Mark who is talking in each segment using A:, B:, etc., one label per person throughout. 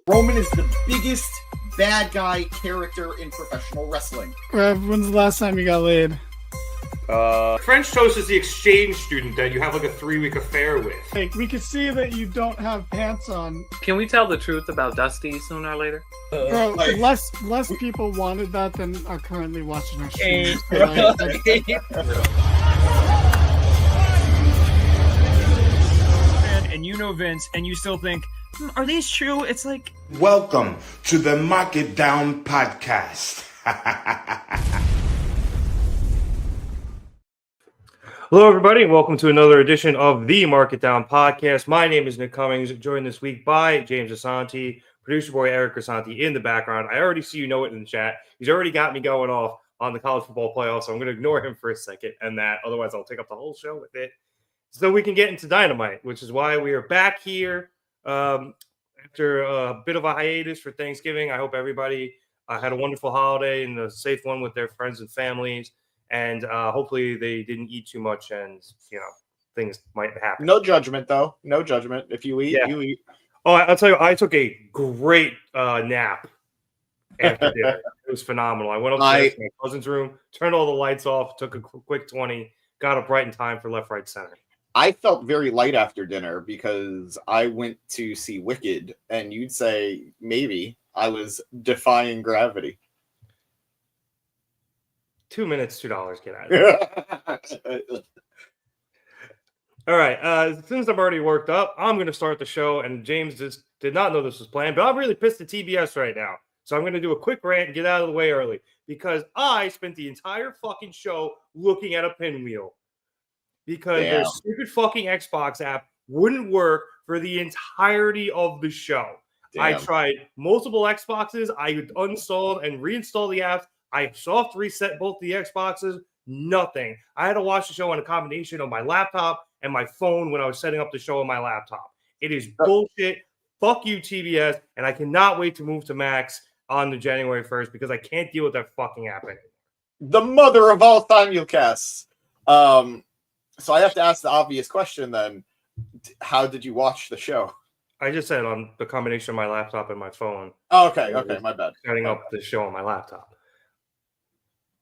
A: Roman is the biggest bad guy character in professional wrestling.
B: When's the last time you got laid?
C: French toast is the exchange student that you have like a 3-week affair with.
B: Like, we can see that you don't have pants on.
D: Can we tell the truth about Dusty sooner or later?
B: Bro, less people wanted that than are currently watching our stream.
E: And you know Vince, and you still think, are these true? It's like...
F: Welcome to the Mark It Down podcast.
C: Hello, everybody, and welcome to another edition of the Mark It Down podcast. My name is Nick Cummings, joined this week by James Asante, producer boy Eric Asante in the background. I already see you know it in the chat. He's already got me going off on the college football playoffs, so I'm going to ignore him for a second and that. Otherwise, I'll take up the whole show with it. So we can get into Dynamite, which is why we are back here after a bit of a hiatus for Thanksgiving. I hope everybody had a wonderful holiday and a safe one with their friends and families. And hopefully they didn't eat too much and, you know, things might happen.
A: No judgment, though. No judgment. If you eat, you eat.
C: Oh, I'll tell you, I took a great nap after dinner. It was phenomenal. I went upstairs to my cousin's room, turned all the lights off, took a quick 20, got up right in time for Left, Right, Center.
A: I felt very light after dinner because I went to see Wicked, and you'd say maybe I was defying gravity.
C: 2 minutes, $2. Get out of here. All right. Since I'm already worked up, I'm going to start the show. And James just did not know this was planned, but I'm really pissed at TBS right now. So I'm going to do a quick rant and get out of the way early because I spent the entire fucking show looking at a pinwheel because their stupid fucking Xbox app wouldn't work for the entirety of the show. Damn. I tried multiple Xboxes. I uninstalled and reinstalled the apps. I soft reset both the Xboxes, nothing. I had to watch the show on a combination of my laptop and my phone when I was setting up the show on my laptop. It is bullshit. Fuck you, TBS. And I cannot wait to move to Max on the January 1st because I can't deal with that fucking app anymore. The
A: mother of all simulcasts. So I have to ask the obvious question then. How did you watch the show?
C: I just said on the combination of my laptop and my phone.
A: Oh, okay, my bad.
C: Setting up the show on my laptop.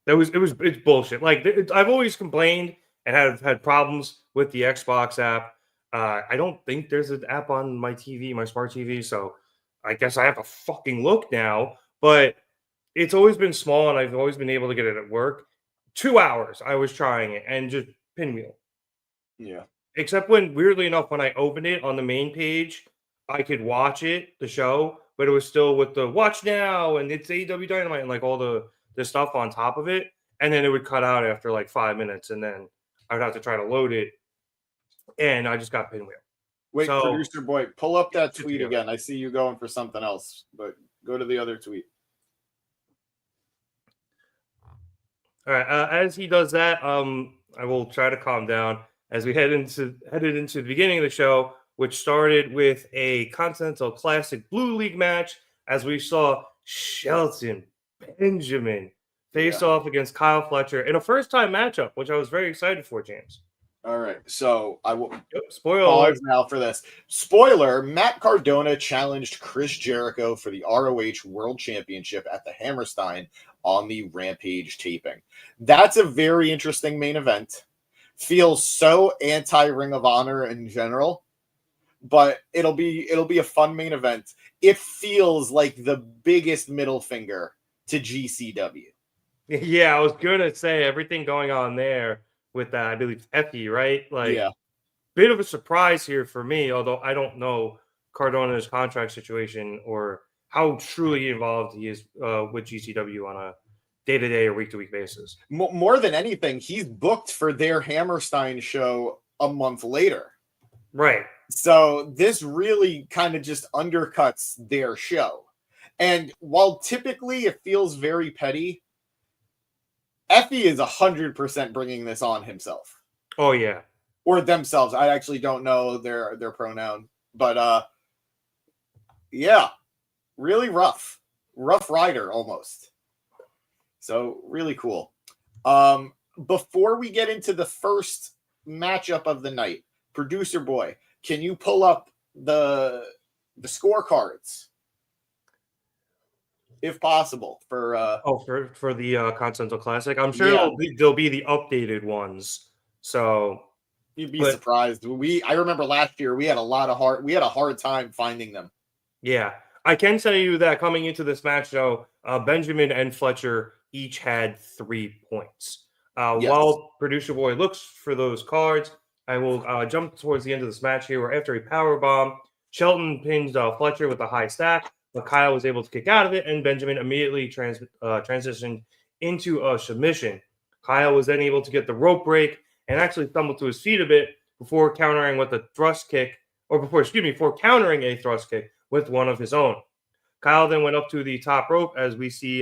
C: It's bullshit. Like I've always complained and have had problems with the Xbox app. I don't think there's an app on my TV, my smart TV. So I guess I have to fucking look now. But it's always been small, and I've always been able to get it at work. 2 hours I was trying it, and just pinwheel.
A: Yeah. Except
C: when, weirdly enough, when I opened it on the main page, I could watch it, the show, but it was still with the watch now, and it's AEW Dynamite, and like all the stuff on top of it, and then it would cut out after like 5 minutes, and then I would have to try to load it, and I just got pinwheel.
A: Wait, so, producer boy, pull up that tweet again. I see you going for something else, but go to the other tweet.
C: All right, as he does that, I will try to calm down as we headed into the beginning of the show, which started with a Continental Classic Blue League match, as we saw Shelton Benjamin face off against Kyle Fletcher in a first-time matchup, which I was very excited for, James.
A: All right, so I will
C: spoiler
A: now for this. Spoiler, Matt Cardona challenged Chris Jericho for the ROH World Championship at the Hammerstein on the Rampage taping. That's a very interesting main event. Feels so anti-Ring of Honor in general, but it'll be a fun main event. It feels like the biggest middle finger to GCW.
C: Yeah, I was gonna say everything going on there with I believe Effie, right? Bit of a surprise here for me, although I don't know Cardona's contract situation or how truly involved he is with GCW on a day-to-day or week-to-week basis.
A: More than anything, he's booked for their Hammerstein show a month later.
C: Right.
A: So this really kind of just undercuts their show. And while typically it feels very petty, Effie is 100% bringing this on himself.
C: Oh, yeah.
A: Or themselves. I actually don't know their pronoun. But, yeah, really rough. Rough rider, almost. So, really cool. Before we get into the first matchup of the night, producer boy, can you pull up the scorecards if possible, for
C: for the Continental Classic. I'm sure
A: Yeah.
C: they'll be the updated ones. So
A: you'd be
C: but-
A: surprised. I remember last year we had a hard time finding them.
C: yeah, I can tell you that coming into this match, though, Benjamin and Fletcher each had 3 points.
A: Yes.
C: While Producer Boy looks for those cards, I will jump towards the end of this match here, where after a power bomb, Shelton pins Fletcher with a high stack, but Kyle was able to kick out of it, and Benjamin immediately transitioned into a submission. Kyle was then able to get the rope break and actually stumbled to his feet a bit before countering with a thrust kick, before countering a thrust kick with one of his own. Kyle then went up to the top rope as we see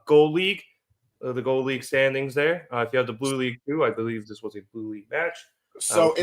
C: Gold League, the Gold League standings there. If you have the Blue League too, I believe this was a Blue League match.
A: So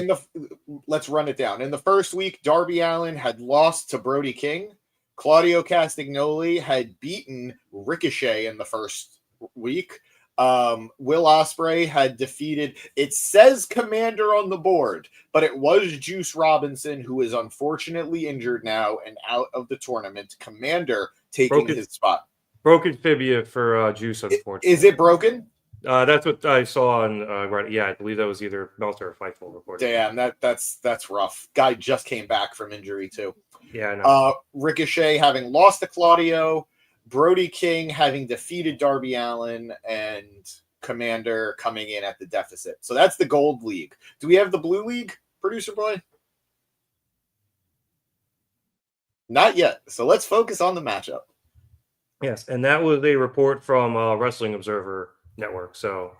A: let's run it down. In the first week, Darby Allin had lost to Brody King. Claudio Castagnoli had beaten Ricochet in the first week. Will Ospreay had defeated, it says Commander on the board, but it was Juice Robinson, who is unfortunately injured now and out of the tournament. Commander taking his spot.
C: Broken fibia for Juice, unfortunately.
A: Is it broken?
C: That's what I saw on right. Yeah, I believe that was either Meltzer or Fightful reported.
A: Damn, that's rough. Guy just came back from injury too.
C: Yeah, I know.
A: Ricochet having lost to Claudio, Brody King having defeated Darby Allin, and Commander coming in at the deficit. So that's the Gold League. Do we have the Blue League, Producer Boy? Not yet. So let's focus on the matchup.
C: Yes, and that was a report from Wrestling Observer Network. So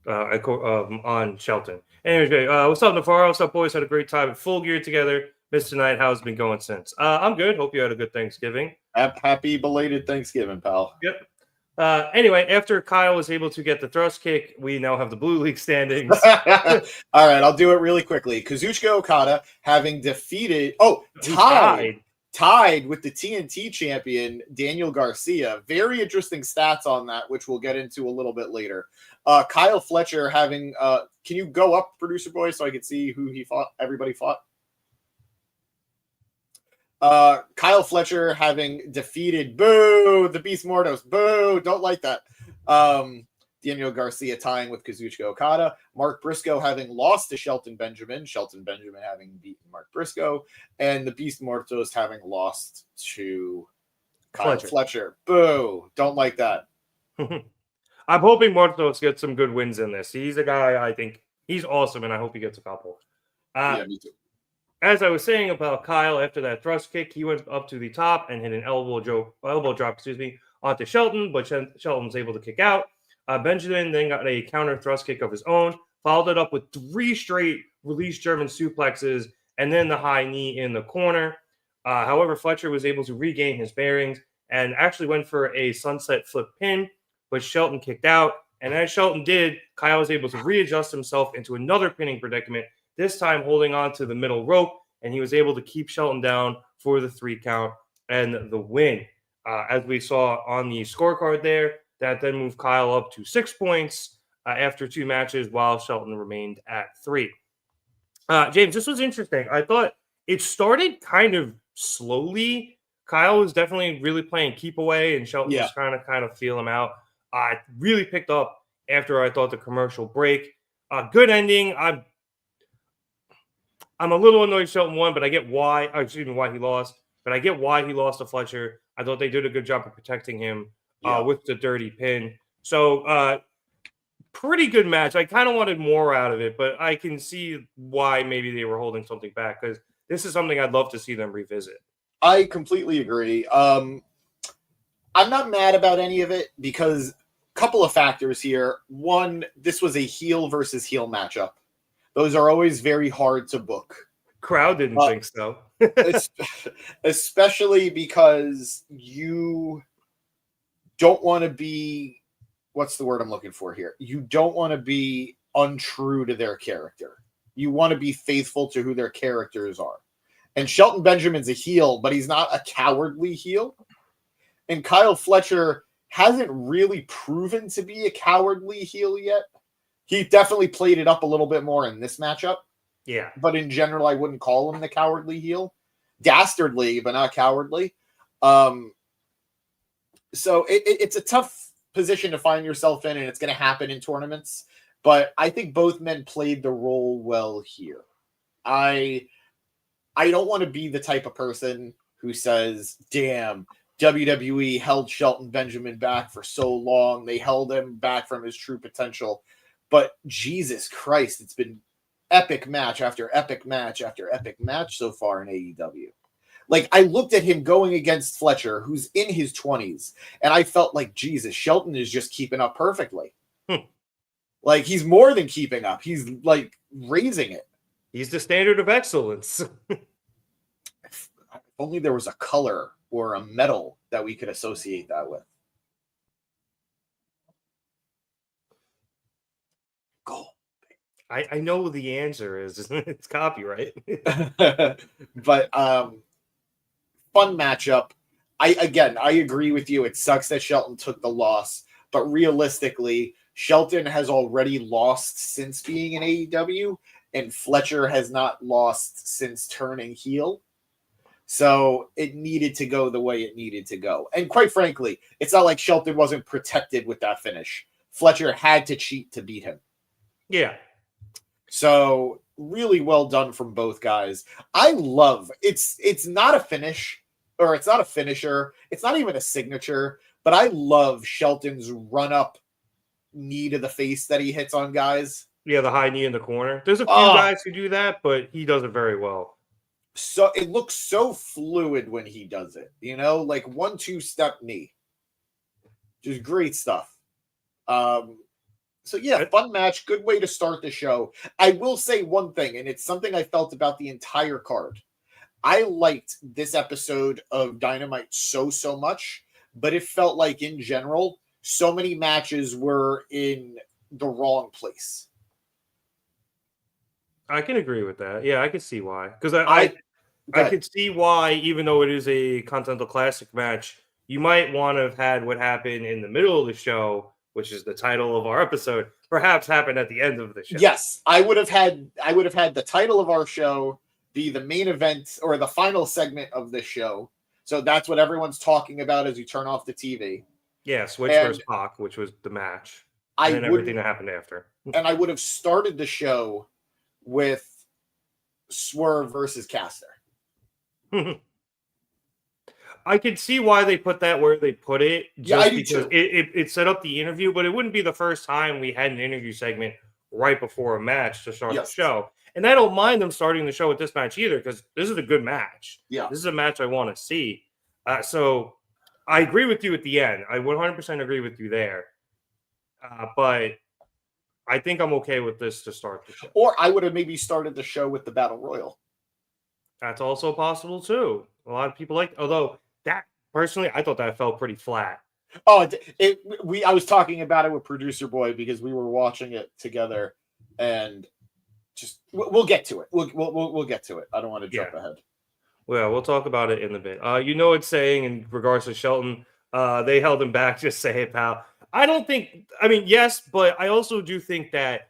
C: on Shelton. Anyway, what's up, Navarro? What's up, boys? Had a great time at Full Gear together. Missed tonight. How's it been going since? I'm good. Hope you had a good Thanksgiving.
A: Happy belated Thanksgiving, pal.
C: Yep. Anyway, after Kyle was able to get the thrust kick, we now have the Blue League standings.
A: All right, I'll do it really quickly. Kazuchika Okada having defeated, tied with the TNT champion, Daniel Garcia. Very interesting stats on that, which we'll get into a little bit later. Kyle Fletcher having, can you go up, Producer Boy, so I can see who everybody fought? Kyle Fletcher having defeated, the Beast Mortos, don't like that. Daniel Garcia tying with Kazuchika Okada. Mark Briscoe having lost to Shelton Benjamin having beaten Mark Briscoe, and the Beast Mortos having lost to Kyle Fletcher. Don't like that.
C: I'm hoping Mortos gets some good wins in this. He's a guy, I think he's awesome, and I hope he gets a couple.
A: Yeah, me too.
C: As I was saying about Kyle, after that thrust kick, he went up to the top and hit an elbow drop, onto Shelton, but Shelton was able to kick out. Benjamin then got a counter thrust kick of his own, followed it up with 3 straight release German suplexes, and then the high knee in the corner. However, Fletcher was able to regain his bearings and actually went for a sunset flip pin, but Shelton kicked out. And as Shelton did, Kyle was able to readjust himself into another pinning predicament, this time holding on to the middle rope, and he was able to keep Shelton down for the 3 count and the win. As we saw on the scorecard there, that then moved Kyle up to 6 points after 2 matches, while Shelton remained at 3. James, this was interesting. I thought it started kind of slowly. Kyle was definitely really playing keep away, and Shelton was trying to kind of feel him out. I really picked up after I thought the commercial break. Good ending. I'm a little annoyed Shelton won, but I get why he lost. But I get why he lost to Fletcher. I thought they did a good job of protecting him with the dirty pin. So pretty good match. I kind of wanted more out of it, but I can see why maybe they were holding something back, because this is something I'd love to see them revisit.
A: I completely agree. I'm not mad about any of it, because a couple of factors here. One, this was a heel versus heel matchup. Those are always very hard to book.
C: Crowd didn't think so.
A: Especially because you don't want to be, what's the word I'm looking for here? You don't want to be untrue to their character. You want to be faithful to who their characters are. And Shelton Benjamin's a heel, but he's not a cowardly heel. And Kyle Fletcher hasn't really proven to be a cowardly heel yet. He definitely played it up a little bit more in this matchup.
C: Yeah.
A: But in general, I wouldn't call him the cowardly heel. Dastardly, but not cowardly. So it's a tough position to find yourself in, and it's going to happen in tournaments. But I think both men played the role well here. I don't want to be the type of person who says, damn, WWE held Shelton Benjamin back for so long. They held him back from his true potential. But Jesus Christ, it's been epic match after epic match after epic match so far in AEW. Like, I looked at him going against Fletcher, who's in his 20s, and I felt like, Jesus, Shelton is just keeping up perfectly. Like, he's more than keeping up. He's, like, raising it.
C: He's the standard of excellence.
A: If only there was a color or a metal that we could associate that with. Gold.
C: I know what the answer is. It's copyright.
A: But fun matchup. I agree with you. It sucks that Shelton took the loss, but realistically, Shelton has already lost since being in AEW, and Fletcher has not lost since turning heel. So it needed to go the way it needed to go. And quite frankly, it's not like Shelton wasn't protected with that finish. Fletcher had to cheat to beat him.
C: Yeah.
A: So really well done from both guys. I love it's not a finish, or it's not a finisher. It's not even a signature, but I love Shelton's run up knee to the face that he hits on guys.
C: Yeah, the high knee in the corner. There's a few guys who do that, but he does it very well.
A: So it looks so fluid when he does it, like 1-2 step knee. Just great stuff. So yeah, fun match, good way to start the show. I will say one thing, and it's something I felt about the entire card. I liked this episode of Dynamite so much, but it felt like in general, so many matches were in the wrong place. I
C: can agree with that. Yeah, I can see why. Because I could see why, even though it is a Continental Classic match, you might want to have had what happened in the middle of the show, which is the title of our episode, perhaps happen at the end of the show.
A: Yes, I would have had the title of our show be the main event or the final segment of this show. So that's what everyone's talking about as you turn off the TV.
C: Yeah, Switch versus Pac, which was the match. And then everything that happened after.
A: And I would have started the show with Swerve versus Caster.
C: I could see why they put that where they put it.
A: Just
C: because it set up the interview, but it wouldn't be the first time we had an interview segment right before a match to start the show. And I don't mind them starting the show with this match either, because this is a good match.
A: Yeah.
C: This is a match I want to see. So I agree with you at the end. I 100% agree with you there. But I think I'm okay with this to start the show.
A: Or I would have maybe started the show with the Battle Royal.
C: That's also possible too. A lot of people although that personally, I thought that felt pretty flat.
A: Oh, I was talking about it with Producer Boy because we were watching it together, and just we'll get to it. We'll get to it. I don't want to jump ahead.
C: Well, we'll talk about it in a bit. It's saying in regards to Shelton, they held him back. Just say it, pal. Yes, but I also do think that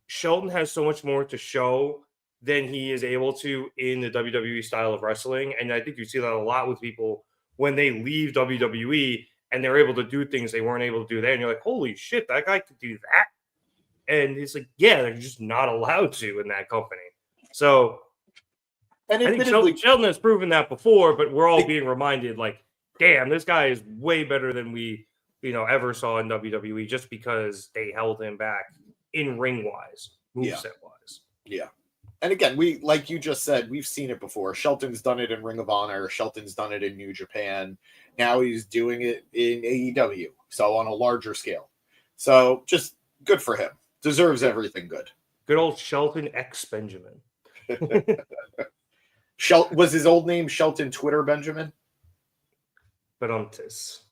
C: Shelton has so much more to show than he is able to in the WWE style of wrestling. And I think you see that a lot with people when they leave WWE and they're able to do things they weren't able to do there. And you're like, holy shit, that guy could do that. And it's like, yeah, they're just not allowed to in that company. So I think Shelton has proven that before, but we're all being reminded, like, damn, this guy is way better than we ever saw in WWE, just because they held him back in ring wise, moveset wise.
A: Yeah. And again, like you just said, we've seen it before. Shelton's done it in Ring of Honor. Shelton's done it in New Japan. Now he's doing it in AEW. So on a larger scale. So just good for him. Deserves everything good.
C: Good old Shelton X Benjamin.
A: Was his old name Shelton Twitter Benjamin?
C: But it's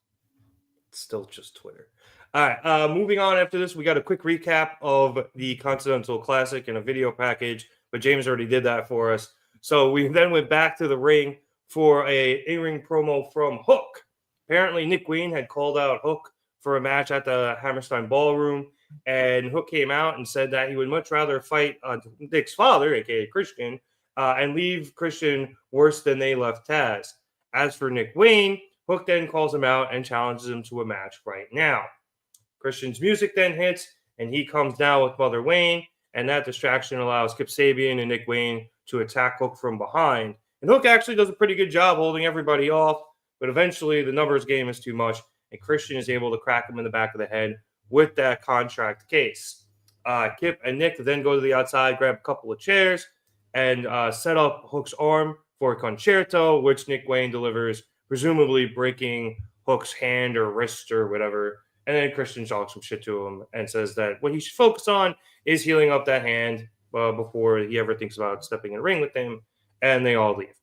C: still just Twitter. All right, moving on after this, we got a quick recap of the Continental Classic and a video package, but James already did that for us. So we then went back to the ring for a in-ring promo from Hook. Apparently, Nick Wayne had called out Hook for a match at the Hammerstein Ballroom, and Hook came out and said that he would much rather fight Nick's father, a.k.a. Christian, and leave Christian worse than they left Taz. As for Nick Wayne, Hook then calls him out and challenges him to a match right now. Christian's music then hits, and he comes down with Mother Wayne, and that distraction allows Kip Sabian and Nick Wayne to attack Hook from behind. And Hook actually does a pretty good job holding everybody off, but eventually the numbers game is too much, and Christian is able to crack him in the back of the head with that contract case. Kip and Nick then go to the outside, grab a couple of chairs, and set up Hook's arm for a concerto, which Nick Wayne delivers, presumably breaking Hook's hand or wrist or whatever. And then Christian talks some shit to him and says that what he should focus on is healing up that hand before he ever thinks about stepping in the ring with him. And they all leave.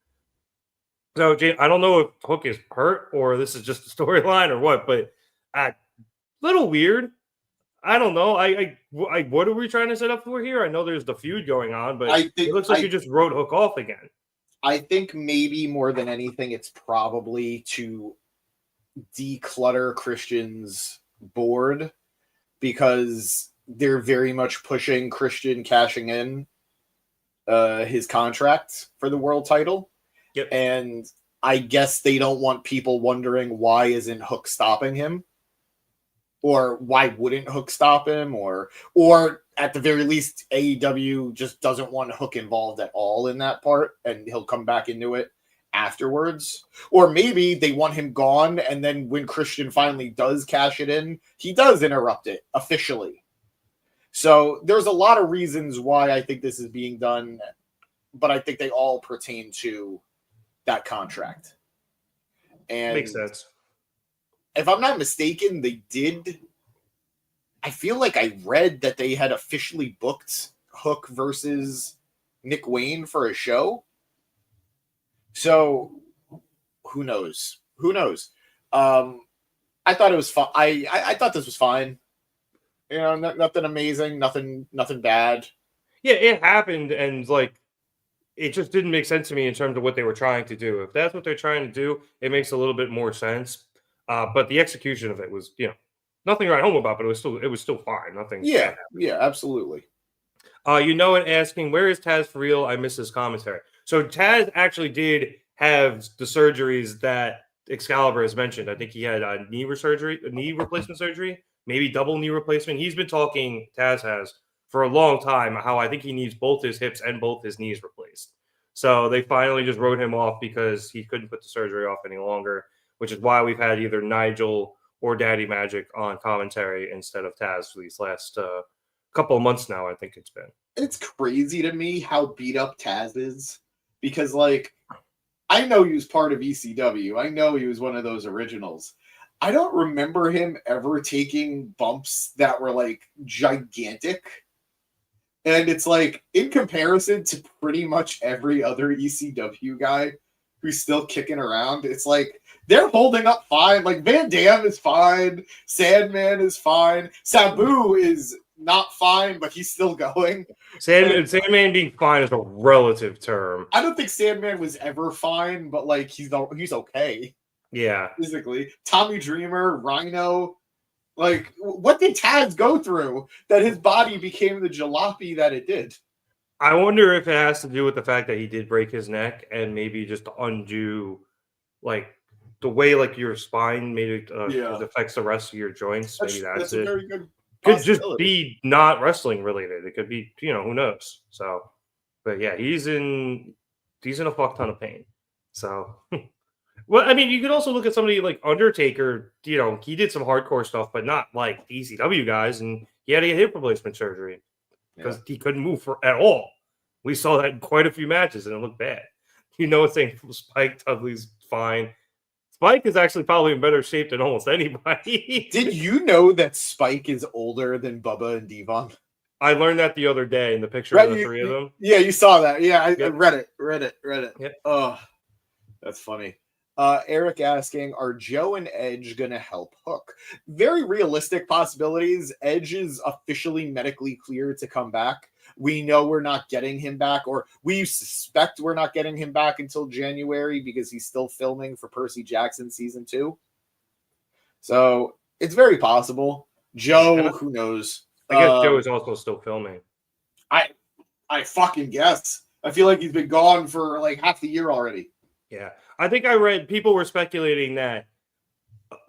C: So, James, I don't know if Hook is hurt or this is just a storyline or what, but little weird. I don't know. What are we trying to set up for here? I know there's the feud going on, but it looks like you just wrote Hook off again.
A: I think maybe more than anything, it's probably to declutter Christian's board because they're very much pushing Christian cashing in his contract for the world title.
C: Yep.
A: And I guess they don't want people wondering why isn't Hook stopping him, or why wouldn't Hook stop him, or at the very least AEW just doesn't want Hook involved at all in that part, and he'll come back into it afterwards. Or maybe they want him gone, and then when Christian finally does cash it in, he does interrupt it officially. So there's a lot of reasons why I think this is being done, but I think they all pertain to that contract. And
C: makes sense.
A: If I'm not mistaken, they did. I feel like I read that they had officially booked Hook versus Nick Wayne for a show. So who knows? Who knows? I thought it was fine. I thought this was fine. You know, nothing amazing, nothing bad.
C: Yeah, it happened, and like it just didn't make sense to me in terms of what they were trying to do. If that's what they're trying to do, it makes a little bit more sense. But the execution of it was, nothing to write home about, but it was still fine. Nothing.
A: Yeah, absolutely.
C: And asking, where is Taz for real? I miss his commentary. So Taz actually did have the surgeries that Excalibur has mentioned. I think he had a knee replacement surgery, maybe double knee replacement. He's been talking, Taz has, for a long time, how I think he needs both his hips and both his knees replaced. So they finally just wrote him off because he couldn't put the surgery off any longer, which is why we've had either Nigel or Daddy Magic on commentary instead of Taz for these last couple of months now, I think it's been.
A: It's crazy to me how beat up Taz is, because, like, I know he was part of ECW. I know he was one of those originals. I don't remember him ever taking bumps that were, like, gigantic. And it's like, in comparison to pretty much every other ECW guy who's still kicking around, it's like, they're holding up fine. Like, Van Dam is fine. Sandman is fine. Sabu is not fine, but he's still going.
C: Sandman being fine is a relative term.
A: I don't think Sandman was ever fine, but, like, he's okay.
C: Yeah.
A: Physically. Tommy Dreamer, Rhino. Like, what did Taz go through that his body became the jalopy that it did?
C: I wonder if it has to do with the fact that he did break his neck and maybe just to undo, like, the way, like, your spine maybe affects the rest of your joints. Maybe that's it.
A: A very good
C: could just be not wrestling related. It could be, who knows? So, but yeah, he's in a fuck ton of pain. So, well, I mean, you could also look at somebody like Undertaker. He did some hardcore stuff, but not like ECW guys, and he had to get hip replacement surgery because he couldn't move at all. We saw that in quite a few matches, and it looked bad. It's saying Spike Dudley's fine. Spike is actually probably in better shape than almost anybody.
A: Did you know that Spike is older than Bubba and Devon?
C: I learned that the other day in the picture of the three of them.
A: Yeah, you saw that. Yeah, I read it.
C: Yep.
A: Oh, that's funny. Eric asking, are Joe and Edge going to help Hook? Very realistic possibilities. Edge is officially medically cleared to come back. We know we're not getting him back, or we suspect we're not getting him back until January because he's still filming for Percy Jackson season 2. So it's very possible. Joe, who knows?
C: I guess Joe is also still filming.
A: I fucking guess. I feel like he's been gone for like half the year already.
C: Yeah. I think I read people were speculating that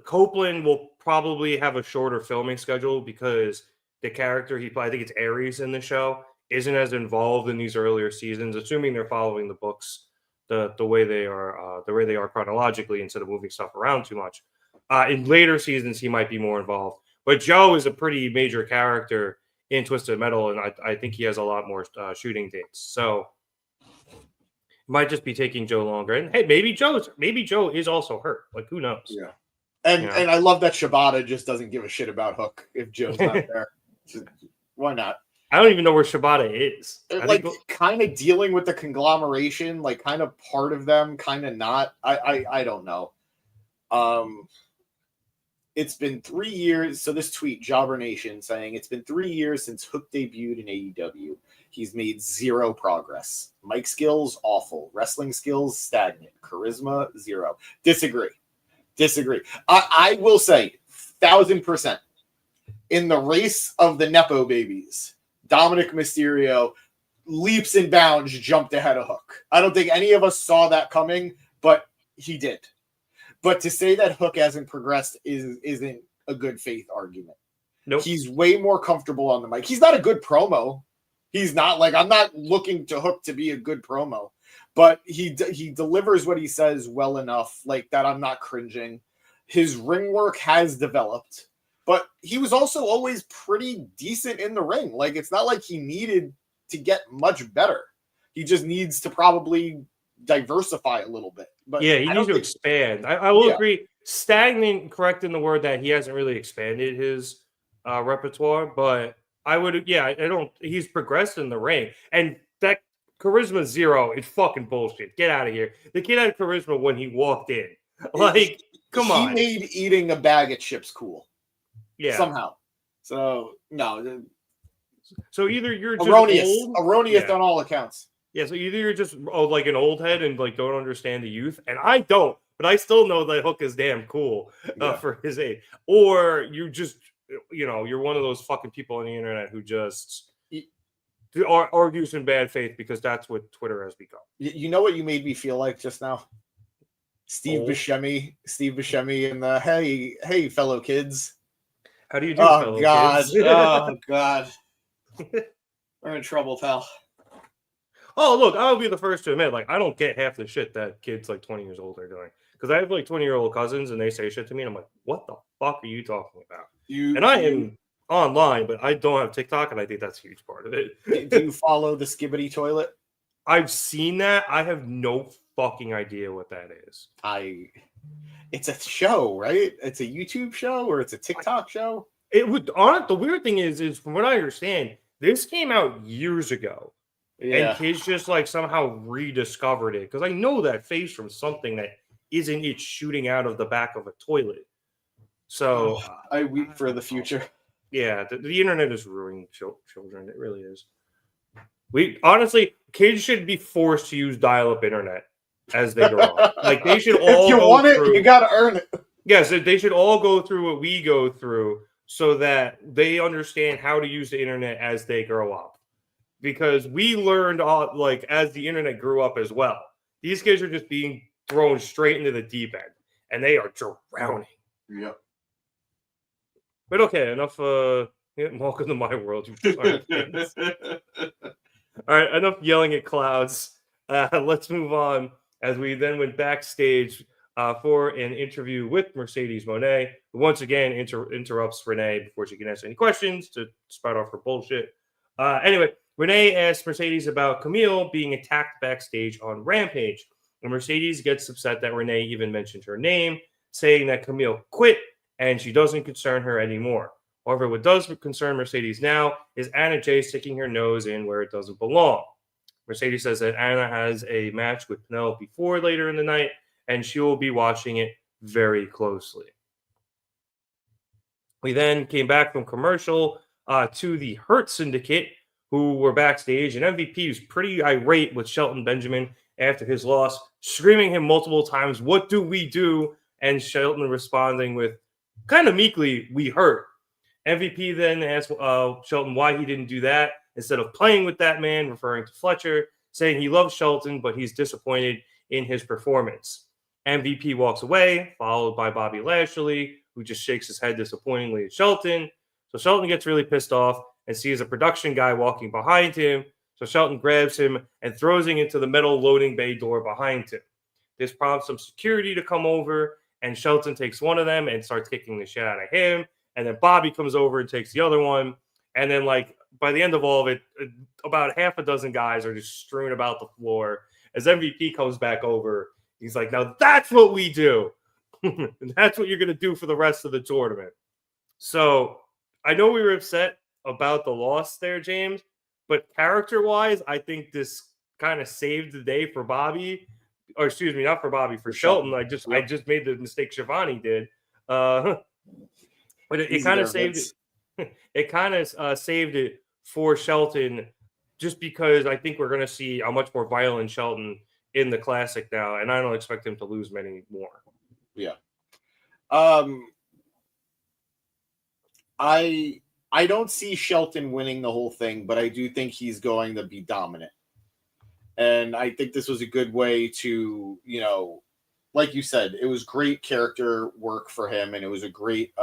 C: Copeland will probably have a shorter filming schedule because the character he plays, I think it's Ares in the show, isn't as involved in these earlier seasons, assuming they're following the books the way they are chronologically instead of moving stuff around too much. In later seasons, he might be more involved. But Joe is a pretty major character in Twisted Metal, and I think he has a lot more shooting dates. So it might just be taking Joe longer. And hey, maybe Joe is also hurt. Like, who knows?
A: Yeah. And and I love that Shibata just doesn't give a shit about Hook if Joe's not there. Why not?
C: I don't even know where Shibata is.
A: Like, kind of dealing with the conglomeration, like kind of part of them, kind of not. I don't know. It's been 3 years. So this tweet, Jobber Nation, saying it's been 3 years since Hook debuted in AEW. He's made zero progress. Mic skills, awful. Wrestling skills, stagnant. Charisma, zero. Disagree. I will say 1,000%. In the race of the Nepo babies, Dominic Mysterio leaps and bounds jumped ahead of Hook. I don't think any of us saw that coming, but he did. But to say that Hook hasn't progressed isn't a good faith argument.
C: Nope.
A: He's way more comfortable on the mic. He's not a good promo. He's not like, I'm not looking to Hook to be a good promo, but he delivers what he says well enough, like that I'm not cringing. His ring work has developed, but he was also always pretty decent in the ring. Like, it's not like he needed to get much better. He just needs to probably diversify a little bit. But
C: yeah, he needs to expand. I will agree. Stagnant, correct in the word that he hasn't really expanded his repertoire, but I would, I don't, he's progressed in the ring. And that charisma zero is fucking bullshit. Get out of here. The kid had charisma when he walked in. Like, come on.
A: He made eating a bag of chips cool.
C: Yeah.
A: Somehow. So, no.
C: So either you're just
A: erroneous on all accounts.
C: Yeah, so either you're just like an old head and like don't understand the youth, and I don't, but I still know that Hook is damn cool for his age, or you just, you're one of those fucking people on the internet who just argues in bad faith because that's what Twitter has become.
A: You know what you made me feel like just now? Steve Buscemi and the hey fellow kids.
C: How do you do, fellow kids?
A: Oh God. We're in trouble, pal.
C: Oh, look, I'll be the first to admit, like, I don't get half the shit that kids like 20 years old are doing. Because I have like 20-year-old cousins and they say shit to me and I'm like, what the fuck are you talking about? I am online, but I don't have TikTok and I think that's a huge part of it.
A: Do you follow the Skibbity Toilet?
C: I've seen that. I have no fucking idea what that is.
A: It's a show, right? It's a YouTube show or it's a TikTok show?
C: The weird thing is from what I understand, this came out years ago. Yeah. And kids just like somehow rediscovered it because I know that face from something that isn't it shooting out of the back of a toilet. So
A: I weep for the future.
C: Yeah, the internet is ruining children. It really is. Honestly, kids should be forced to use dial-up internet as they grow up. Like they should all. If you want it, you gotta earn it. Yes, they should all go through what we go through so that they understand how to use the internet as they grow up. Because we learned like as the internet grew up as well. These kids are just being thrown straight into the deep end, and they are drowning.
A: Yep.
C: But okay, enough. Welcome to my world. All right, enough yelling at clouds. Let's move on as we then went backstage for an interview with Mercedes Moné, who once again interrupts Renee before she can answer any questions to spout off her bullshit. Anyway. Renee asks Mercedes about Camille being attacked backstage on Rampage, and Mercedes gets upset that Renee even mentioned her name, saying that Camille quit and she doesn't concern her anymore. However, what does concern Mercedes now is Anna Jay sticking her nose in where it doesn't belong. Mercedes says that Anna has a match with Penelope Ford later in the night, and she will be watching it very closely. We then came back from commercial to the Hurt Syndicate, who were backstage, and MVP was pretty irate with Shelton Benjamin after his loss, screaming him multiple times, "What do we do?" And Shelton responding with kind of meekly, "We hurt." MVP then asked Shelton why he didn't do that instead of playing with that man, referring to Fletcher, saying he loves Shelton, but he's disappointed in his performance. MVP walks away, followed by Bobby Lashley, who just shakes his head disappointingly at Shelton. So Shelton gets really pissed off and sees a production guy walking behind him. So Shelton grabs him and throws him into the metal loading bay door behind him. This prompts some security to come over, and Shelton takes one of them and starts kicking the shit out of him. And then Bobby comes over and takes the other one. And then, like, by the end of all of it, about half a dozen guys are just strewn about the floor. As MVP comes back over, he's like, now that's what we do. And that's what you're going to do for the rest of the tournament. So I know we were upset about the loss there, James, but character-wise, I think this kind of saved the day for Bobby. Or excuse me, not for Bobby, for Shelton. I just made the mistake Shivani did. But it kind of saved it. It kind of saved it for Shelton, just because I think we're going to see a much more violent Shelton in the Classic now, and I don't expect him to lose many more.
A: Yeah. I don't see Shelton winning the whole thing, but I do think he's going to be dominant. And I think this was a good way to, you know, like you said, it was great character work for him, and it was a great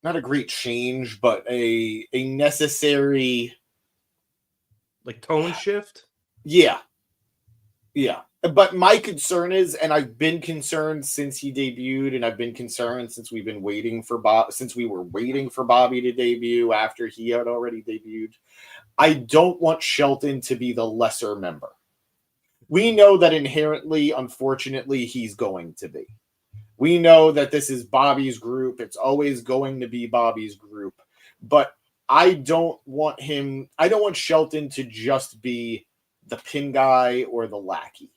A: not a great change, but a necessary,
C: like, tone shift.
A: Yeah. But my concern is, and I've been concerned since he debuted, and I've been concerned since we were waiting for Bobby to debut after he had already debuted. I don't want Shelton to be the lesser member. We know that inherently, unfortunately, he's going to be. We know that this is Bobby's group. It's always going to be Bobby's group. But I don't want Shelton to just be the pin guy or the lackey.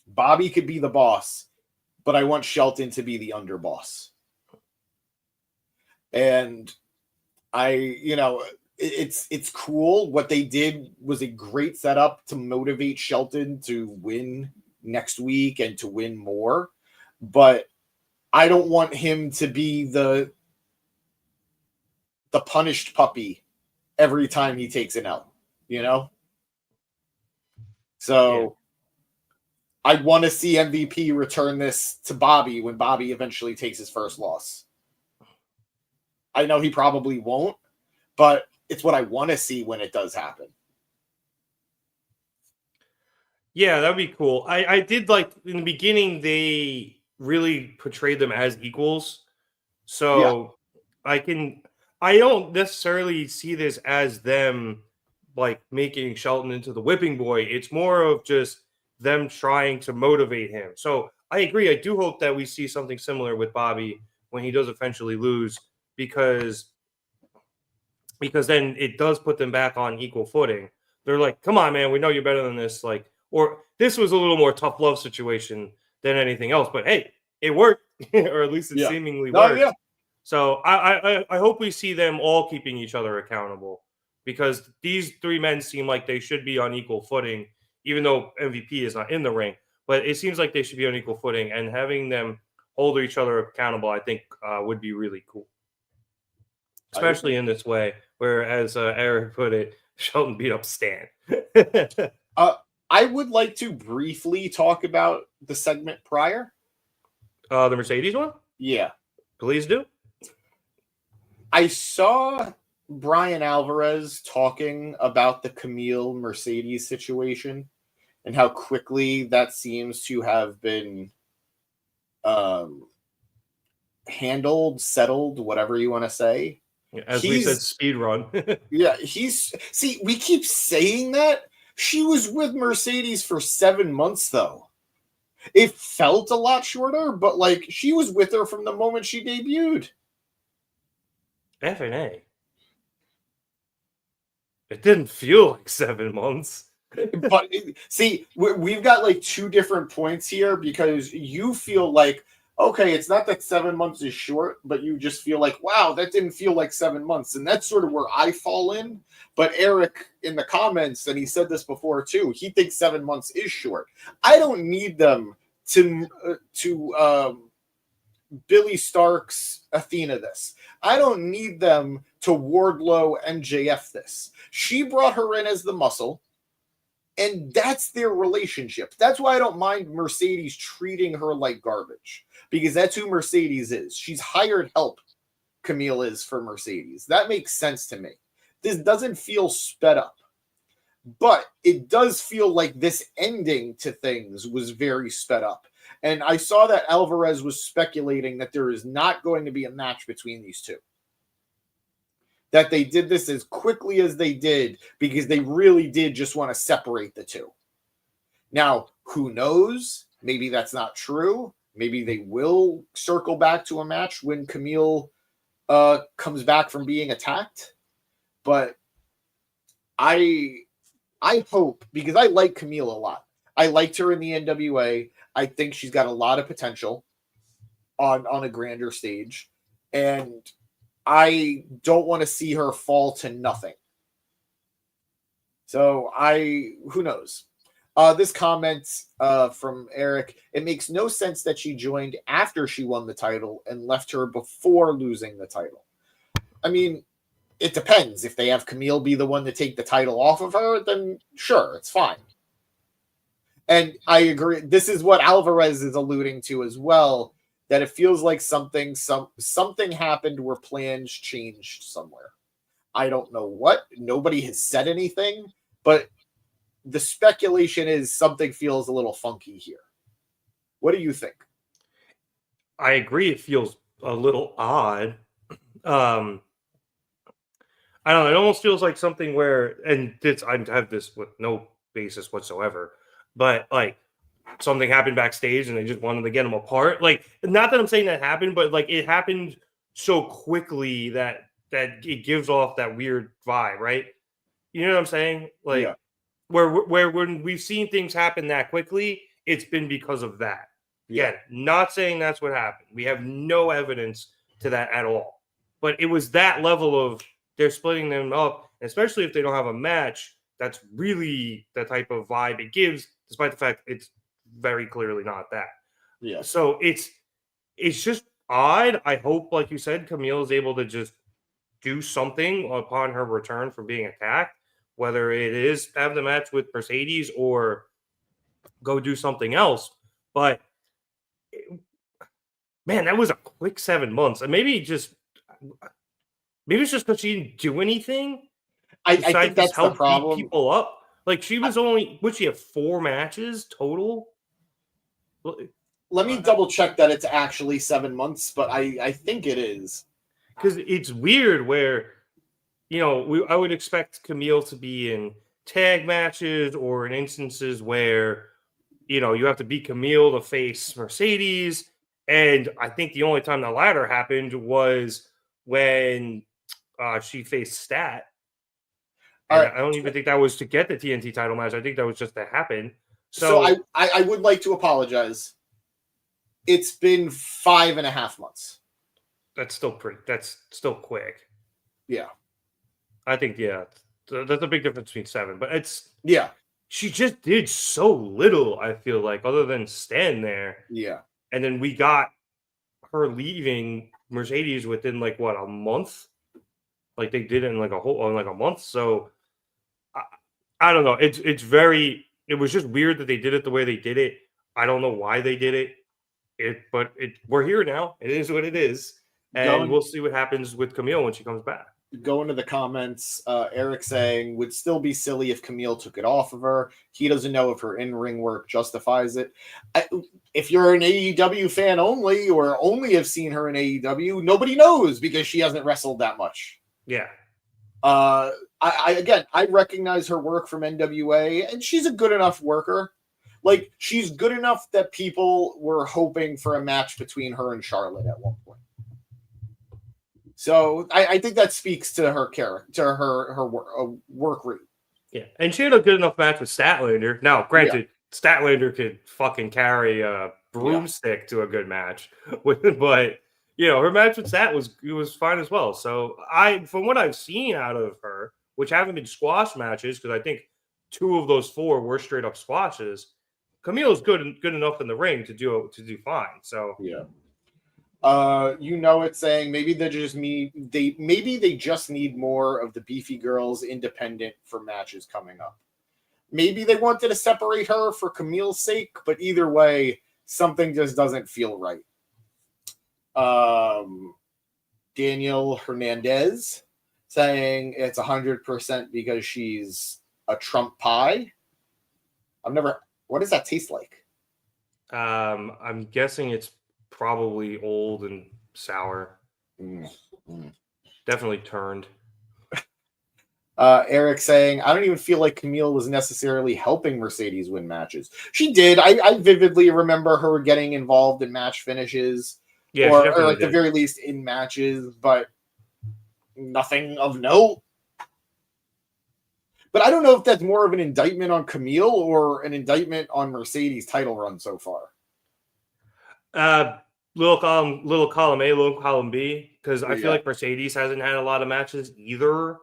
A: Bobby could be the boss, but I want Shelton to be the underboss. And it's cool. What they did was a great setup to motivate Shelton to win next week and to win more. But I don't want him to be the punished puppy every time he takes an L, you know? So I want to see MVP return this to Bobby when Bobby eventually takes his first loss. I know he probably won't, but it's what I want to see when it does happen.
C: Yeah, that'd be cool. I did like in the beginning, they really portrayed them as equals. So I don't necessarily see this as them like making Shelton into the whipping boy. It's more of just them trying to motivate him. So I agree. I do hope that we see something similar with Bobby when he does eventually lose, because then it does put them back on equal footing. They're like, come on, man, we know you're better than this. Like, or this was a little more tough love situation than anything else, but hey, it worked, or at least it seemingly worked. Yeah. So I hope we see them all keeping each other accountable, because these three men seem like they should be on equal footing, even though MVP is not in the ring. But it seems like they should be on equal footing, and having them hold each other accountable, I think, would be really cool. Especially in this way, where, as Eric put it, Shelton beat up Stan.
A: I would like to briefly talk about the segment prior.
C: The Mercedes one?
A: Yeah.
C: Please do.
A: I saw Brian Alvarez talking about the Camille Mercedes situation and how quickly that seems to have been handled, settled, whatever you want to say.
C: As we said, speed run.
A: Yeah, we keep saying that. She was with Mercedes for 7 months, though. It felt a lot shorter, but like she was with her from the moment she debuted.
C: F&A. It didn't feel like 7 months.
A: But see, we've got like two different points here, because you feel like, okay, it's not that 7 months is short, but you just feel like, wow, that didn't feel like 7 months. And that's sort of where I fall in. But Eric, in the comments, and he said this before too, he thinks 7 months is short. I don't need them to Billy Stark's Athena this. I don't need them to Wardlow MJF this. She brought her in as the muscle. And that's their relationship. That's why I don't mind Mercedes treating her like garbage, because that's who Mercedes is. She's hired help, Camille is, for Mercedes. That makes sense to me. This doesn't feel sped up, but it does feel like this ending to things was very sped up. And I saw that Alvarez was speculating that there is not going to be a match between these two. That they did this as quickly as they did because they really did just want to separate the two. Now, who knows? Maybe that's not true. Maybe they will circle back to a match when Camille comes back from being attacked. But I hope, because I like Camille a lot. I liked her in the NWA. I think she's got a lot of potential on a grander stage. And I don't want to see her fall to nothing. So who knows? This comment from Eric, it makes no sense that she joined after she won the title and left her before losing the title. I mean, it depends. If they have Camille be the one to take the title off of her, then sure, it's fine. And I agree. This is what Alvarez is alluding to as well, that it feels like something happened where plans changed somewhere. I don't know what. Nobody has said anything, but the speculation is something feels a little funky here. What do you think?
C: I agree. It feels a little odd. I don't know. It almost feels like something where, and I have this with no basis whatsoever, but like something happened backstage and they just wanted to get them apart. Like, not that I'm saying that happened, but like it happened so quickly that it gives off that weird vibe, right? You know what I'm saying? Like, yeah. where when we've seen things happen that quickly, it's been because of that. Yeah. Again, not saying that's what happened. We have no evidence to that at all. But it was that level of they're splitting them up, especially if they don't have a match. That's really the type of vibe it gives, despite the fact it's very clearly not that.
A: Yeah.
C: So it's just odd. I hope, like you said, Camille is able to just do something upon her return from being attacked, whether it is have the match with Mercedes or go do something else. But man, that was a quick 7 months. And maybe it's just because she didn't do anything.
A: I think that's the problem.
C: Beat people up. Like, she was would she have 4 matches total?
A: Let me double check that it's actually 7 months, but I think it is.
C: Because it's weird where, you know, I would expect Camille to be in tag matches or in instances where, you know, you have to beat Camille to face Mercedes. And I think the only time the latter happened was when she faced Stat. And right. I don't even think that was to get the TNT title match. I think that was just to happen. So
A: I would like to apologize. It's been 5.5 months.
C: That's still quick.
A: Yeah.
C: I think, yeah. That's a big difference between 7. But it's...
A: Yeah.
C: She just did so little, I feel like, other than stand there.
A: Yeah.
C: And then we got her leaving Mercedes within, like, what, a month? Like, they did it in, like, a month. So, I don't know. It was just weird that they did it the way they did it. I don't know why they did it. But we're here now. It is what it is. And we'll see what happens with Camille when she comes back.
A: Go into the comments. Eric saying, would still be silly if Camille took it off of her. He doesn't know if her in-ring work justifies it. If you're an AEW fan only, or only have seen her in AEW, nobody knows because she hasn't wrestled that much.
C: Yeah.
A: I recognize her work from NWA, and she's a good enough worker. Like, she's good enough that people were hoping for a match between her and Charlotte at one point. So I think that speaks to her character, to her work rate.
C: Yeah, and she had a good enough match with Statlander. Now, granted, Statlander could fucking carry a broomstick to a good match, but you know, her match with Stat was fine as well. So from what I've seen out of her, which haven't been squash matches, because I think 2 of those 4 were straight up squashes. Camille's good enough in the ring to do fine. So
A: yeah. It's saying maybe they just need more of the beefy girls independent for matches coming up. maybe they wanted to separate her for Camille's sake, but either way, something just doesn't feel right. Daniel Hernandez saying it's 100% because she's a Trump pie. What does that taste like?
C: I'm guessing it's probably old and sour. Definitely turned.
A: Eric saying, I don't even feel like Camille was necessarily helping Mercedes win matches. She did. I vividly remember her getting involved in match finishes,
C: Yeah,
A: or at the very least in matches, but nothing of note. But I don't know if that's more of an indictment on Camille or an indictment on Mercedes' title run so far.
C: Little column A, little column B, because I feel like Mercedes hasn't had a lot of matches either.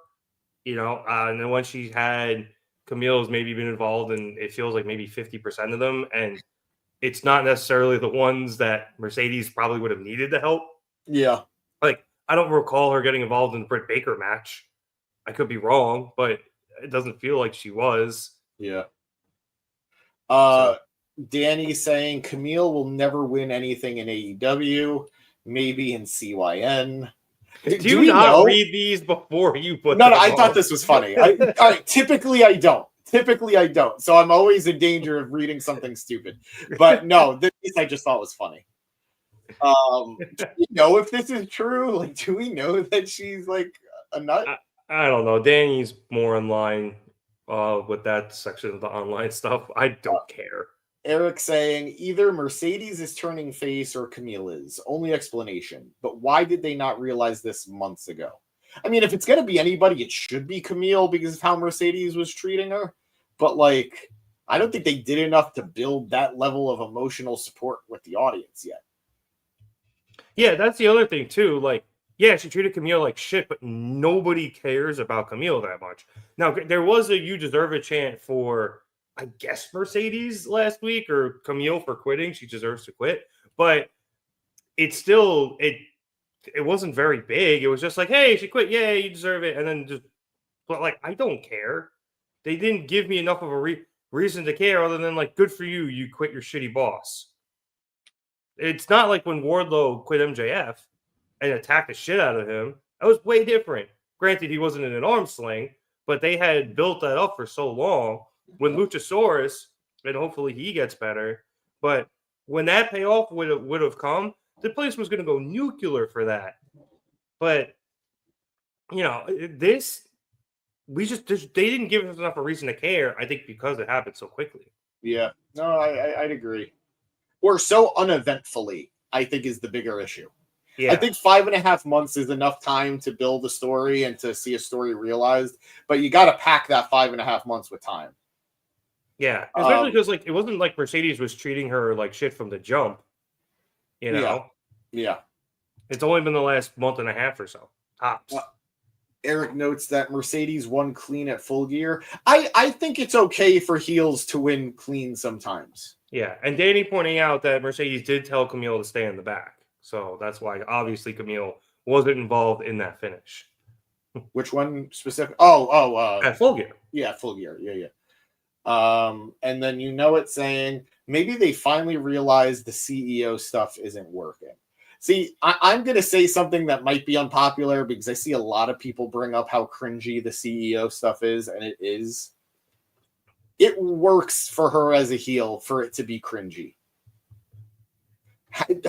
C: And then when she had, Camille's maybe been involved in, it feels like maybe 50% of them, and it's not necessarily the ones that Mercedes probably would have needed the help.
A: Yeah.
C: Like, I don't recall her getting involved in the Britt Baker match. I could be wrong, but it doesn't feel like she was.
A: Yeah. Danny saying Camille will never win anything in AEW, maybe in CYN.
C: Do you not read these before you put them
A: I
C: on?
A: thought this was funny. All right, typically I don't. So I'm always in danger of reading something stupid. But no, this I just thought was funny. Do we know if this is true? Like, do we know that she's like a nut?
C: I don't know. Danny's more in line with that section of the online stuff. I don't care.
A: Eric saying either Mercedes is turning face or Camille is. Only explanation. But why did they not realize this months ago? I mean, if it's going to be anybody, it should be Camille because of how Mercedes was treating her. But, like, I don't think they did enough to build that level of emotional support with the audience yet.
C: Yeah, that's the other thing, too. Like, yeah, she treated Camille like shit, but nobody cares about Camille that much. Now, there was a "you deserve it" chant for, I guess, Mercedes last week, or Camille for quitting. She deserves to quit. But it's still, it wasn't very big. It was just like, hey, she quit. Yay, you deserve it. And then just, but like, I don't care. They didn't give me enough of a reason to care other than like, good for you. You quit your shitty boss. It's not like when Wardlow quit MJF and attacked the shit out of him. That was way different. Granted, he wasn't in an arm sling, but they had built that up for so long. When Luchasaurus, and hopefully he gets better, but when that payoff would have come, the place was going to go nuclear for that. But this, they didn't give us enough of a reason to care. I think because it happened so quickly.
A: Yeah, no, I'd agree. Or so uneventfully, I think is the bigger issue. Yeah. I think 5.5 months is enough time to build a story and to see a story realized, but you got to pack that 5.5 months with time.
C: Yeah, especially because like it wasn't like Mercedes was treating her like shit from the jump.
A: Yeah.
C: It's only been the last month and a half or so, tops.
A: Eric notes that Mercedes won clean at Full Gear. I think it's okay for heels to win clean sometimes.
C: Yeah, and Danny pointing out that Mercedes did tell Camille to stay in the back. So that's why, obviously, Camille wasn't involved in that finish.
A: Which one specific?
C: At Full Gear.
A: Yeah, Full Gear. Yeah. And then it's saying maybe they finally realized the CEO stuff isn't working. See, I'm going to say something that might be unpopular because I see a lot of people bring up how cringy the CEO stuff is, and it is. It works for her as a heel for it to be cringy.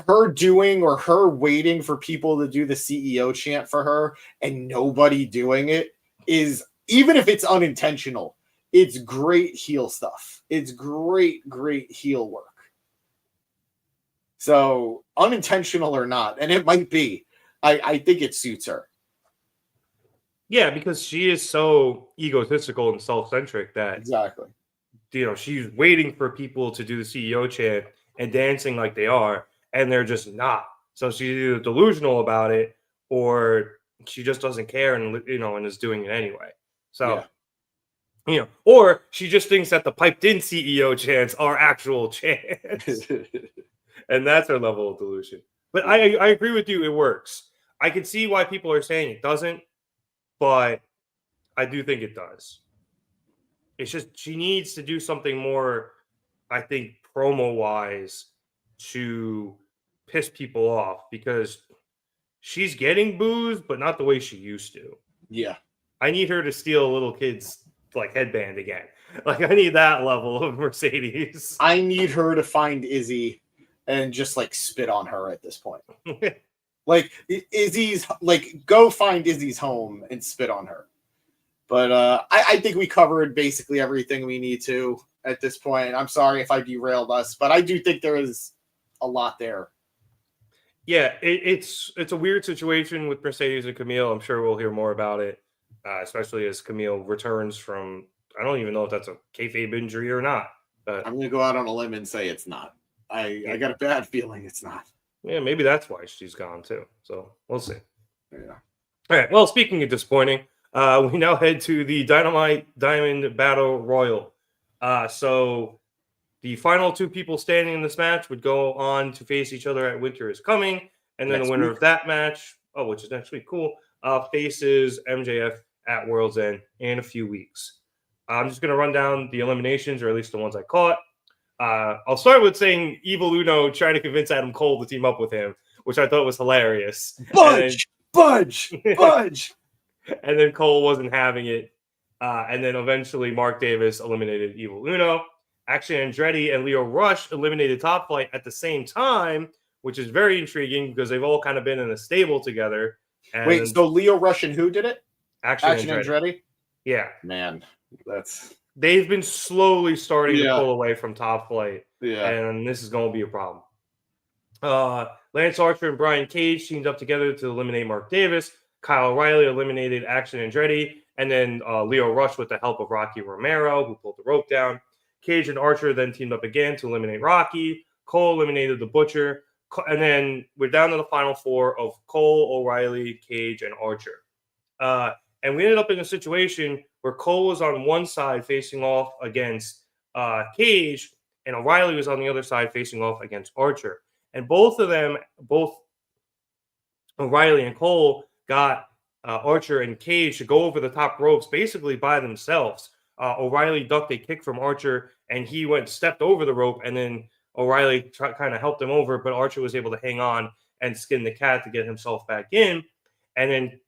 A: Her doing or her waiting for people to do the CEO chant for her and nobody doing it is, even if it's unintentional, it's great heel stuff. It's great heel work. So unintentional or not, and it might be, I think it suits her.
C: Yeah, because she is so egotistical and self-centric that
A: exactly,
C: she's waiting for people to do the CEO chant and dancing like they are, and they're just not. So she's either delusional about it or she just doesn't care and and is doing it anyway. So or she just thinks that the piped-in CEO chants are actual chants, and that's her level of delusion. But I agree with you; it works. I can see why people are saying it doesn't, but I do think it does. It's just she needs to do something more, I think, promo-wise to piss people off because she's getting boos, but not the way she used to.
A: Yeah.
C: I need her to steal a little kid's like headband again. Like I need that level of Mercedes.
A: I need her to find Izzy and just like spit on her at this point. Like Izzy's like go find Izzy's home and spit on her. But I think we covered basically everything we need to at this point. I'm sorry if I derailed us, but I do think there is a lot there.
C: Yeah, it's a weird situation with Mercedes and Camille. I'm sure we'll hear more about it, especially as Camille returns from. I don't even know if that's a kayfabe injury or not. But
A: I'm going to go out on a limb and say it's not. I got a bad feeling it's not.
C: Yeah, maybe that's why she's gone too. So we'll see.
A: Yeah.
C: All right. Well, speaking of disappointing, we now head to the Dynamite Diamond Battle Royal. So the final two people standing in this match would go on to face each other at Winter is Coming. And then the winner of that match, which is next week, cool, faces MJF at World's End in a few weeks. I'm just going to run down the eliminations, or at least the ones I caught. I'll start with saying Evil Uno trying to convince Adam Cole to team up with him, which I thought was hilarious.
A: Budge!
C: And then Cole wasn't having it. And then eventually Mark Davis eliminated Evil Uno. Action Andretti and Leo Rush eliminated Top Flight at the same time, which is very intriguing because they've all kind of been in a stable together. And
A: wait, so Leo Rush and who did it?
C: Action
A: Andretti?
C: Andretti. Yeah.
A: Man, that's...
C: They've been slowly starting to pull away from Top Flight.
A: Yeah.
C: And this is going to be a problem. Lance Archer and Brian Cage teamed up together to eliminate Mark Davis. Kyle O'Reilly eliminated Action Andretti. And then Leo Rush with the help of Rocky Romero, who pulled the rope down. Cage and Archer then teamed up again to eliminate Rocky. Cole eliminated the Butcher. And then we're down to the final four of Cole, O'Reilly, Cage, and Archer. And we ended up in a situation where Cole was on one side facing off against Cage, and O'Reilly was on the other side facing off against Archer. And both of them, both O'Reilly and Cole, got Archer and Cage to go over the top ropes basically by themselves. O'Reilly ducked a kick from Archer, and he stepped over the rope, and then O'Reilly kind of helped him over, but Archer was able to hang on and skin the cat to get himself back in. And then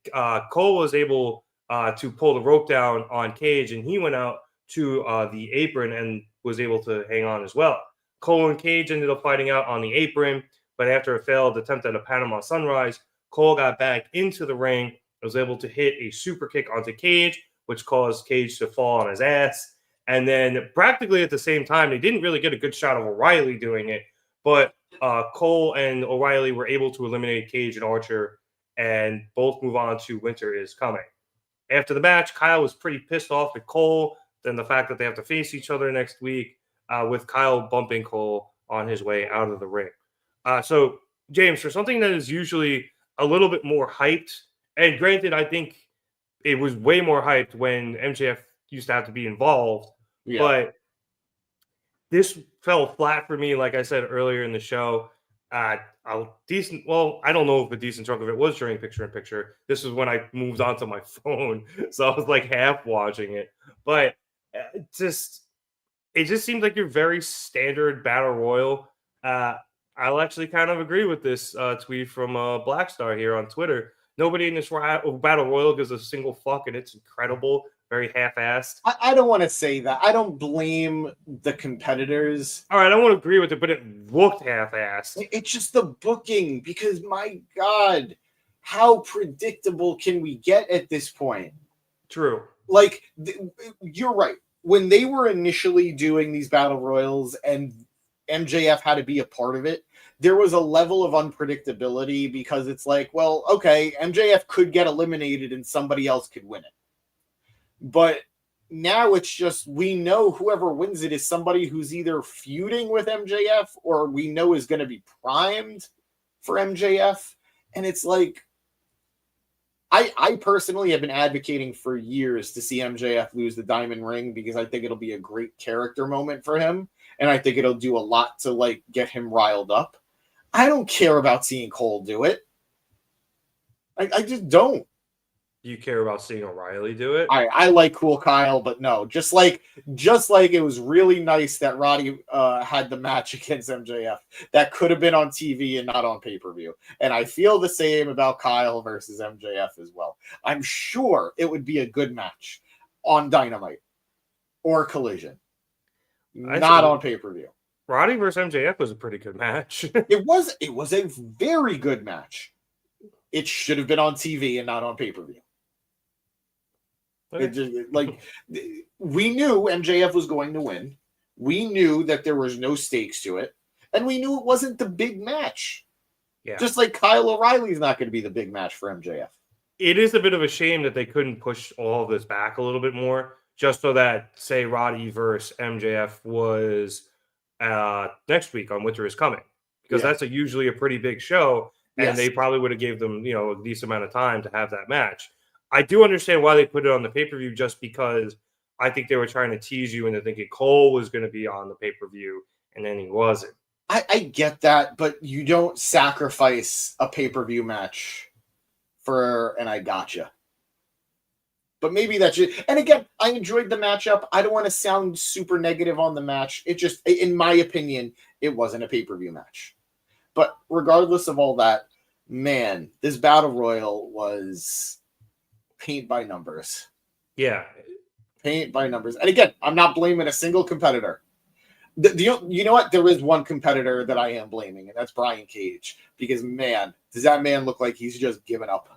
C: Cole was able to pull the rope down on Cage, and he went out to the apron and was able to hang on as well. Cole and Cage ended up fighting out on the apron, but after a failed attempt at a Panama Sunrise, Cole got back into the ring, was able to hit a super kick onto Cage, which caused Cage to fall on his ass. And then practically at the same time, they didn't really get a good shot of O'Reilly doing it, but Cole and O'Reilly were able to eliminate Cage and Archer, and both move on to Winter is Coming. After the match, Kyle was pretty pissed off at Cole, then the fact that they have to face each other next week, with Kyle bumping Cole on his way out of the ring. So, James, for something that is usually a little bit more hyped, and granted, I think it was way more hyped when MJF used to have to be involved, but this fell flat for me, like I said earlier in the show. I don't know if a decent chunk of it was during picture-in-picture. This was when I moved onto my phone, so I was like half watching it. But it just seems like your very standard battle royal. I'll actually kind of agree with this tweet from Black Star here on Twitter. Nobody in this battle royal gives a single fuck, and it's incredible. Very half-assed.
A: I don't want to say that. I don't blame the competitors.
C: All right, I won't agree with it, but it looked half-assed.
A: It's just the booking, because my God, how predictable can we get at this point?
C: True.
A: Like, you're right. When they were initially doing these battle royals and MJF had to be a part of it, there was a level of unpredictability because it's like, well, okay, MJF could get eliminated and somebody else could win it. But now it's just, we know whoever wins it is somebody who's either feuding with MJF or we know is going to be primed for MJF. And it's like, I personally have been advocating for years to see MJF lose the diamond ring because I think it'll be a great character moment for him. And I think it'll do a lot to like get him riled up. I don't care about seeing Cole do it. I just don't.
C: you care about seeing O'Reilly do it.
A: I like Cool Kyle, but no, just like it was really nice that Roddy had the match against MJF. That could have been on TV and not on pay-per-view. And I feel the same about Kyle versus MJF as well. I'm sure it would be a good match on Dynamite or Collision, not on pay-per-view.
C: Roddy versus MJF was a pretty good match.
A: It was a very good match. It should have been on TV and not on pay-per-view. It just, like, we knew MJF was going to win. We knew that there was no stakes to it, and we knew it wasn't the big match.
C: Yeah.
A: Just like Kyle O'Reilly's not going to be the big match for MJF.
C: It is a bit of a shame that they couldn't push all of this back a little bit more, just so that, say, Roddy versus MJF was next week on Winter is Coming, because that's usually a pretty big show, and they probably would have gave them, a decent amount of time to have that match. I do understand why they put it on the pay-per-view, just because I think they were trying to tease you into thinking Cole was going to be on the pay-per-view, and then he wasn't.
A: I get that, but you don't sacrifice a pay-per-view match for an I gotcha. But maybe that's it. And again, I enjoyed the matchup. I don't want to sound super negative on the match. It just, in my opinion, it wasn't a pay-per-view match. But regardless of all that, man, this Battle Royal was paint by numbers.
C: Yeah.
A: Paint by numbers. And again, I'm not blaming a single competitor. You know what? There is one competitor that I am blaming, and that's Brian Cage. Because, man, does that man look like he's just given up?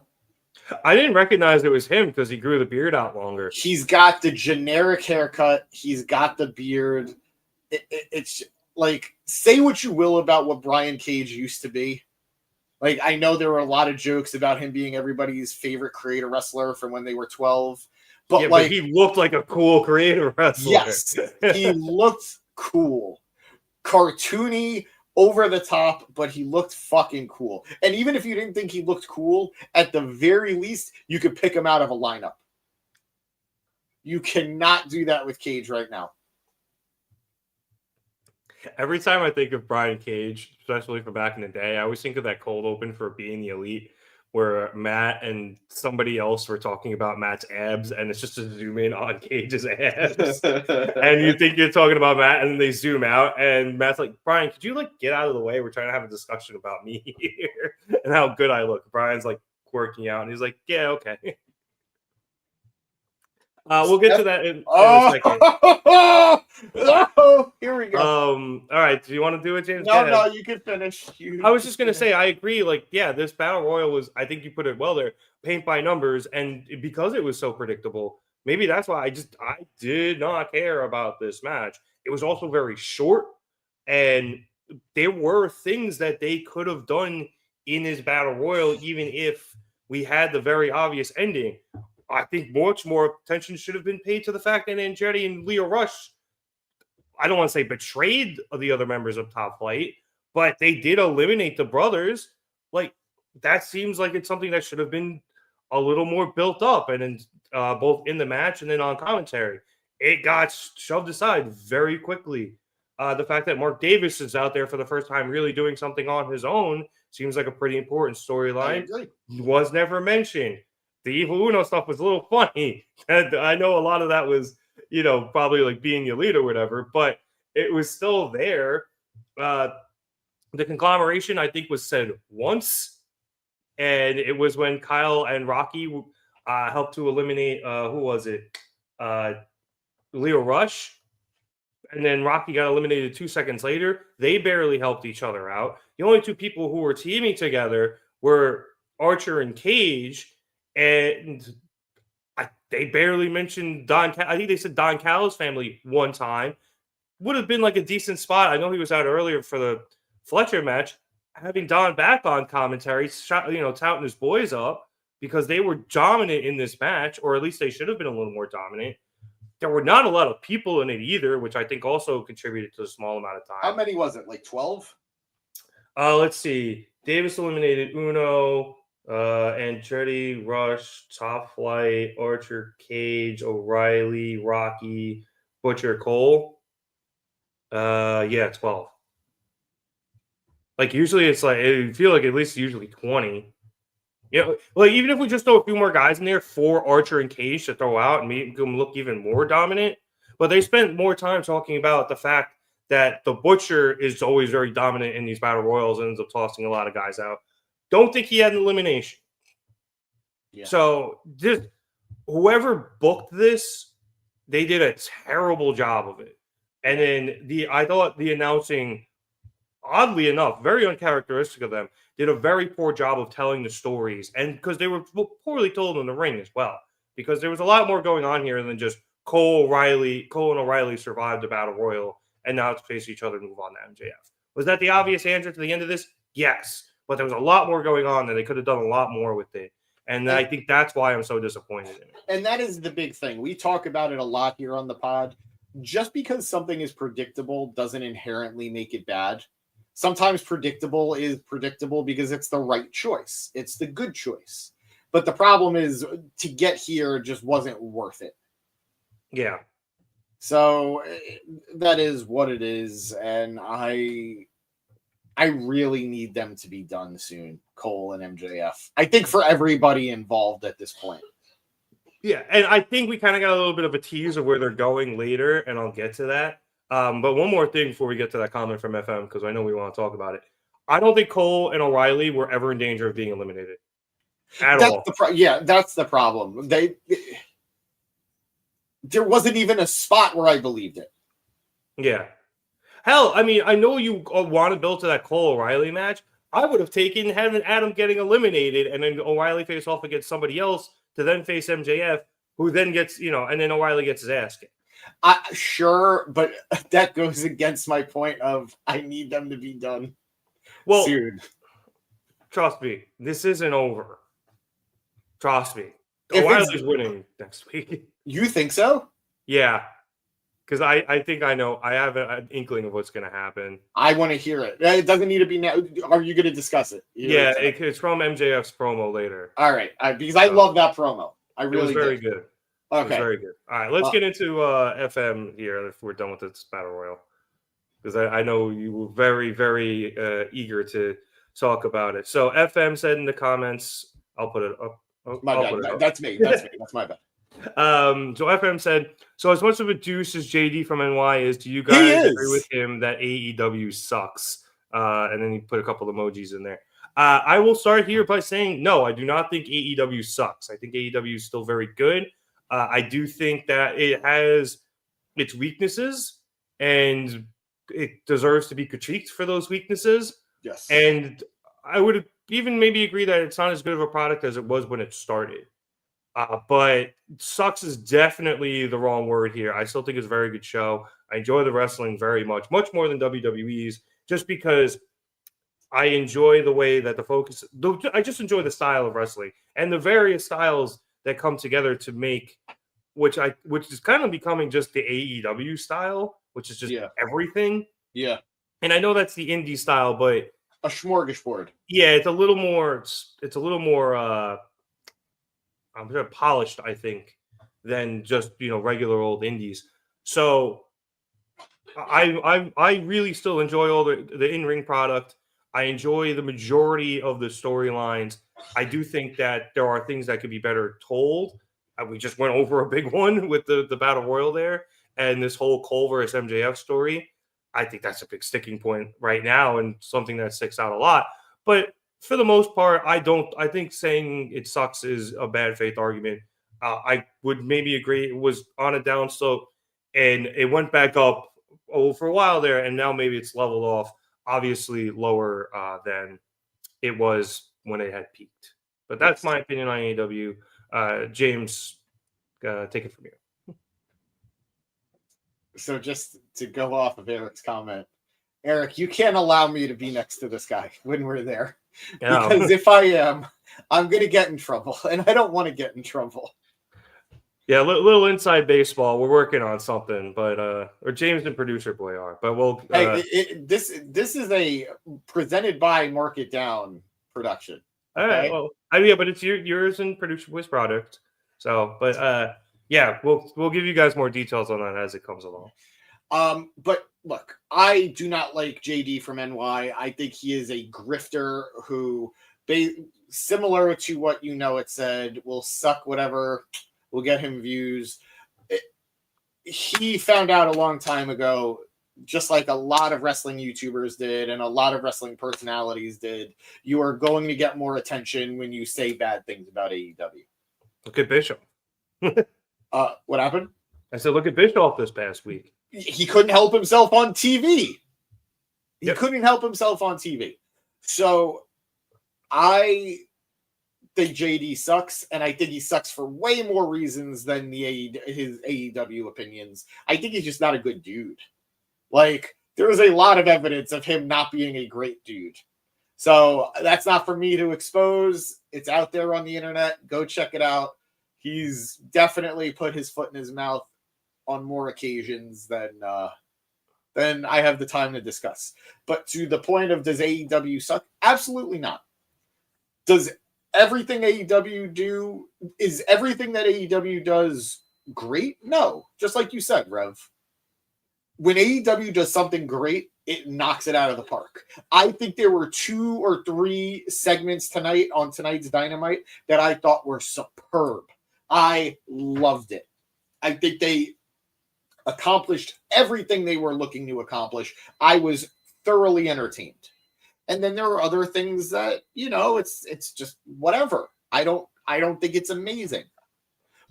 C: I didn't recognize it was him because he grew the beard out longer.
A: He's got the generic haircut. He's got the beard. It's like, say what you will about what Brian Cage used to be. Like, I know there were a lot of jokes about him being everybody's favorite creator wrestler from when they were 12. But
C: he looked like a cool creator wrestler.
A: Yes, he looked cool. Cartoony, over the top, but he looked fucking cool. And even if you didn't think he looked cool, at the very least, you could pick him out of a lineup. You cannot do that with Cage right now.
C: Every time I think of Brian Cage, especially from back in the day, I always think of that cold open for Being the Elite, where Matt and somebody else were talking about Matt's abs, and it's just a zoom in on Cage's abs. And you think you're talking about Matt, and then they zoom out, and Matt's like, Brian, could you get out of the way? We're trying to have a discussion about me here and how good I look. Brian's working out, and he's like, yeah, okay. We'll get to that in a second.
A: Here we go.
C: All right. Do you want to do it, James?
A: No, you can finish.
C: I was just going to say, I agree. This Battle Royal was, I think you put it well there, paint by numbers. And because it was so predictable, maybe that's why I did not care about this match. It was also very short. And there were things that they could have done in this Battle Royal, even if we had the very obvious ending. I think much more attention should have been paid to the fact that Andretti and Leo Rush, I don't want to say betrayed the other members of Top Flight, but they did eliminate the brothers. That seems like it's something that should have been a little more built up, and in, both in the match and then on commentary. It got shoved aside very quickly. The fact that Mark Davis is out there for the first time really doing something on his own seems like a pretty important storyline. Was never mentioned. The Evil Uno stuff was a little funny. And I know a lot of that was, probably Being the Elite or whatever, but it was still there. The conglomeration, I think, was said once. And it was when Kyle and Rocky helped to eliminate, who was it? Leo Rush. And then Rocky got eliminated 2 seconds later. They barely helped each other out. The only two people who were teaming together were Archer and Cage. And they barely mentioned Don. I think they said Don Callis' family one time. Would have been a decent spot. I know he was out earlier for the Fletcher match. Having Don back on commentary, touting his boys up because they were dominant in this match, or at least they should have been a little more dominant. There were not a lot of people in it either, which I think also contributed to the small amount of time.
A: How many was it? 12?
C: Let's see. Davis eliminated Uno. Andretti, Rush, Top Flight, Archer, Cage, O'Reilly, Rocky, Butcher, Cole. 12. Usually it's I feel at least usually 20. You know, like even if we just throw a few more guys in there for Archer and Cage to throw out and make them look even more dominant, but they spent more time talking about the fact that the Butcher is always very dominant in these battle royals and ends up tossing a lot of guys out. Don't think he had an elimination. Yeah. So just whoever booked this, they did a terrible job of it. And then I thought the announcing, oddly enough, very uncharacteristic of them, did a very poor job of telling the stories, and because they were poorly told in the ring as well, because there was a lot more going on here than just Cole and O'Reilly survived the Battle Royal, and now to face each other and move on to MJF. Was that the obvious answer to the end of this? Yes, but there was a lot more going on, and they could have done a lot more with it, and I think that's why I'm so disappointed in it.
A: And that is the big thing. We talk about it a lot here on the pod. Just because something is predictable doesn't inherently make it bad. Sometimes predictable is predictable because it's the right choice. It's the good choice. But the problem is to get here just wasn't worth it.
C: Yeah.
A: So that is what it is. And I really need them to be done soon, Cole and MJF. I think for everybody involved at this point.
C: Yeah, and I think we kind of got a little bit of a tease of where they're going later, and I'll get to that. But one more thing before we get to that comment from FM, because I know we want to talk about it. I don't think Cole and O'Reilly were ever in danger of being eliminated at all.
A: That's the problem. There wasn't even a spot where I believed it.
C: Yeah. Hell, I mean, I know you want to build to that Cole O'Reilly match. I would have taken having Adam getting eliminated and then O'Reilly face off against somebody else to then face MJF, who then gets, and then O'Reilly gets his ass kicked.
A: Sure, but that goes against my point of I need them to be done soon.
C: Trust me, this isn't over. Trust me. O'Reilly's winning next week.
A: You think so?
C: Yeah. Because I think I know. I have an inkling of what's going to happen.
A: I want to hear it. It doesn't need to be now. Are you going to discuss it?
C: It's from MJF's promo later.
A: All right. Because I love that promo. It was
C: very good.
A: Okay.
C: It was very good. All right. Let's get into FM here if we're done with this Battle Royal. Because I know you were very, very eager to talk about it. So FM said in the comments, I'll put it up.
A: My bad. That's me. That's my bad.
C: So FM said, so as much of a deuce as JD from NY is, do you guys agree with him that AEW sucks? And then he put a couple of emojis in there. I will start here by saying, no, I do not think AEW sucks. I think AEW is still very good. I do think that it has its weaknesses and it deserves to be critiqued for those weaknesses.
A: Yes.
C: And I would even maybe agree that it's not as good of a product as it was when it started. But sucks is definitely the wrong word here. I still think it's a very good show. I enjoy the wrestling very much more than WWE's, just because I enjoy the way that the focus. I just enjoy the style of wrestling and the various styles that come together to make, which is kind of becoming just the AEW style, which is just everything.
A: Yeah,
C: and I know that's the indie style, but
A: a smorgasbord.
C: Yeah, it's a little more. It's a little more. I'm very polished, I think, than just regular old indies. So I really still enjoy all the in-ring product. I enjoy the majority of the storylines. I do think that there are things that could be better told. We just went over a big one with the Battle Royal there, and this whole Cole versus MJF story. I think that's a big sticking point right now and something that sticks out a lot. But for the most part, I think saying it sucks is a bad faith argument. I would maybe agree it was on a downslope and it went back up for a while there, and now maybe it's leveled off, obviously lower than it was when it had peaked. But that's my opinion on AEW. James, take it from here.
A: So just to go off of Eric's comment, Eric, you can't allow me to be next to this guy when we're there. No. Because if I am, I'm going to get in trouble, and I don't want to get in trouble.
C: Yeah, a little inside baseball. We're working on something, but or James and producer boy are, but we'll.
A: This is a presented by Mark It Down production.
C: Okay? All right. Well, yeah, but it's yours and producer boy's product. So, but yeah, we'll give you guys more details on that as it comes along.
A: But look, I do not like JD from NY. I think he is a grifter who similar to what it said, we'll suck whatever, we'll get him views. He found out a long time ago, just like a lot of wrestling YouTubers did and a lot of wrestling personalities did, you are going to get more attention when you say bad things about AEW.
C: Look at Bischoff.
A: What happened?
C: I said, look at Bischoff this past week.
A: He couldn't help himself on TV. He
C: Yep.
A: couldn't help himself on TV. So I think JD sucks, and I think he sucks for way more reasons than his AEW opinions. I think he's just not a good dude. Like, there is a lot of evidence of him not being a great dude. So that's not for me to expose. It's out there on the internet. Go check it out. He's definitely put his foot in his mouth on more occasions than I have the time to discuss. But to the point of, does AEW suck? Absolutely not. Does everything AEW do, is everything that AEW does great? No. Just like you said, Rev. When AEW does something great, it knocks it out of the park. I think there were 2 or 3 segments tonight on tonight's Dynamite that I thought were superb. I loved it. I think they accomplished everything they were looking to accomplish. I was thoroughly entertained. And then there are other things that, it's just whatever. I don't think it's amazing.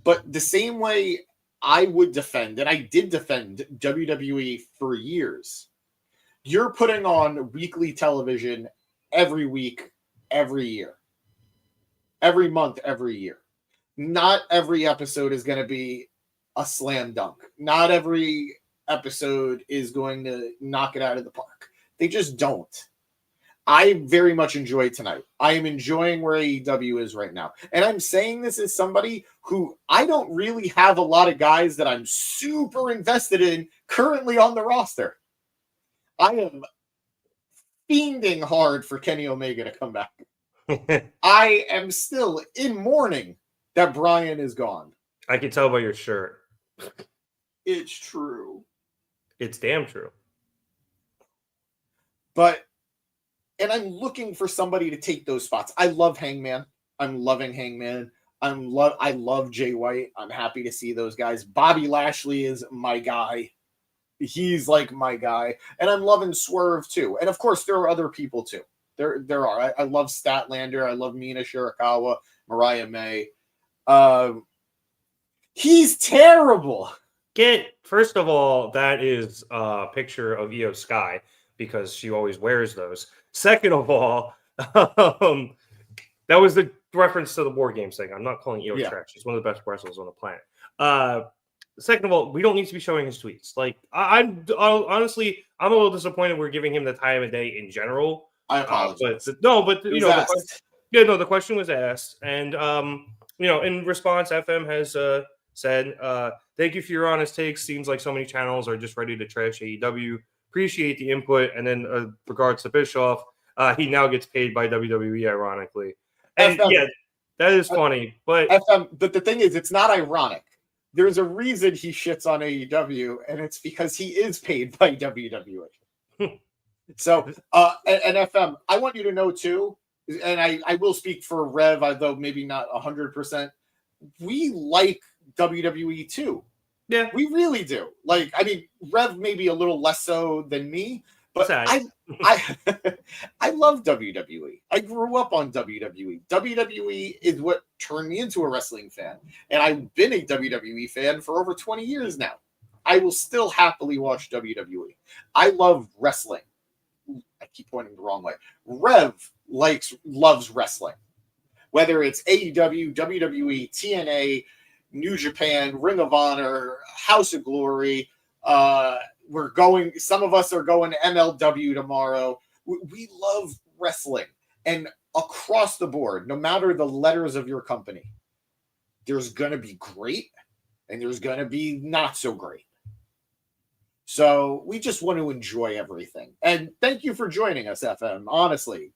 A: But the same way I would defend, and I did defend WWE for years, you're putting on weekly television every week, every year, every month, every year. Not every episode is going to be a slam dunk. Not every episode is going to knock it out of the park. They just don't. I very much enjoyed tonight. I am enjoying where AEW is right now. And I'm saying this as somebody who, I don't really have a lot of guys that I'm super invested in currently on the roster. I am fiending hard for Kenny Omega to come back. I am still in mourning that Brian is gone.
C: I can tell by your shirt.
A: It's true.
C: It's damn true.
A: And I'm looking for somebody to take those spots. I love Hangman. I'm loving Hangman. I love Jay White. I'm happy to see those guys. Bobby Lashley is my guy. He's like my guy. And I'm loving Swerve too. And of course, there are other people too. There are. I love Statlander. I love Mina Shirakawa, Mariah May. He's terrible.
C: First of all, that is a picture of Io Sky because she always wears those. Second of all, that was the reference to the board game thing. I'm not calling Io trash. She's one of the best wrestlers on the planet. Second of all, we don't need to be showing his tweets. Like, I'm honestly, I'm a little disappointed we're giving him the time of day in general.
A: I apologize.
C: The question was asked, and in response, FM has said, "Thank you for your honest takes. Seems like so many channels are just ready to trash AEW. Appreciate the input." And then, regards to Bischoff, he now gets paid by WWE, ironically. And
A: FM,
C: that is funny. But
A: FM, but the thing is, it's not ironic. There's a reason he shits on AEW, and it's because he is paid by WWE. So, and FM, I want you to know too, and I will speak for Rev, although maybe not 100%. We like WWE too.
C: Yeah,
A: we really do. Like, I mean, Rev maybe a little less so than me, but I love WWE. I grew up on WWE. WWE is what turned me into a wrestling fan, and I've been a WWE fan for over 20 years now. I will still happily watch WWE. I love wrestling. I keep pointing the wrong way. Rev loves wrestling, whether it's AEW, WWE, TNA, New Japan, Ring of Honor, House of Glory. Some of us are going to MLW tomorrow. We love wrestling. And across the board, no matter the letters of your company, there's going to be great and there's going to be not so great. So we just want to enjoy everything. And thank you for joining us, FM. Honestly,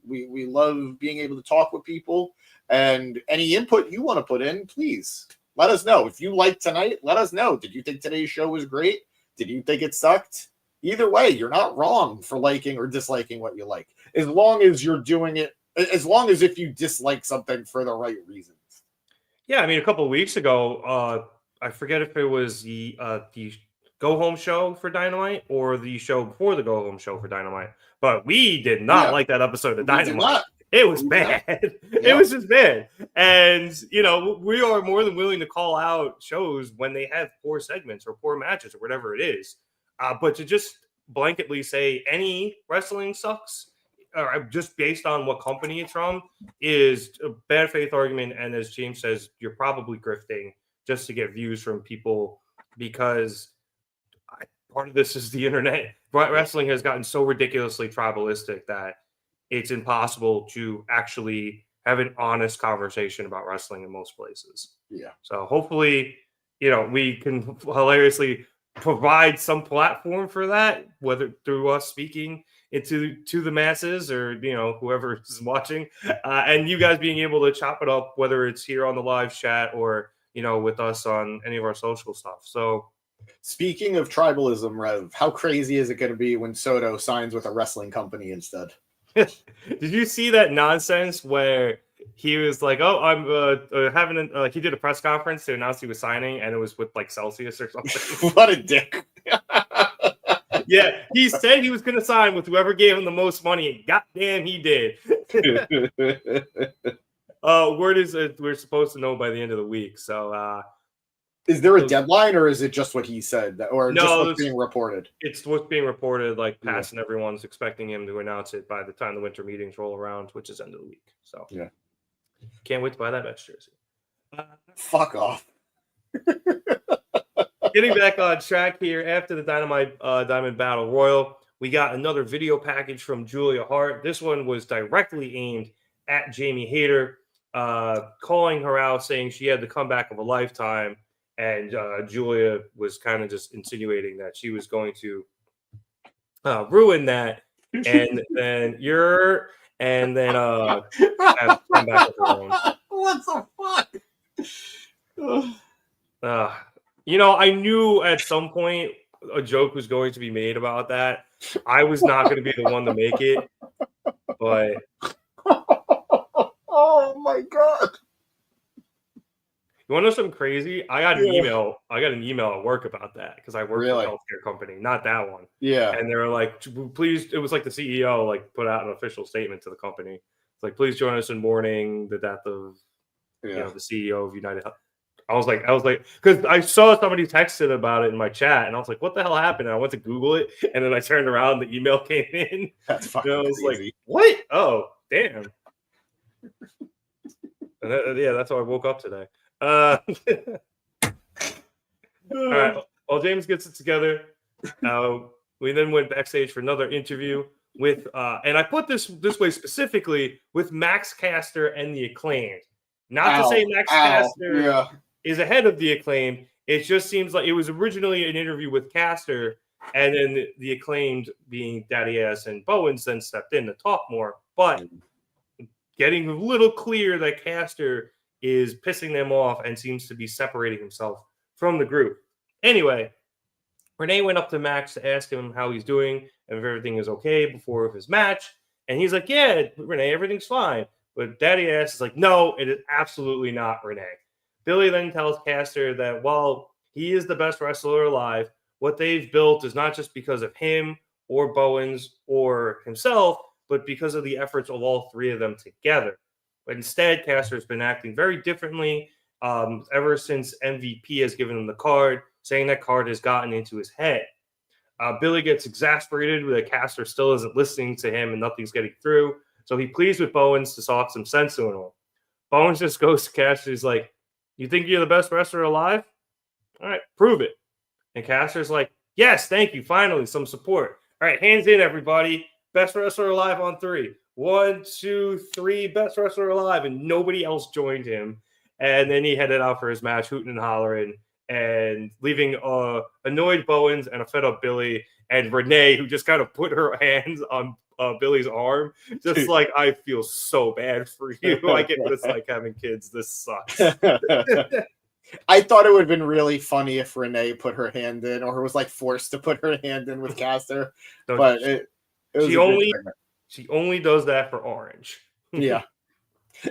A: we love being able to talk with people. And any input you want to put in, please let us know. If you liked tonight, let us know. Did you think today's show was great? Did you think it sucked? Either way, you're not wrong for liking or disliking what you like. As long as you're doing it As long as if you dislike something for the right reasons.
C: Yeah, I mean, a couple of weeks ago, I forget if it was the Go Home show for Dynamite or the show before the Go Home show for Dynamite, but we did not like that episode of Dynamite. It was bad. It was just bad. And, you know, we are more than willing to call out shows when they have poor segments or poor matches or whatever it is. But to just blanketly say any wrestling sucks, or just based on what company it's from, is a bad faith argument. And as James says, you're probably grifting just to get views from people, because part of this is the internet. Wrestling has gotten so ridiculously tribalistic that it's impossible to actually have an honest conversation about wrestling in most places.
A: Yeah.
C: So hopefully, you know, we can hilariously provide some platform for that, whether through us speaking to the masses or, you know, whoever is watching, and you guys being able to chop it up, whether it's here on the live chat or, you know, with us on any of our social stuff. So
A: speaking of tribalism, Rev, how crazy is it going to be when Soto signs with a wrestling company instead?
C: Did you see that nonsense where he was like, "Oh, I'm having he did a press conference to announce he was signing, and it was with like Celsius or something."
A: What a dick!
C: Yeah, he said he was going to sign with whoever gave him the most money, and goddamn, he did. Word is we're supposed to know by the end of the week. So,
A: is there a deadline, or is it just what he said, or
C: no,
A: just what's being reported?
C: It's what's being reported, like past, and everyone's expecting him to announce it by the time the winter meetings roll around, which is end of the week. So,
A: yeah,
C: can't wait to buy that Mets jersey.
A: Fuck off.
C: Getting back on track here after the Dynamite Diamond Battle Royal, we got another video package from Julia Hart. This one was directly aimed at Jamie Hayter, calling her out, saying she had the comeback of a lifetime. And Julia was kind of just insinuating that she was going to ruin that. And then have come back with her own.
A: What the
C: fuck? You know, I knew at some point a joke was going to be made about that. I was not going to be the one to make it, but
A: oh my god!
C: You want to know something crazy? I got an email. I got an email at work about that because I work for a healthcare company, not that one.
A: Yeah.
C: And they were like, "Please." It was like the CEO like put out an official statement to the company. It's like, "Please join us in mourning the death of you know, the CEO of United Health." I was like, because I saw somebody texted about it in my chat, and I was like, "What the hell happened?" And I went to Google it, and then I turned around, the email came in.
A: That's fucking
C: and I was
A: crazy.
C: Like, "What? Oh, damn!" And that's how I woke up today. All right. While James gets it together, we then went backstage for another interview with, and I put this way specifically with Max Caster and the Acclaimed. Not to say Max Caster is ahead of the Acclaimed. It just seems like it was originally an interview with Caster, and then the Acclaimed, being Daddy Ass and Bowens, then stepped in to talk more. But getting a little clear that Caster is pissing them off and seems to be separating himself from the group. Anyway, Renee went up to Max to ask him how he's doing and if everything is okay before his match. And he's like, "Yeah, Renee, everything's fine." But Daddy Ass is like, "No, it is absolutely not, Renee." Billy then tells Caster that while he is the best wrestler alive, what they've built is not just because of him or Bowens or himself, but because of the efforts of all three of them together. But instead, Caster's been acting very differently ever since MVP has given him the card, saying that card has gotten into his head. Billy gets exasperated that Caster still isn't listening to him and nothing's getting through. So he pleads with Bowens to talk some sense into him. Bowens just goes to Caster. He's like, "You think you're the best wrestler alive? All right, prove it." And Caster's like, "Yes, thank you. Finally, some support. All right, hands in, everybody. Best wrestler alive on 3. 1, 2, 3, best wrestler alive." And nobody else joined him. And then he headed out for his match, hooting and hollering, and leaving annoyed Bowens and a fed up Billy and Renee, who just kind of put her hands on Billy's arm. Just like, "I feel so bad for you. I get what it's like having kids. This sucks."
A: I thought it would have been really funny if Renee put her hand in, or was like forced to put her hand in with Caster. But it was
C: she only does that for Orange.
A: Yeah.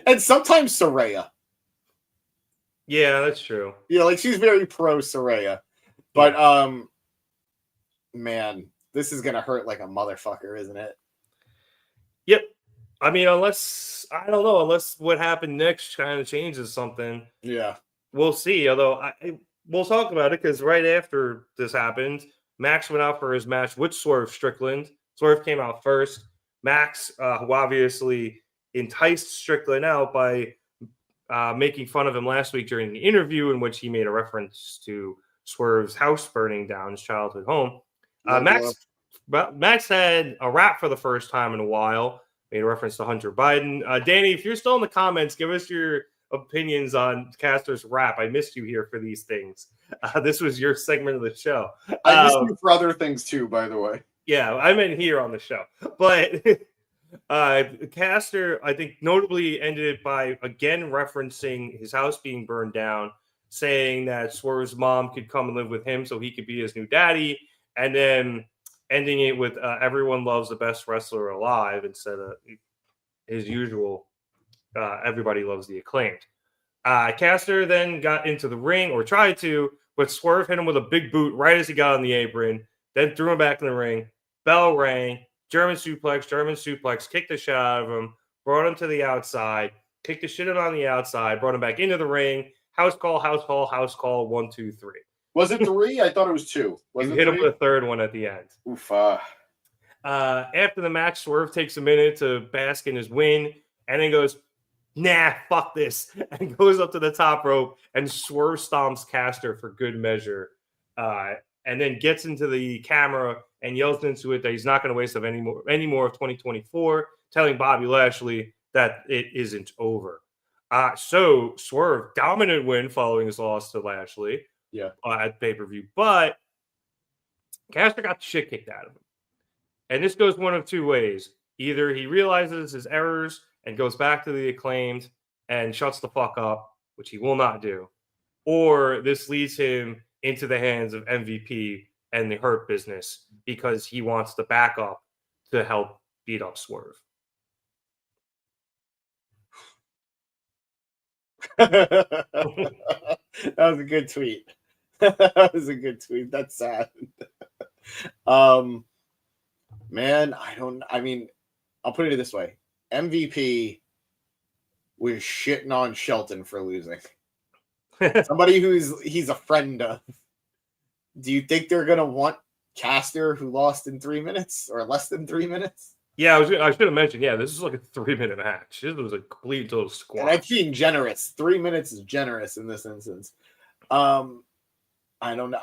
A: And sometimes Saraya.
C: Yeah, that's true.
A: Yeah, like she's very pro Saraya. But man, this is gonna hurt like a motherfucker, isn't it?
C: Yep. I mean, unless what happened next kind of changes something.
A: Yeah.
C: We'll see. Although we'll talk about it because right after this happened, Max went out for his match with Swerve Strickland. Swerve came out first. Max, who obviously enticed Strickland out by making fun of him last week during the interview in which he made a reference to Swerve's house burning down, his childhood home. Max had a rap for the first time in a while, made a reference to Hunter Biden. Danny, if you're still in the comments, give us your opinions on Caster's rap. I missed you here for these things. This was your segment of the show.
A: I missed you for other things too, by the way.
C: Yeah, I meant here on the show. But Caster, I think, notably ended it by again referencing his house being burned down, saying that Swerve's mom could come and live with him so he could be his new daddy, and then ending it with everyone loves the best wrestler alive instead of his usual everybody loves the Acclaimed. Caster then got into the ring, or tried to, but Swerve hit him with a big boot right as he got on the apron, then threw him back in the ring. Bell rang, German suplex, kicked the shit out of him, brought him to the outside, kicked the shit out on the outside, brought him back into the ring. House call, 1, 2, 3.
A: Was it 3? I thought it was 2.
C: You hit him with a third one at the end.
A: Oof.
C: After the match, Swerve takes a minute to bask in his win, and then goes, nah, fuck this, and goes up to the top rope, and Swerve stomps Caster for good measure, and then gets into the camera and yells into it that he's not going to waste of any more of 2024, telling Bobby Lashley that it isn't over. So Swerve, dominant win following his loss to Lashley at pay-per-view, but Caster got the shit kicked out of him. And this goes one of two ways. Either he realizes his errors and goes back to the Acclaimed and shuts the fuck up, which he will not do, or this leads him into the hands of MVP and the Hurt Business because he wants the backup to help beat up Swerve.
A: That was a good tweet. That was a good tweet. That's sad. Man, I'll put it this way. MVP was shitting on Shelton for losing. Somebody he's a friend of. Do you think they're going to want Caster, who lost in 3 minutes or less than 3 minutes?
C: Yeah, I should have mentioned, this is like a 3-minute match. This was a complete total squash.
A: And I'm being generous. 3 minutes is generous in this instance. I don't know.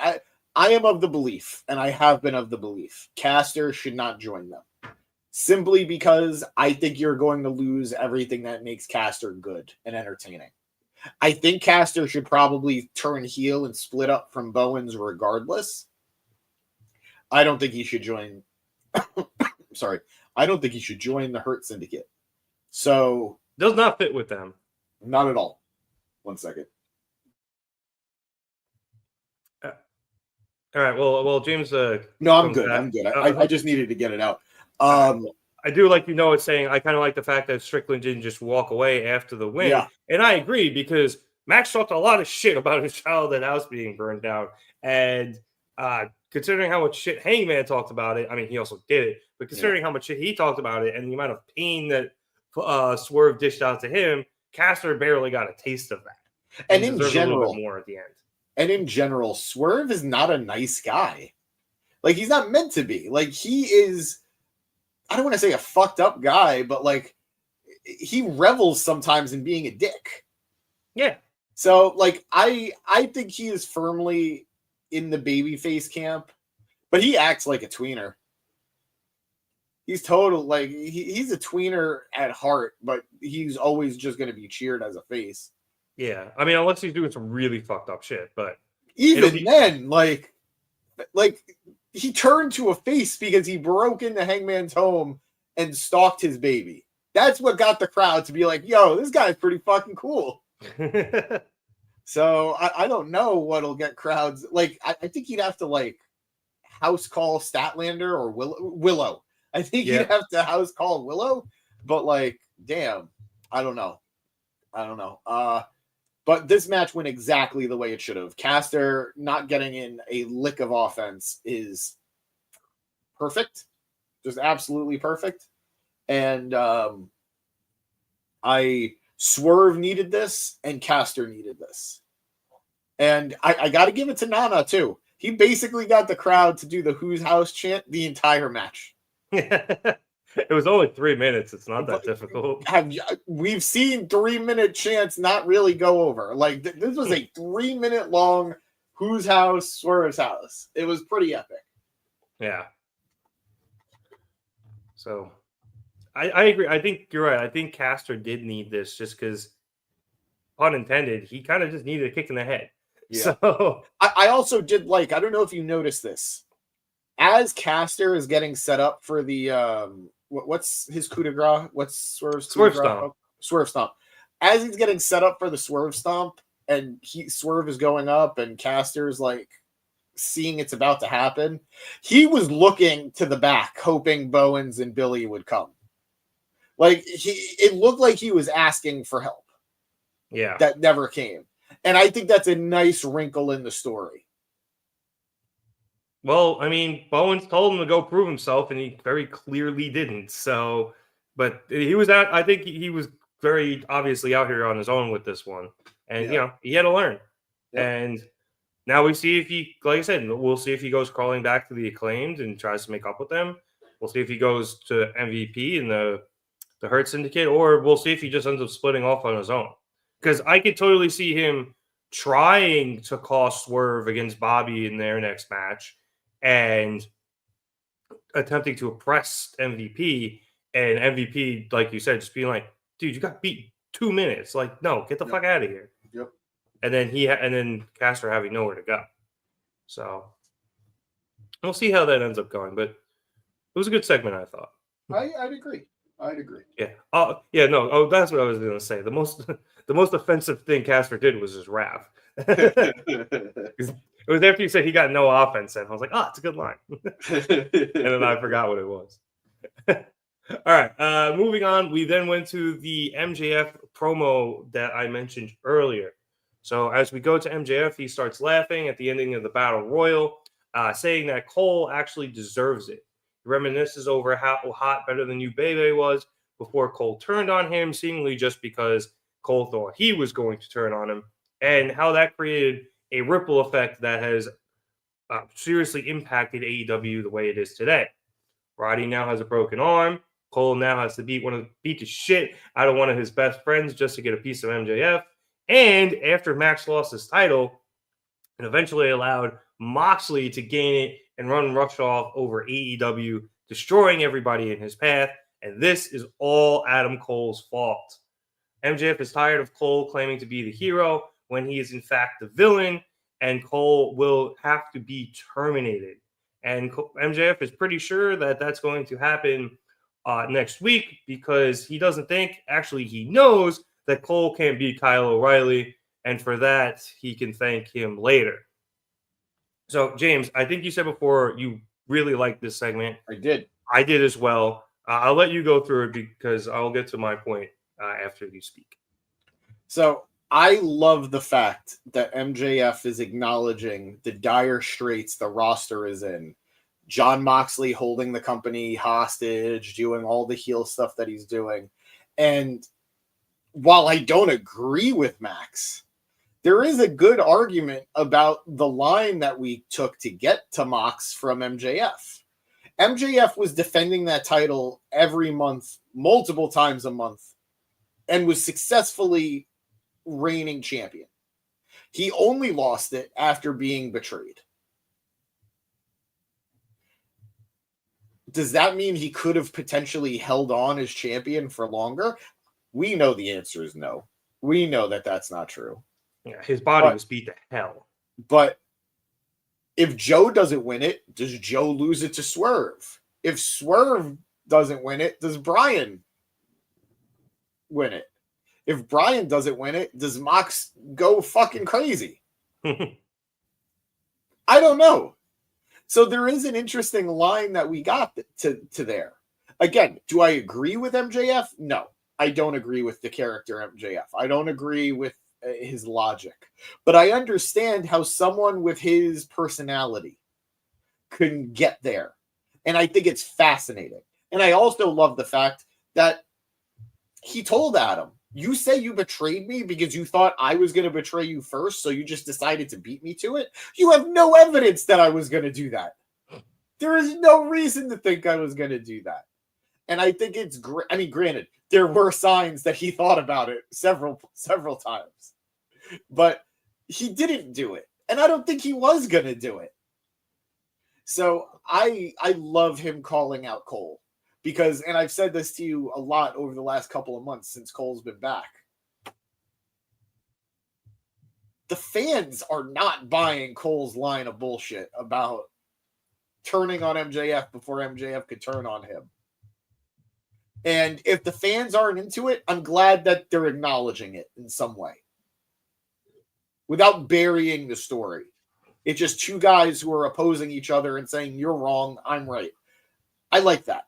A: I am of the belief, and I have been of the belief, Caster should not join them. Simply because I think you're going to lose everything that makes Caster good and entertaining. I think Caster should probably turn heel and split up from Bowens regardless. I don't think he should join. Sorry. I don't think he should join the Hurt Syndicate. So.
C: Does not fit with them.
A: Not at all. 1 second.
C: All right. Well, James.
A: No, I'm good. I'm good. I just needed to get it out.
C: I do like it's saying I kind of like the fact that Strickland didn't just walk away after the win.
A: Yeah.
C: And I agree because Max talked a lot of shit about his childhood house being burned down. And considering how much shit Hangman talked about it, I mean, he also did it, but considering how much shit he talked about it and the amount of pain that Swerve dished out to him, Caster barely got a taste of that.
A: And in general,
C: a little bit more at the end.
A: And in general, Swerve is not a nice guy. Like, he's not meant to be. Like, he is, I don't want to say a fucked up guy, but like, he revels sometimes in being a dick.
C: Yeah.
A: So, like, I think he is firmly in the babyface camp, but he acts like a tweener. He's total, like, he's a tweener at heart, but he's always just going to be cheered as a face.
C: Yeah. I mean, unless he's doing some really fucked up shit, but
A: even then, like he turned to a face because he broke into Hangman's home and stalked his baby. That's what got the crowd to be like, yo, this guy's pretty fucking cool. So I don't know what'll get crowds. Like, I think he'd have to like house call Statlander or Willow. I think he'd have to house call Willow, but like damn, I don't know. But this match went exactly the way it should have. Caster not getting in a lick of offense is perfect, just absolutely perfect. And Swerve needed this, and Caster needed this. And I got to give it to Nana too. He basically got the crowd to do the "Whose House" chant the entire match.
C: It was only 3 minutes. It's not that difficult.
A: We've seen 3-minute chants not really go over. Like this was a 3-minute long "Whose House?" Swerve's house. It was pretty epic.
C: Yeah. So I agree. I think you're right. I think Caster did need this just because, pun intended, he kind of just needed a kick in the head. Yeah. So
A: I also did like, I don't know if you noticed this, as Caster is getting set up for the what's his coup de grace? What's Swerve's
C: Swerve stomp?
A: Swerve stomp. As he's getting set up for the Swerve stomp, and Swerve is going up, and Caster's like seeing it's about to happen, he was looking to the back, hoping Bowens and Billy would come. Like it looked like he was asking for help.
C: Yeah,
A: that never came, and I think that's a nice wrinkle in the story.
C: Well, I mean, Bowens told him to go prove himself, and he very clearly didn't. So, but he was out. I think he was very obviously out here on his own with this one, and you know he had to learn. Yep. And now we see if he, like I said, we'll see if he goes crawling back to the Acclaimed and tries to make up with them. We'll see if he goes to MVP and the Hurt Syndicate, or we'll see if he just ends up splitting off on his own. Because I could totally see him trying to cost Swerve against Bobby in their next match and attempting to oppress MVP, and MVP, like you said, just being like, dude, you got beat 2 minutes. Like, no, get the fuck out of here.
A: Yep.
C: And then then Caster having nowhere to go. So we'll see how that ends up going. But it was a good segment, I thought.
A: I'd agree.
C: Yeah. Yeah. No. Oh, that's what I was going to say. The most offensive thing Caster did was his rap. It was after you said he got no offense, and I was like, "Oh, it's a good line." And then I forgot what it was. All right. Moving on. We then went to the MJF promo that I mentioned earlier. So as we go to MJF, he starts laughing at the ending of the Battle Royal, saying that Cole actually deserves it. He reminisces over how hot Better Than You Baby was before Cole turned on him, seemingly just because Cole thought he was going to turn on him, and how that created a ripple effect that has seriously impacted AEW the way it is today. Brody now has a broken arm. Cole now has to beat the shit out of one of his best friends just to get a piece of MJF. And after Max lost his title, and eventually allowed Moxley to gain it and run roughshod over AEW, destroying everybody in his path. And this is all Adam Cole's fault. MJF is tired of Cole claiming to be the hero when he is in fact the villain, and Cole will have to be terminated. And MJF is pretty sure that that's going to happen next week, because he doesn't think, actually he knows, that Cole can't beat Kyle O'Reilly, and for that he can thank him later. So, James, I think you said before you really liked this segment.
A: I did.
C: I did as well. I'll let you go through it because I'll get to my point after you speak.
A: So I love the fact that MJF is acknowledging the dire straits the roster is in. John Moxley holding the company hostage, doing all the heel stuff that he's doing. And while I don't agree with Max, there is a good argument about the line that we took to get to Mox from MJF. MJF was defending that title every month, multiple times a month, and was successfully reigning champion. He only lost it after being betrayed. Does that mean he could have potentially held on as champion for longer? We know the answer is no. We know that that's not true.
C: Yeah, his body was beat to hell.
A: But if Joe doesn't win it, does Joe lose it to Swerve? If Swerve doesn't win it, does Brian win it? If Brian doesn't win it, does Mox go fucking crazy? I don't know. So there is an interesting line that we got to there. Again, do I agree with MJF? No. I don't agree with the character MJF. I don't agree with his logic. But I understand how someone with his personality couldn't get there. And I think it's fascinating. And I also love the fact that he told Adam, you say you betrayed me because you thought I was going to betray you first, so you just decided to beat me to it? You have no evidence that I was going to do that. There is no reason to think I was going to do that. And I think it's great. I mean, granted, there were signs that he thought about it several times. But he didn't do it. And I don't think he was going to do it. So I love him calling out Cole. Because, and I've said this to you a lot over the last couple of months since Cole's been back. The fans are not buying Cole's line of bullshit about turning on MJF before MJF could turn on him. And if the fans aren't into it, I'm glad that they're acknowledging it in some way. Without burying the story. It's just two guys who are opposing each other and saying, you're wrong, I'm right. I like that.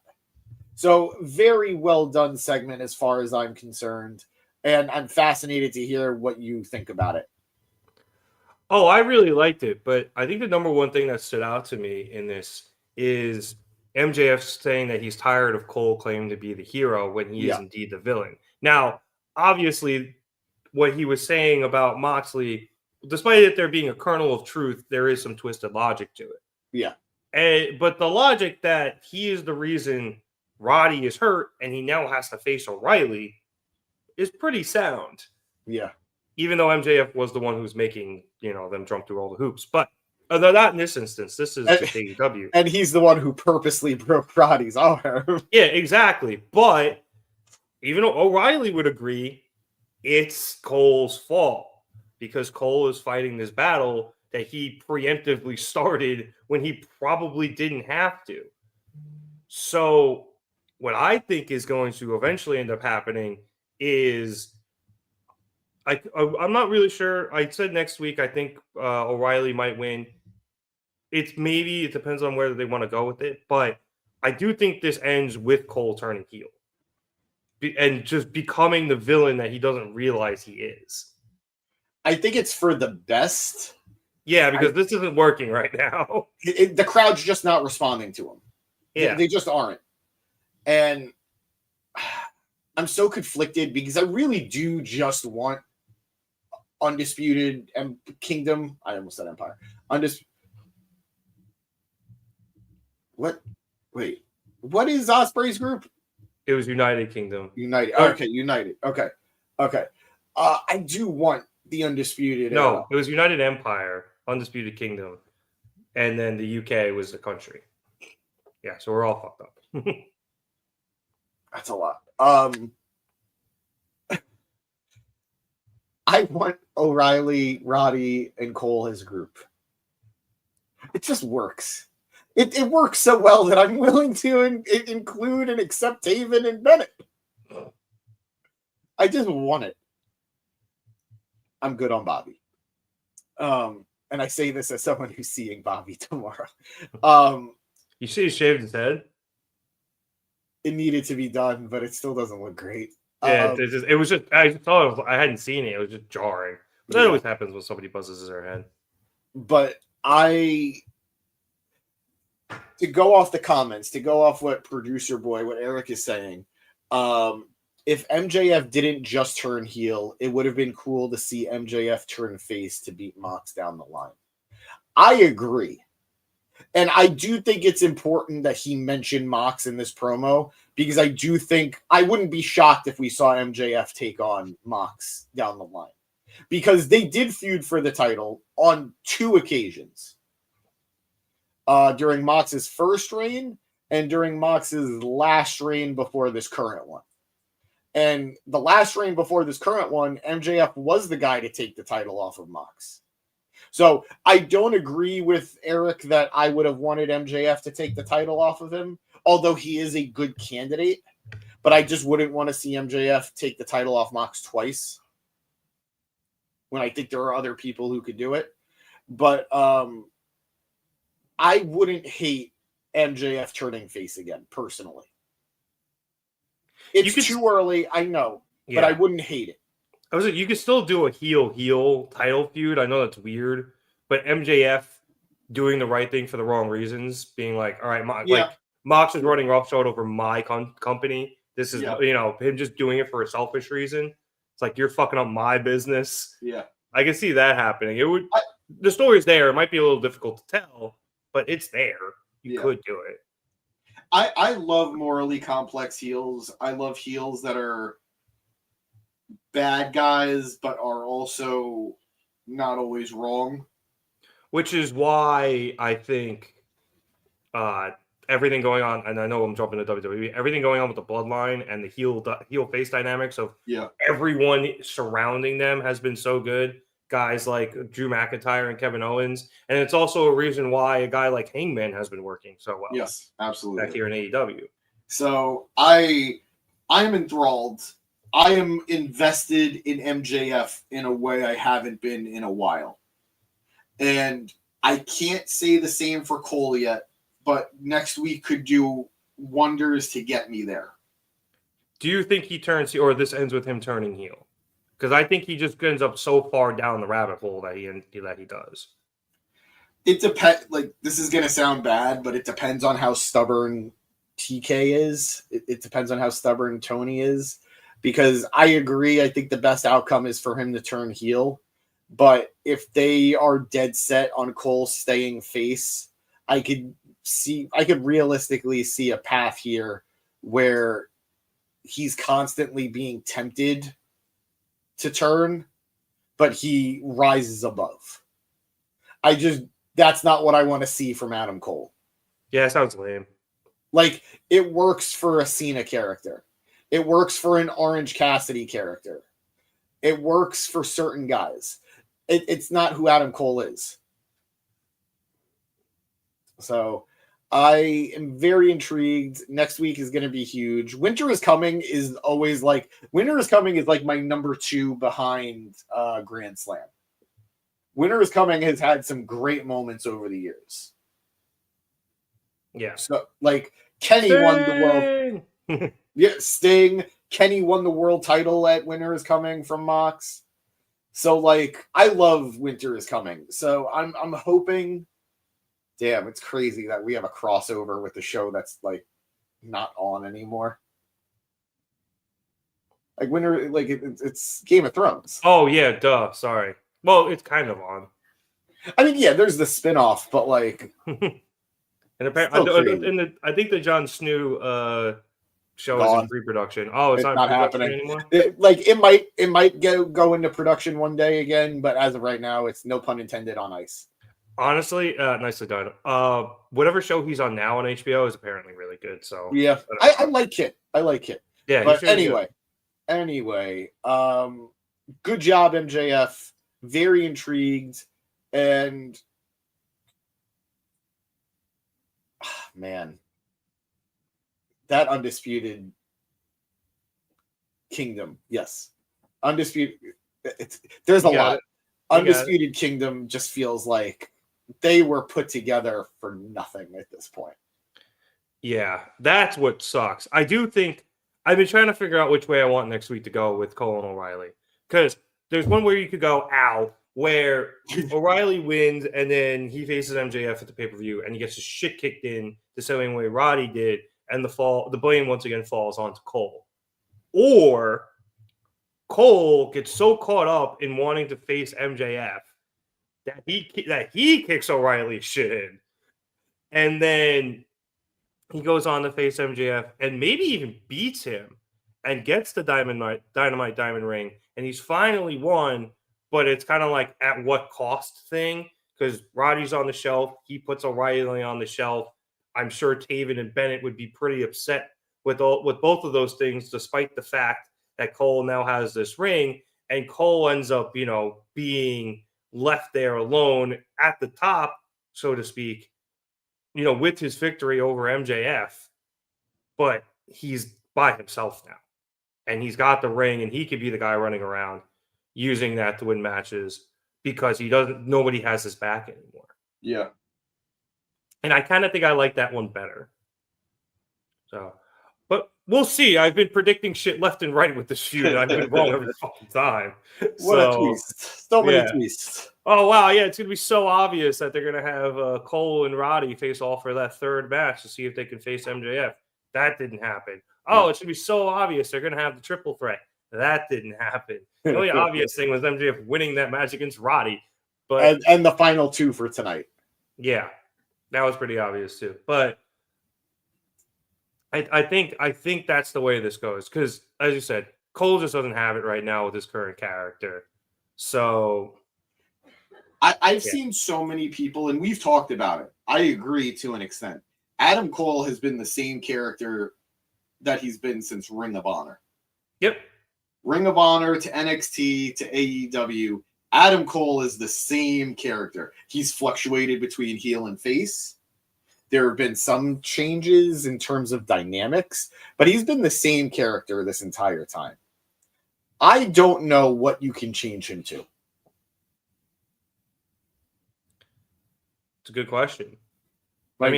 A: So very well done segment as far as I'm concerned. And I'm fascinated to hear what you think about it.
C: Oh, I really liked it. But I think the number one thing that stood out to me in this is MJF saying that he's tired of Cole claiming to be the hero when he is indeed the villain. Now, obviously, what he was saying about Moxley, despite it there being a kernel of truth, there is some twisted logic to it.
A: Yeah.
C: But the logic that he is the reason Roddy is hurt and he now has to face O'Reilly is pretty sound.
A: Yeah.
C: Even though MJF was the one who's making, them jump through all the hoops. But not in this instance. This is just AEW.
A: And he's the one who purposely broke Roddy's arm.
C: Yeah, exactly. But even though O'Reilly would agree, it's Cole's fault because Cole is fighting this battle that he preemptively started when he probably didn't have to. So what I think is going to eventually end up happening is I'm not really sure. I said next week I think O'Reilly might win. It depends on where they want to go with it, but I do think this ends with Cole turning heel and just becoming the villain that he doesn't realize he is.
A: I think it's for the best.
C: Yeah, because this isn't working right now.
A: The crowd's just not responding to him.
C: Yeah,
A: they just aren't. And I'm so conflicted because I really do just want Undisputed Kingdom. I almost said Empire. What? Wait. What is Ospreay's group?
C: It was United Kingdom.
A: United. Okay, United. Okay. I do want the Undisputed.
C: No, it was United Empire, Undisputed Kingdom, and then the UK was the country. Yeah, so we're all fucked up.
A: That's a lot. I want O'Reilly, Roddy, and Cole as a group. It just works. It works so well that I'm willing to include and accept Taven and Bennett. I just want it. I'm good on Bobby. And I say this as someone who's seeing Bobby tomorrow.
C: You see he shaved his head?
A: It needed to be done, but it still doesn't look great.
C: Yeah, it was just I thought I hadn't seen it. It was just jarring. But that always happens when somebody buzzes their head.
A: But to go off the comments, to go off what producer boy, what Eric is saying, if MJF didn't just turn heel, it would have been cool to see MJF turn face to beat Mox down the line. I agree. And I do think it's important that he mentioned Mox in this promo because I do think I wouldn't be shocked if we saw MJF take on Mox down the line because they did feud for the title on 2 occasions. During Mox's first reign and during Mox's last reign before this current one. And the last reign before this current one, MJF was the guy to take the title off of Mox. So I don't agree with Eric that I would have wanted MJF to take the title off of him, although he is a good candidate. But I just wouldn't want to see MJF take the title off Mox twice when I think there are other people who could do it. But I wouldn't hate MJF turning face again, personally. It's too early, I know, but I wouldn't hate it.
C: I was like, you could still do a heel title feud. I know that's weird, but MJF doing the right thing for the wrong reasons, being like, all right, like Mox is running roughshod over my company. This is, him just doing it for a selfish reason. It's like, you're fucking up my business.
A: Yeah.
C: I can see that happening. The story's there. It might be a little difficult to tell, but it's there. You could do it.
A: I love morally complex heels. I love heels that are bad guys, but are also not always wrong.
C: Which is why I think everything going on, and I know I'm jumping to WWE, everything going on with the bloodline and the heel face dynamics of everyone surrounding them has been so good. Guys like Drew McIntyre and Kevin Owens. And it's also a reason why a guy like Hangman has been working so well.
A: Yes, absolutely.
C: Back here in AEW.
A: So I'm enthralled. I am invested in MJF in a way I haven't been in a while. And I can't say the same for Cole yet, but next week could do wonders to get me there.
C: Do you think he turns heel, or this ends with him turning heel? Because I think he just ends up so far down the rabbit hole that he does.
A: It depends. Like, this is gonna sound bad, but it depends on how stubborn TK is. It depends on how stubborn Tony is. Because I agree, I think the best outcome is for him to turn heel. But if they are dead set on Cole staying face, I could realistically see a path here where he's constantly being tempted to turn, but he rises above. That's not what I want to see from Adam Cole.
C: Yeah, it sounds lame.
A: Like, it works for a Cena character. It works for an Orange Cassidy character. It works for certain guys. It's not who Adam Cole is. So I am very intrigued. Next week is going to be huge. Winter is Coming is like my number 2 behind Grand Slam. Winter is Coming has had some great moments over the years.
C: Yeah.
A: So, like, Kenny won the world. Sting. Kenny won the world title at Winter is Coming from Mox. So, like, I love Winter is Coming. So I'm hoping. Damn, it's crazy that we have a crossover with the show that's, like, not on anymore. Like, Winter, like, it's Game of Thrones.
C: Oh, yeah, duh. Sorry. Well, it's kind of on.
A: I mean, yeah, there's the spinoff, but, like...
C: and apparently, I think the Jon Snow show is in pre-production. Oh, it's not happening anymore?
A: It might go into production one day again, but as of right now, it's, no pun intended, on ice.
C: Honestly, nicely done. Whatever show he's on now on HBO is apparently really good. So
A: yeah, I like it.
C: Yeah,
A: but anyway, good job, MJF. Very intrigued, and man, that Undisputed Kingdom, yes, Undisputed. There's a lot. Undisputed Kingdom just feels like they were put together for nothing at this point.
C: Yeah, that's what sucks. I do think I've been trying to figure out which way I want next week to go with Cole and O'Reilly. Because there's one where you could go, where O'Reilly wins and then he faces MJF at the pay-per-view and he gets his shit kicked in the same way Roddy did, and the blame once again falls onto Cole. Or Cole gets so caught up in wanting to face MJF that he kicks O'Reilly's shit in. And then he goes on to face MJF and maybe even beats him and gets the Dynamite Diamond Ring. And he's finally won, but it's kind of like at what cost thing, because Roddy's on the shelf. He puts O'Reilly on the shelf. I'm sure Taven and Bennett would be pretty upset with both of those things, despite the fact that Cole now has this ring, and Cole ends up, being left there alone at the top, so to speak, with his victory over MJF. But he's by himself now, and he's got the ring, and he could be the guy running around using that to win matches because nobody has his back anymore.
A: Yeah.
C: And I kind of think I like that one better. So, But we'll see. I've been predicting shit left and right with this feud, and I've been wrong every fucking time.
A: What a twist. So many twists.
C: Oh, wow. Yeah, it's going to be so obvious that they're going to have Cole and Roddy face off for that third match to see if they can face MJF. That didn't happen. Oh, it's going to be so obvious they're going to have the triple threat. That didn't happen. The only obvious thing was MJF winning that match against Roddy. But
A: and the final two for tonight.
C: Yeah, that was pretty obvious too. But I think that's the way this goes. Because, as you said, Cole just doesn't have it right now with his current character. So
A: I've seen so many people, and we've talked about it. I agree to an extent. Adam Cole has been the same character that he's been since Ring of Honor.
C: Yep.
A: Ring of Honor to NXT to AEW. Adam Cole is the same character. He's fluctuated between heel and face. There have been some changes in terms of dynamics, but he's been the same character this entire time. I don't know what you can change him to.
C: It's a good question.
A: Like,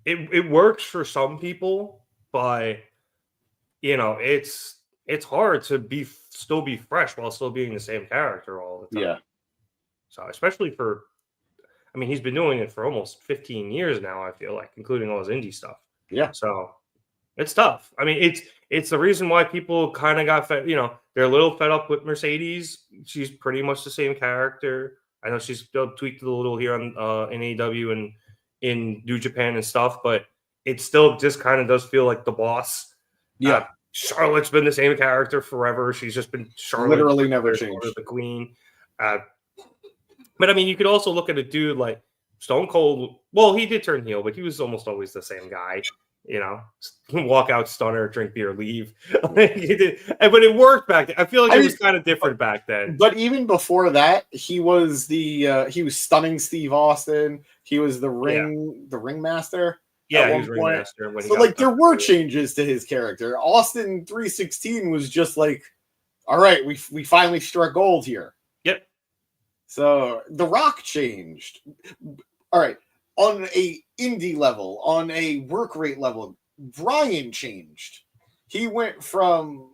C: it works for some people, but it's hard to still be fresh while still being the same character all the time.
A: Yeah.
C: So especially he's been doing it for almost 15 years now, I feel like, including all his indie stuff.
A: Yeah.
C: So it's tough. I mean, it's the reason why people kind of got fed, they're a little fed up with Mercedes. She's pretty much the same character. I know she's still tweaked a little here on in AEW and in New Japan and stuff, but it still just kind of does feel like the boss.
A: Yeah.
C: Charlotte's been the same character forever. She's just been Charlotte.
A: Literally never changed.
C: The queen. But I mean, you could also look at a dude like Stone Cold. Well, he did turn heel, but he was almost always the same guy. Walk out, stunner, drink beer, leave. But it worked back then. I feel like it was kind of different back then.
A: But even before that, he was he was stunning Steve Austin. He was the ringmaster.
C: Yeah, he was ringmaster.
A: So there were changes to his character. Austin 316 was just like, all right, we finally struck gold here.
C: Yep.
A: So The Rock changed. All right. On a indie level, on a work rate level, Brian changed. He went from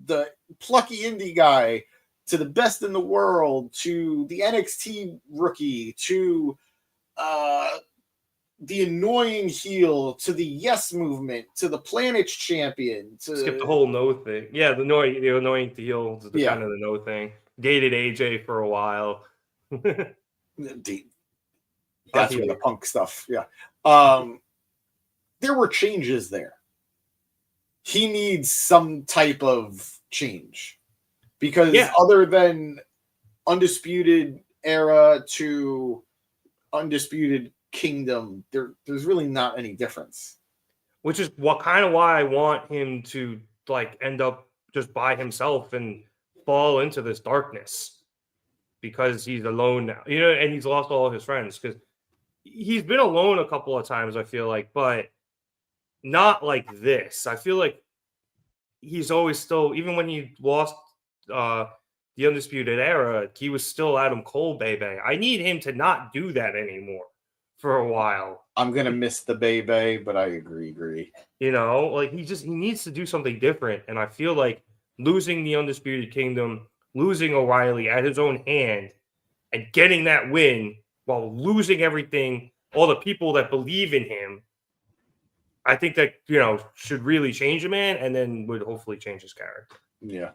A: the plucky indie guy to the best in the world to the NXT rookie to the annoying heel to the Yes movement to the Planet's champion. To
C: skip the whole no thing. Yeah, the annoying heel is kind of the no thing. Dated AJ for a while.
A: That's where the Punk stuff. Yeah. There were changes there. He needs some type of change because other than Undisputed Era to Undisputed Kingdom, there's really not any difference.
C: Which is why I want him to end up just by himself and fall into this darkness because he's alone now, and he's lost all of his friends because he's been alone a couple of times, I feel like, but not like this. I feel like he's always still, even when he lost the Undisputed Era, he was still Adam Cole, baby. I need him to not do that anymore for a while.
A: I'm going to miss the baby, but I agree.
C: He needs to do something different. And I feel like losing the Undisputed Kingdom, losing O'Reilly at his own hand, and getting that win while losing everything, all the people that believe in him, I think that, should really change a man and then would hopefully change his character.
A: Yeah.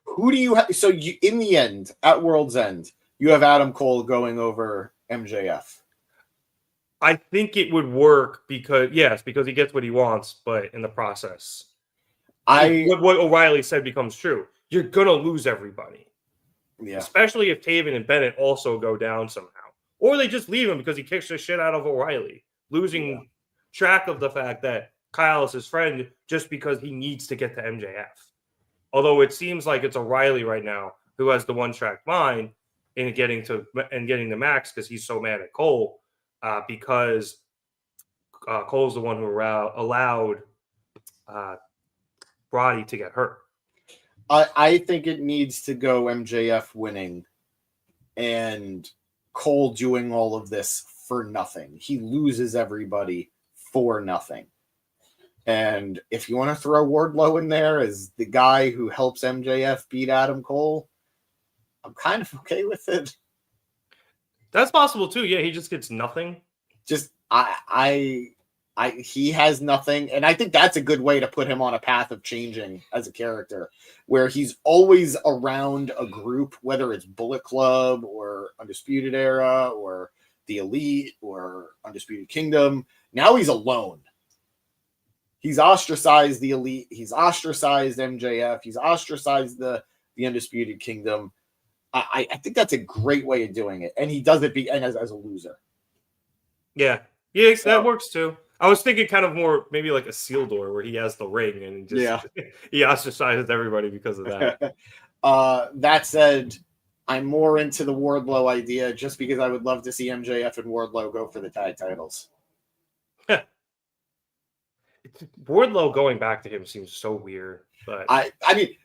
A: Who do you have? So in the end, at World's End, you have Adam Cole going over MJF.
C: I think it would work because he gets what he wants, but in the process, what O'Reilly said becomes true. You're going to lose everybody.
A: Yeah.
C: Especially if Taven and Bennett also go down somehow. Or they just leave him because he kicks the shit out of O'Reilly, losing track of the fact that Kyle is his friend just because he needs to get to MJF. Although it seems like it's O'Reilly right now who has the one-track mind in getting the max because he's so mad at Cole because Cole's the one who allowed Brody to get hurt.
A: I think it needs to go MJF winning and Cole doing all of this for nothing. He loses everybody for nothing. And if you want to throw Wardlow in there as the guy who helps MJF beat Adam Cole, I'm kind of okay with it.
C: That's possible too. Yeah, he just gets nothing.
A: Just he has nothing, and I think that's a good way to put him on a path of changing as a character, where he's always around a group, whether it's Bullet Club or Undisputed Era or the Elite or Undisputed Kingdom. Now he's alone. He's ostracized the Elite. He's ostracized MJF. He's ostracized the Undisputed Kingdom. I think that's a great way of doing it, and he does it as a loser.
C: Yeah, that works too. I was thinking kind of more maybe like a seal door where he has the ring and he ostracizes everybody because of that.
A: That said, I'm more into the Wardlow idea just because I would love to see MJF and Wardlow go for the tag titles.
C: Wardlow going back to him seems so weird, but
A: I mean,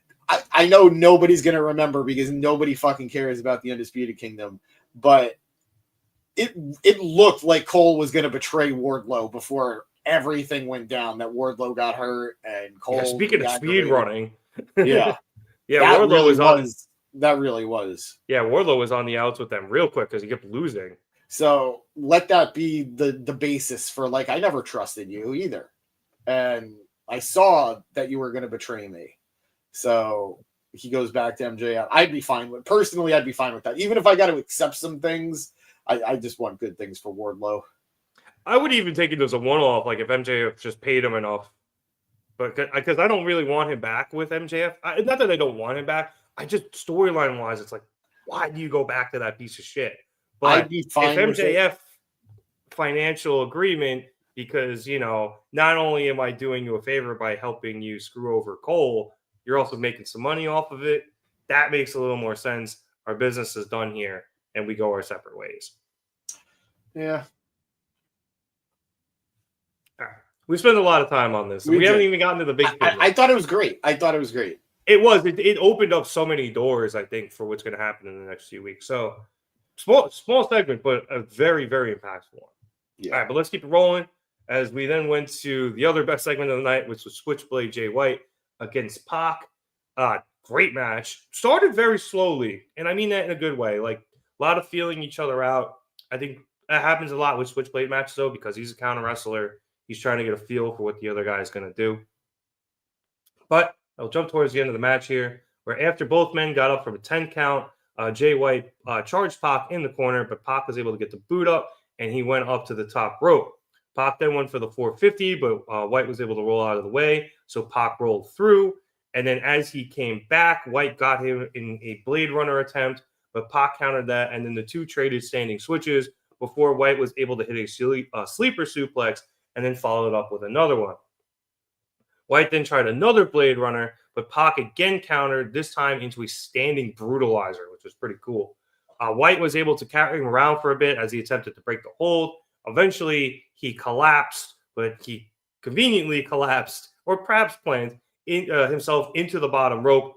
A: I know nobody's going to remember because nobody fucking cares about the Undisputed Kingdom, but it looked like Cole was going to betray Wardlow before everything went down, that Wardlow got hurt and Cole.
C: Yeah, speaking of speed running.
A: Yeah. That really was.
C: Yeah, Wardlow was on the outs with them real quick because he kept losing.
A: So let that be the basis for, like, I never trusted you either. And I saw that you were going to betray me. So he goes back to MJF. I'd be fine with that. Even if I got to accept some things, I just want good things for Wardlow.
C: I would even take it as a one-off, like if MJF just paid him enough. But because I don't really want him back with MJF. Not that I don't want him back. I just, storyline-wise, it's like, why do you go back to that piece of shit? But
A: I'd be fine
C: if MJF financial agreement, because, not only am I doing you a favor by helping you screw over Cole, you're also making some money off of it. That makes a little more sense. Our business is done here, and we go our separate ways.
A: Yeah.
C: All right. We spent a lot of time on this. We haven't even gotten to the big thing.
A: I thought it was great.
C: It was. It opened up so many doors, I think, for what's going to happen in the next few weeks. So, small segment, but a very, very impactful one.
A: Yeah.
C: All right, but let's keep it rolling as we then went to the other best segment of the night, which was Switchblade Jay White against Pac. Great match. Started very slowly, and I mean that in a good way. Like, a lot of feeling each other out. I think that happens a lot with Switchblade matches, though, because he's a counter wrestler. He's trying to get a feel for what the other guy is going to do. But I'll jump towards the end of the match here, where after both men got up from a 10 count, Jay White charged Pac in the corner, but Pac was able to get the boot up, and he went up to the top rope. Pac then went for the 450, but White was able to roll out of the way, so Pac rolled through. And then as he came back, White got him in a Blade Runner attempt, but Pac countered that, and then the two traded standing switches before White was able to hit a sleeper suplex and then followed up with another one. White then tried another Blade Runner, but Pac again countered, this time into a standing brutalizer, which was pretty cool. White was able to carry him around for a bit as he attempted to break the hold. Eventually, he collapsed, but he conveniently collapsed, or perhaps planned, himself into the bottom rope,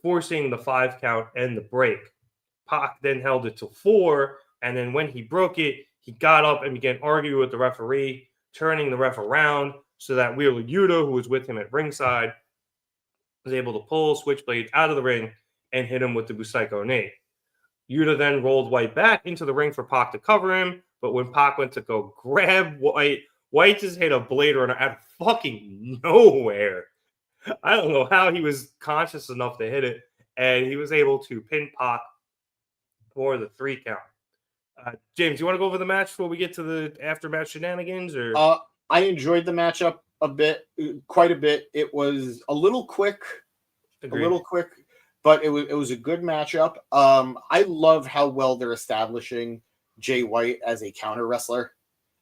C: forcing the 5 count and the break. Pac then held it to 4, and then when he broke it, he got up and began arguing with the referee, turning the ref around so that Wheeler Yuta, who was with him at ringside, was able to pull Switchblade out of the ring and hit him with the Busaiko knee. Yuta then rolled White back into the ring for Pac to cover him, but when Pac went to go grab White, White just hit a Blade Runner out of fucking nowhere. I don't know how he was conscious enough to hit it, and he was able to pin Pac for the 3 count. James, you want to go over the match before we get to the after-match shenanigans? Or
A: I enjoyed the matchup quite a bit. It was a little quick, but it was a good matchup. I love how well they're establishing Jay White as a counter wrestler.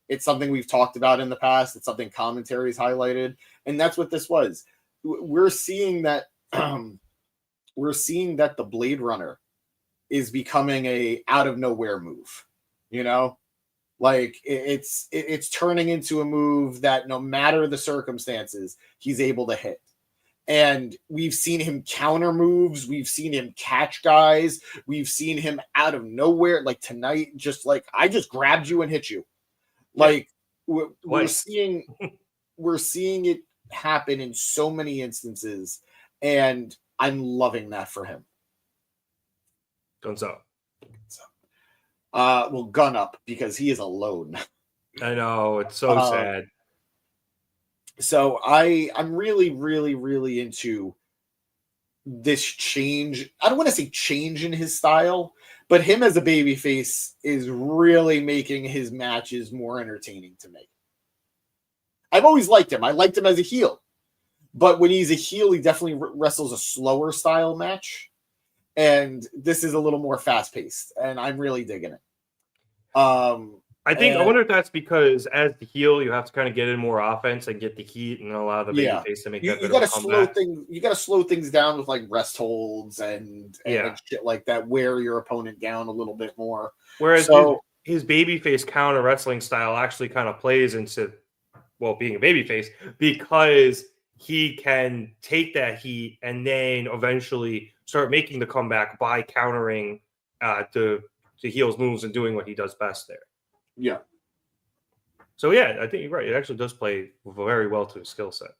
A: It's something we've talked about in the past. It's something commentary's highlighted, and that's what this was. We're seeing that the Blade Runner is becoming a out of nowhere move, like it's turning into a move that no matter the circumstances, he's able to hit. And we've seen him counter moves. We've seen him catch guys. We've seen him out of nowhere. Like tonight, just like, I just grabbed you and hit you. Like we're seeing it happen in so many instances, and I'm loving that for him.
C: Guns up.
A: Well, gun up, because he is alone.
C: I know, it's so sad.
A: So I'm really, really, really into this change. I don't want to say change in his style, but him as a babyface is really making his matches more entertaining to me. I've always liked him. I liked him as a heel, but when he's a heel, he definitely wrestles a slower style match, and this is a little more fast paced, and I'm really digging it.
C: I wonder if that's because as the heel, you have to kind of get in more offense and get the heat and allow the babyface to make that
A: you
C: bit of a
A: slow
C: comeback.
A: you got to slow things down with like rest holds and shit like that, wear your opponent down a little bit more.
C: Whereas his babyface counter wrestling style actually kind of plays into, well, being a babyface, because he can take that heat and then eventually start making the comeback by countering the heel's moves and doing what he does best there.
A: Yeah.
C: So yeah, I think you're right. It actually does play very well to his skill set.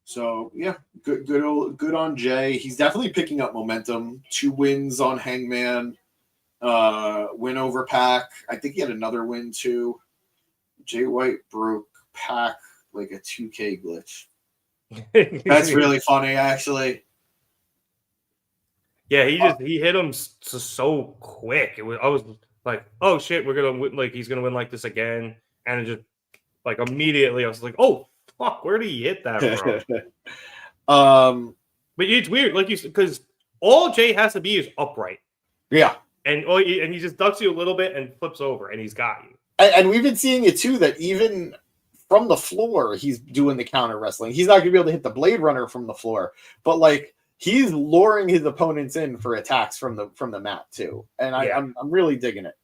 A: So yeah, good on Jay. He's definitely picking up momentum. 2 wins on Hangman, win over Pac. I think he had another win too. Jay White broke Pac like a 2K glitch. That's really funny, actually.
C: Yeah, he hit him so quick. I was like, oh shit, we're gonna win, like he's gonna win like this again, and it just like immediately I was like, oh fuck, where did he hit that from? But it's weird, like you said, because all Jay has to be is upright.
A: Yeah,
C: and he just ducks you a little bit and flips over, and he's got you.
A: And we've been seeing it too, that even from the floor, he's doing the counter wrestling. He's not gonna be able to hit the Blade Runner from the floor, but like, he's luring his opponents in for attacks from the mat too, and I'm really digging it.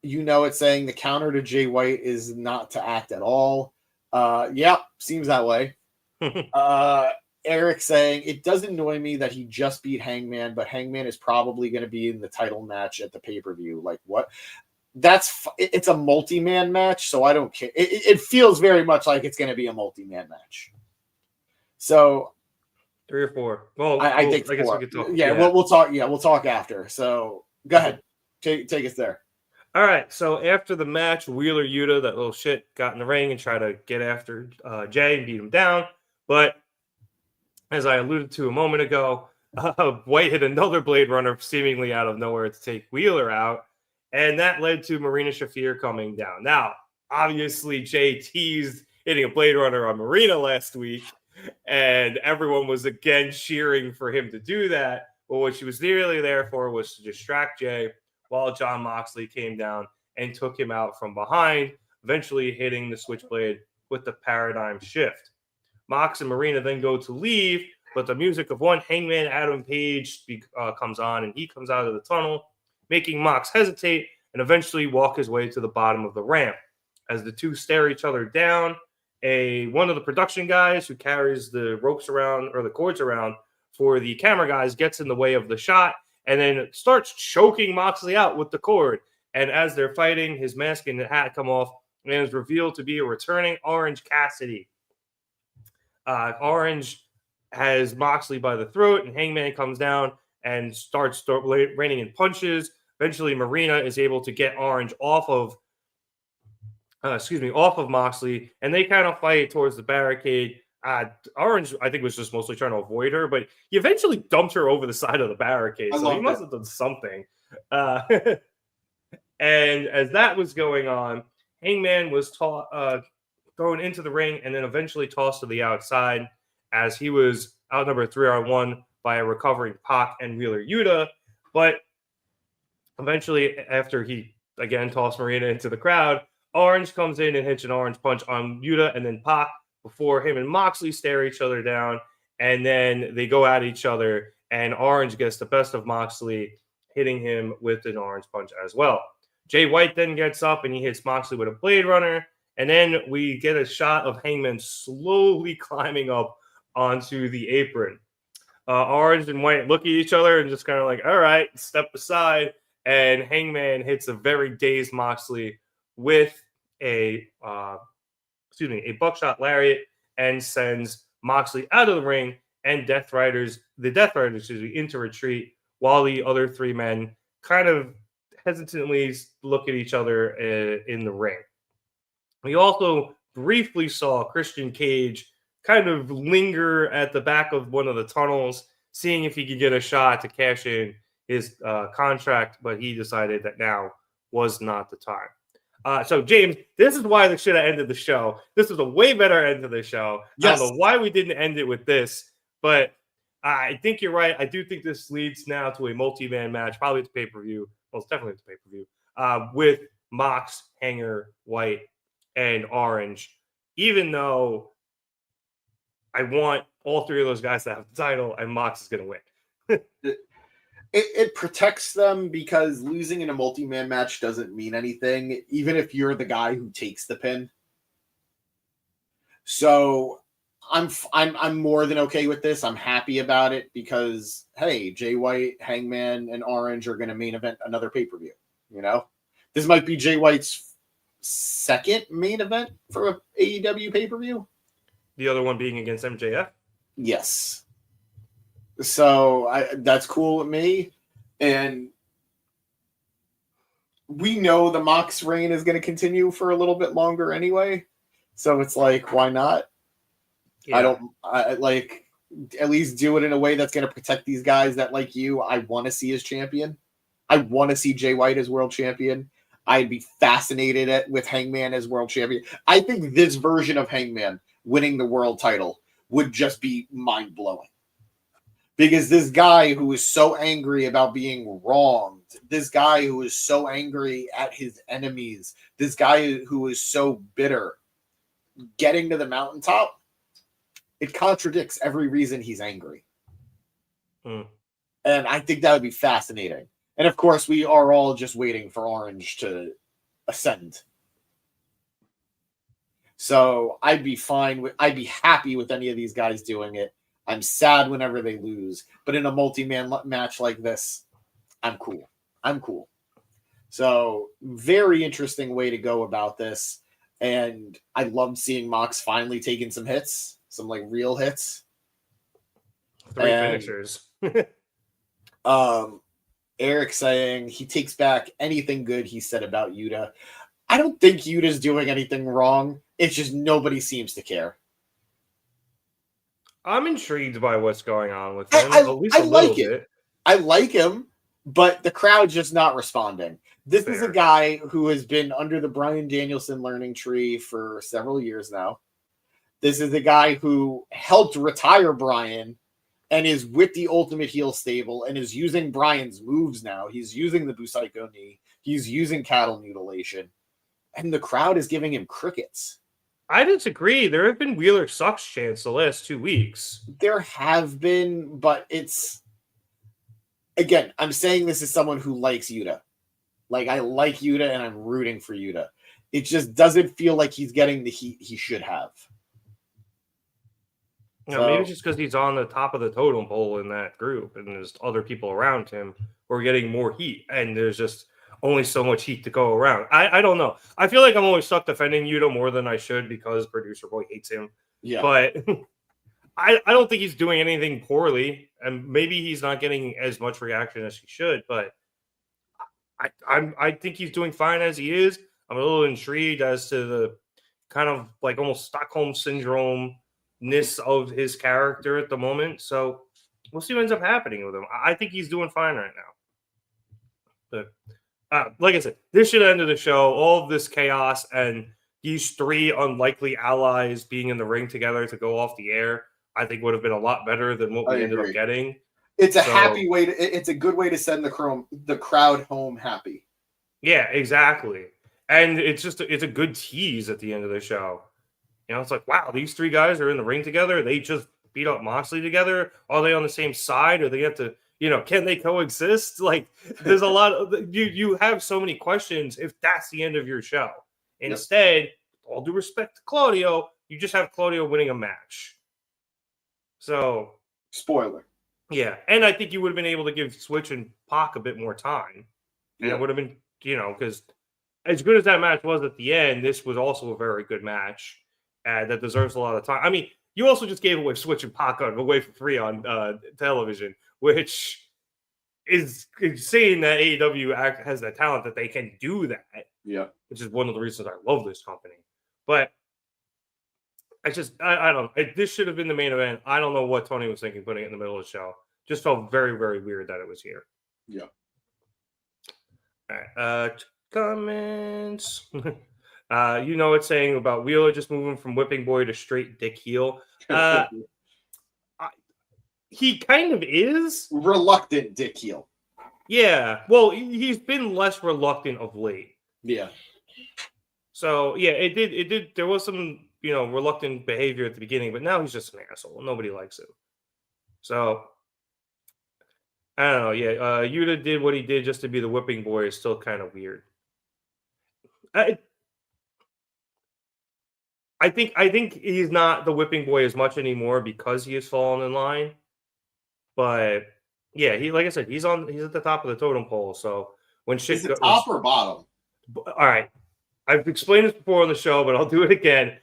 A: It's saying the counter to Jay White is not to act at all. Seems that way. Eric saying it does annoy me that he just beat Hangman, but Hangman is probably going to be in the title match at the pay-per-view. Like what? It's a multi-man match, so I don't care. It feels very much like it's going to be a multi-man match. So
C: 3 or 4. Well,
A: I think 4.
C: I guess we could talk.
A: We'll talk. Yeah, we'll talk after. So go ahead, take us there.
C: All right. So after the match, Wheeler Yuta, that little shit, got in the ring and tried to get after Jay and beat him down. But as I alluded to a moment ago, White hit another Blade Runner seemingly out of nowhere to take Wheeler out. And that led to Marina Shafir coming down. Now, obviously, Jay teased hitting a Blade Runner on Marina last week, and everyone was again cheering for him to do that. But what she was really there for was to distract Jay while Jon Moxley came down and took him out from behind, eventually hitting the Switchblade with the paradigm shift. Mox and Marina then go to leave, but the music of one Hangman Adam Page comes on, and he comes out of the tunnel, making Mox hesitate and eventually walk his way to the bottom of the ramp. As the two stare each other down, one of the production guys who carries the ropes around or the cords around for the camera guys gets in the way of the shot and then starts choking Moxley out with the cord. And as they're fighting, his mask and hat come off and is revealed to be a returning Orange Cassidy. Orange has Moxley by the throat, and Hangman comes down and starts raining in punches. Eventually, Marina is able to get Orange off of Moxley, and they kind of fight towards the barricade. Orange, I think, was just mostly trying to avoid her, but he eventually dumped her over the side of the barricade, so he must have done something. And as that was going on, Hangman was thrown into the ring and then eventually tossed to the outside as he was outnumbered 3-on-1 by a recovering Pac and Wheeler Yuta. But eventually, after he again tossed Marina into the crowd, Orange comes in and hits an orange punch on Yuta and then Pac before him and Moxley stare each other down. And then they go at each other, and Orange gets the best of Moxley, hitting him with an orange punch as well. Jay White then gets up and he hits Moxley with a Blade Runner. And then we get a shot of Hangman slowly climbing up onto the apron. Orange and White look at each other and just kind of like, all right, step aside. and Hangman hits a very dazed Moxley with a buckshot lariat and sends Moxley out of the ring and the Death Riders, into retreat while the other three men kind of hesitantly look at each other in the ring. We also briefly saw Christian Cage kind of linger at the back of one of the tunnels, seeing if he could get a shot to cash in his contract, but he decided that now was not the time. So, James, this is why they should have ended the show. This is a way better end to the show.
A: Yes.
C: I don't know why we didn't end it with this, but I think you're right. I do think this leads now to a multi-man match, probably at the pay-per-view. Well, it's definitely at the pay-per-view, with Mox, Hanger, White, and Orange, even though I want all three of those guys to have the title, and Mox is going to win.
A: It protects them because losing in a multi-man match doesn't mean anything, even if you're the guy who takes the pin. So I'm more than okay with this. I'm happy about it because, hey, Jay White, Hangman, and Orange are going to main event another pay-per-view. You know, this might be Jay White's second main event for a AEW pay-per-view.
C: The other one being against MJF.
A: Yes. So that's cool with me. And we know the Mox reign is going to continue for a little bit longer anyway. So it's like, why not?
C: Yeah.
A: I like at least do it in a way that's going to protect these guys that, like you, I want to see as champion. I want to see Jay White as world champion. I'd be fascinated with Hangman as world champion. I think this version of Hangman winning the world title would just be mind-blowing. Because this guy who is so angry about being wronged, this guy who is so angry at his enemies, this guy who is so bitter, getting to the mountaintop, it contradicts every reason he's angry. And I think that would be fascinating. And of course, we are all just waiting for Orange to ascend. So I'd be happy with any of these guys doing it. I'm sad whenever they lose, but in a multi-man match like this, I'm cool. So very interesting way to go about this. And I loved seeing Mox finally taking some hits, some like real hits.
C: 3 finishers.
A: Eric saying he takes back anything good he said about Yuta. I don't think Yuta's doing anything wrong. It's just nobody seems to care.
C: I'm intrigued by what's going on with him.
A: I
C: at least a
A: like
C: little
A: it.
C: bit.
A: I like him, but the crowd's just not responding. This is a guy who has been under the Bryan Danielson learning tree for several years now. This is a guy who helped retire Bryan and is with the Ultimate Heel stable and is using Bryan's moves now. He's using the Busaiku knee. He's using cattle mutilation. And the crowd is giving him crickets.
C: I disagree. There have been Wheeler sucks chants the last 2 weeks.
A: There have been, but it's... Again, I'm saying this as someone who likes Yuta. Like, I like Yuta and I'm rooting for Yuta. It just doesn't feel like he's getting the heat he should have.
C: Maybe it's just because he's on the top of the totem pole in that group and there's other people around him who are getting more heat and there's just only so much heat to go around. I don't know. I feel like I'm always stuck defending Yuta more than I should because Producer Boy hates him.
A: Yeah.
C: But I don't think he's doing anything poorly, and maybe he's not getting as much reaction as he should, but I think he's doing fine as he is. I'm a little intrigued as to the kind of like almost Stockholm syndrome-ness of his character at the moment. So we'll see what ends up happening with him. I think he's doing fine right now. But like I said, this should end of the show. All of this chaos and these 3 unlikely allies being in the ring together to go off the air, I think would have been a lot better than what we ended up getting.
A: It's a happy way it's a good way to send the crowd home happy.
C: Yeah, exactly. And it's a good tease at the end of the show. You know, it's like, wow, these 3 guys are in the ring together. They just beat up Moxley together. Are they on the same side? Or they have to, can they coexist? Like, there's a lot of you have so many questions if that's the end of your show. Instead, all due respect to Claudio, you just have Claudio winning a match. So,
A: spoiler.
C: Yeah, and I think you would have been able to give Switch and Pac a bit more time. And it would have been, because as good as that match was at the end, this was also a very good match that deserves a lot of time. I mean, you also just gave away Switch and Pac away for free on television, which is saying that AEW has the talent that they can do that.
A: Yeah.
C: Which is one of the reasons I love this company. But I don't know. This should have been the main event. I don't know what Tony was thinking putting it in the middle of the show. Just felt very, very weird that it was here.
A: Yeah.
C: All right. Comments. It's saying about Wheeler just moving from whipping boy to straight dick heel. He kind of is.
A: Reluctant dick heel.
C: Yeah. Well, he's been less reluctant of late.
A: Yeah.
C: So, yeah, it did. There was some, reluctant behavior at the beginning, but now he's just an asshole. Nobody likes him. So, I don't know. Yeah, Yuta did what he did just to be the whipping boy is still kind of weird. I think he's not the whipping boy as much anymore because he has fallen in line. But yeah, like I said, he's at the top of the totem pole. So when shit
A: is it top or bottom?
C: All right, I've explained this before on the show, but I'll do it again.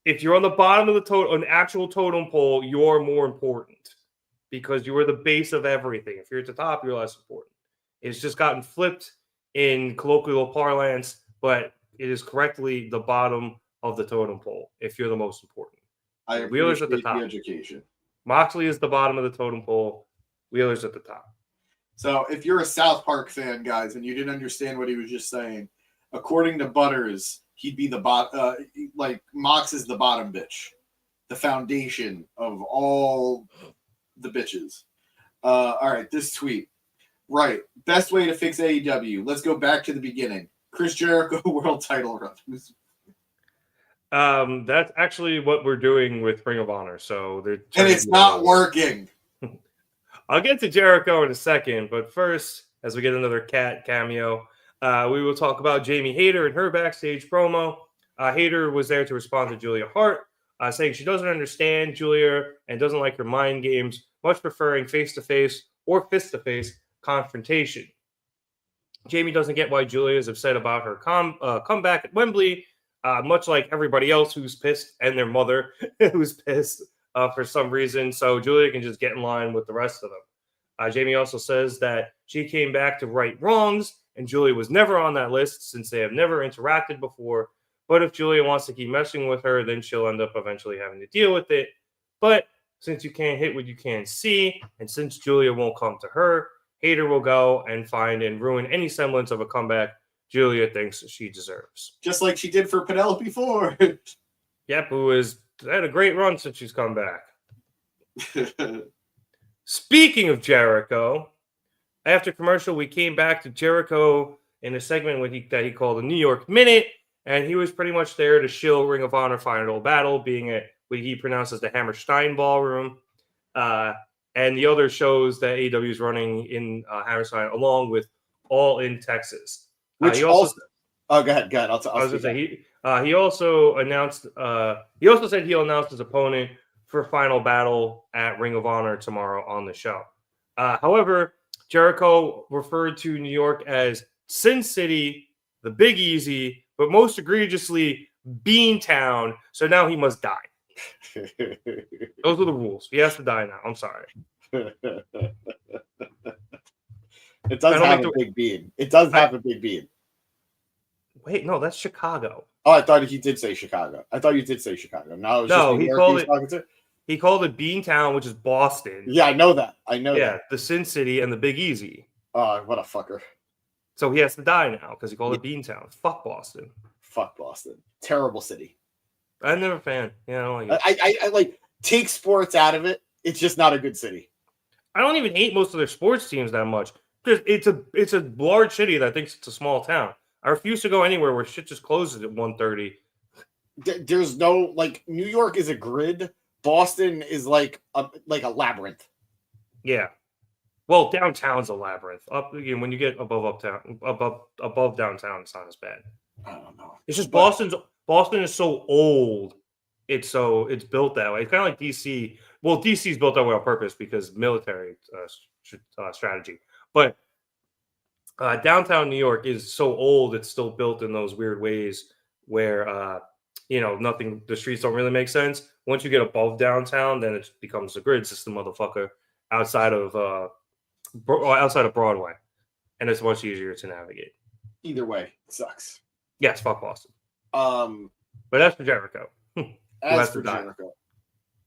C: If you're on the bottom of an actual totem pole, you're more important because you are the base of everything. If you're at the top, you're less important. It's just gotten flipped in colloquial parlance, but it is correctly the bottom of the totem pole if you're the most important. Wheeler's at the top.
A: Education.
C: Moxley is the bottom of the totem pole. Wheeler's at the top.
A: So if you're a South Park fan, guys, and you didn't understand what he was just saying, according to Butters, he'd be the Mox is the bottom bitch, the foundation of all the bitches. All right, this tweet. Right. Best way to fix AEW. Let's go back to the beginning. Chris Jericho world title run.
C: That's actually what we're doing with Ring of Honor. So
A: and it's not working.
C: I'll get to Jericho in a second, but first, as we get another cat cameo, we will talk about Jamie Hayter and her backstage promo. Hayter was there to respond to Julia Hart, saying she doesn't understand Julia and doesn't like her mind games, much preferring face-to-face or fist-to-face confrontation. Jamie doesn't get why Julia is upset about her comeback at Wembley, much like everybody else who's pissed and their mother who's pissed for some reason. So Julia can just get in line with the rest of them. Jamie also says that she came back to right wrongs, and Julia was never on that list since they have never interacted before. But if Julia wants to keep messing with her, then she'll end up eventually having to deal with it. But since you can't hit what you can't see, and since Julia won't come to her, Hayter will go and find and ruin any semblance of a comeback Julia thinks she deserves.
A: Just like she did for Penelope Ford.
C: Yep, who has had a great run since she's come back. Speaking of Jericho, after commercial, we came back to Jericho in a segment that he called the New York Minute, and he was pretty much there to shill Ring of Honor Final Battle, being at what he pronounced as the Hammerstein Ballroom, and the other shows that AEW is running in Hammerstein, along with All in Texas.
A: Which
C: he also
A: go ahead. I
C: was going to say he also announced. He also said he'll announce his opponent for Final Battle at Ring of Honor tomorrow on the show. However, Jericho referred to New York as Sin City, the Big Easy, but most egregiously Beantown. So now he must die. Those are the rules. He has to die now. I'm sorry.
A: It does have a big bean. It does have a big bean.
C: Wait, no, that's Chicago.
A: Oh, I thought he did say Chicago. I thought you did say Chicago. No,
C: he called it Beantown, which is Boston.
A: Yeah, I know that.
C: Yeah, the Sin City and the Big Easy.
A: Oh, what a fucker.
C: So he has to die now because he called it Beantown. Fuck Boston.
A: Fuck Boston. Terrible city.
C: I'm never a fan. Yeah, I don't like
A: it. I like take sports out of it. It's just not a good city.
C: I don't even hate most of their sports teams that much. It's a large city that thinks it's a small town. I refuse to go anywhere where shit just closes at 1:30.
A: There's no New York is a grid. Boston is like a labyrinth.
C: Yeah. Well, downtown's a labyrinth. When you get above downtown, it's not as bad.
A: I don't know.
C: It's just Boston is so old. It's built that way. It's kind of like DC. Well, DC is built that way on purpose because military strategy. But downtown New York is so old; it's still built in those weird ways where nothing. The streets don't really make sense. Once you get above downtown, then it becomes a grid system, motherfucker. Outside of Broadway, and it's much easier to navigate.
A: Either way, it sucks.
C: Yes, fuck Boston.
A: But
C: as for Jericho,
A: as for Jericho,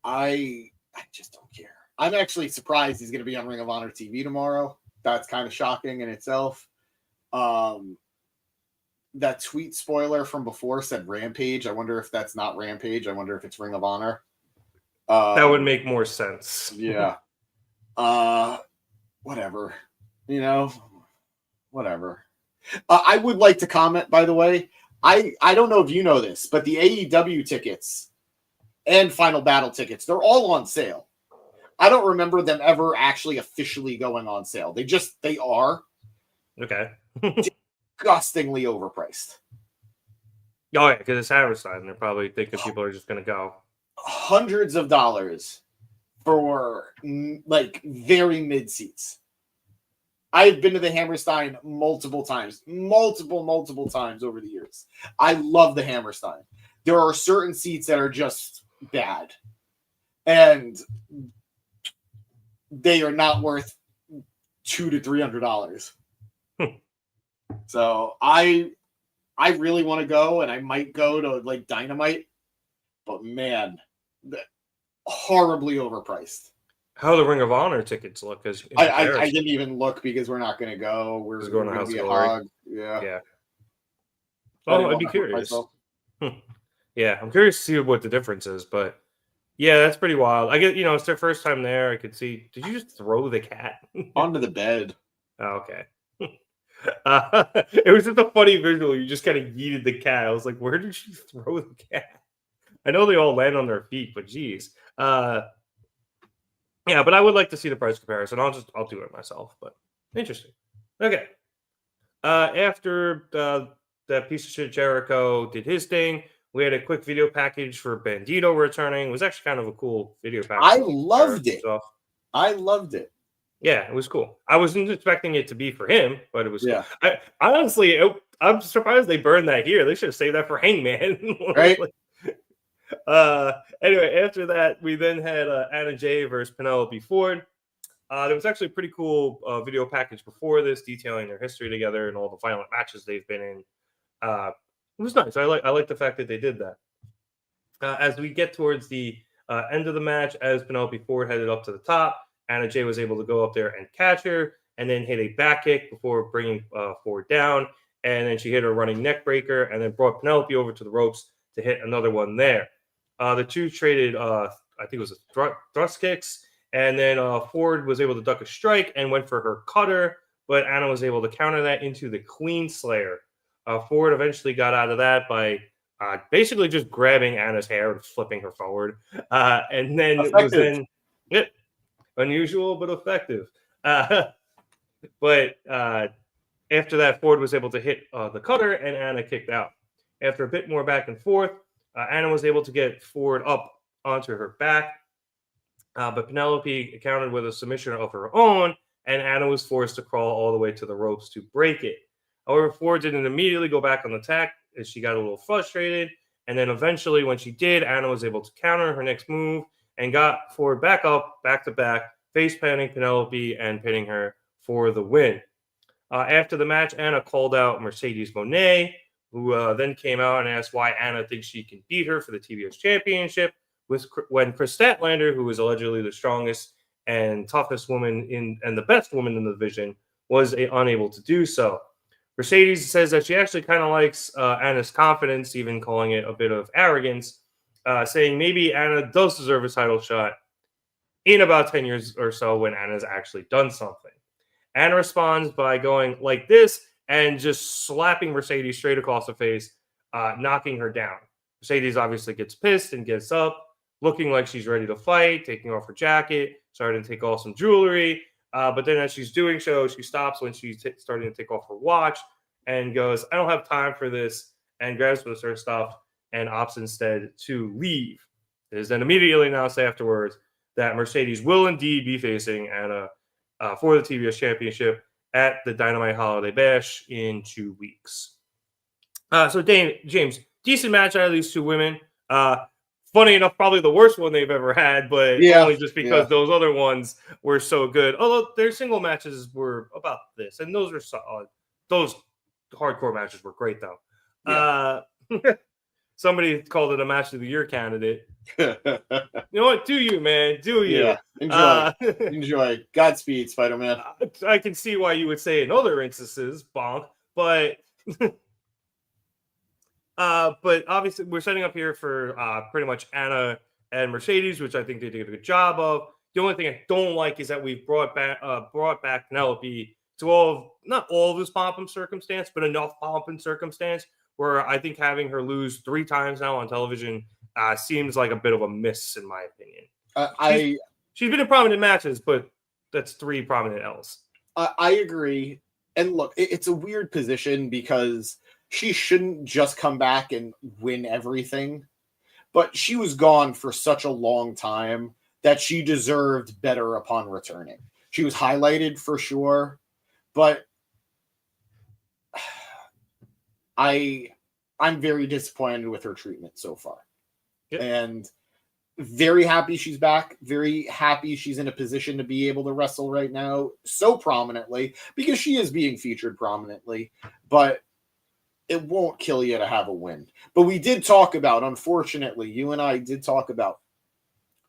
A: I just don't care. I'm actually surprised he's going to be on Ring of Honor TV tomorrow. That's kind of shocking in itself. That tweet spoiler from before said Rampage. I wonder if that's not Rampage. I wonder if it's Ring of Honor.
C: That would make more sense.
A: Yeah. Whatever. Whatever. I would like to comment, by the way. I don't know if you know this, but the AEW tickets and Final Battle tickets, they're all on sale. I don't remember them ever actually officially going on sale. They are.
C: Okay.
A: Disgustingly overpriced.
C: Oh, yeah, because it's Hammerstein. They're probably thinking people are just going to go.
A: Hundreds of dollars for like very mid seats. I've been to the Hammerstein multiple times over the years. I love the Hammerstein. There are certain seats that are just bad, and they are not worth $200 to $300. So I really want to go, and I might go to like Dynamite, but man, horribly overpriced.
C: How the Ring of Honor tickets look?
A: I didn't even look because we're not going to go. We're
C: going to
A: House
C: be
A: of
C: a
A: hog. Yeah.
C: Oh, I'd be curious. Yeah, I'm curious to see what the difference is, but yeah, that's pretty wild. I get, it's their first time there. I could see. Did you just throw the cat
A: onto the bed?
C: Oh, okay. It was just a funny visual. You just kind of yeeted the cat. I was like, where did she throw the cat? I know they all land on their feet, but geez. Yeah, but I would like to see the price comparison. I'll do it myself, but interesting. Okay. After that piece of shit Jericho did his thing, we had a quick video package for Bandito returning. It was actually kind of a cool video package.
A: I loved it. I loved it.
C: Yeah, it was cool. I wasn't expecting it to be for him, but it was
A: cool.
C: I honestly, I'm surprised they burned that here. They should have saved that for Hangman.
A: Right?
C: Anyway, after that, we then had Anna Jay versus Penelope Ford. There was actually a pretty cool video package before this, detailing their history together and all the violent matches they've been in. It was nice. I like the fact that they did that. As we get towards the end of the match, as Penelope Ford headed up to the top, Anna Jay was able to go up there and catch her, and then hit a back kick before bringing Ford down, and then she hit her running neck breaker, and then brought Penelope over to the ropes to hit another one there. The two traded, I think it was thrust kicks, and then Ford was able to duck a strike and went for her cutter, but Anna was able to counter that into the Queen Slayer. Ford eventually got out of that by basically just grabbing Anna's hair and flipping her forward, and then
A: effective.
C: It was then unusual but effective. But after that, Ford was able to hit the cutter, and Anna kicked out. After a bit more back and forth, Anna was able to get Ford up onto her back, but Penelope countered with a submission of her own, and Anna was forced to crawl all the way to the ropes to break it. However, Ford didn't immediately go back on the attack as she got a little frustrated, and then eventually when she did, Anna was able to counter her next move and got Ford back up, back to back, face planting Penelope and pinning her for the win. After the match, Anna called out Mercedes Moné, who then came out and asked why Anna thinks she can beat her for the TBS Championship, when Chris Statlander, who was allegedly the strongest and toughest woman and the best woman in the division, was unable to do so. Mercedes says that she actually kind of likes Anna's confidence, even calling it a bit of arrogance, saying maybe Anna does deserve a title shot in about 10 years or so when Anna's actually done something. Anna responds by going like this and just slapping Mercedes straight across the face, knocking her down. Mercedes obviously gets pissed and gets up, looking like she's ready to fight, taking off her jacket, starting to take off some jewelry. But then as she's doing so, she stops when she's starting to take off her watch and goes, I don't have time for this, and grabs her stuff and opts instead to leave. It is then immediately announced afterwards that Mercedes will indeed be facing Anna for the TBS Championship at the Dynamite Holiday Bash in 2 weeks. So James, decent match out of these two women. Funny enough, probably the worst one they've ever had, but only just because those other ones were so good. Although their single matches were about this, and those were solid. Those hardcore matches were great, though. Yeah. Somebody called it a match of the year candidate. You know what? Do you, man? Do you?
A: Yeah. Enjoy. Enjoy. Godspeed, Spider-Man.
C: I can see why you would say in other instances, bonk, but but obviously we're setting up here for pretty much Anna and Mercedes, which I think they did a good job of. The only thing I don't like is that we've brought back Penelope to not all of this pomp and circumstance, but enough pomp and circumstance where I think having her lose 3 times now on television seems like a bit of a miss, in my opinion. She's been in prominent matches, but that's 3 prominent L's.
A: I agree. And look, it's a weird position because she shouldn't just come back and win everything, but she was gone for such a long time that she deserved better upon returning. She was highlighted for sure, but I'm very disappointed with her treatment so far. Yep. And very happy she's back. Very happy she's in a position to be able to wrestle right now so prominently, because she is being featured prominently, but it won't kill you to have a win. But we did talk about, unfortunately, you and I did talk about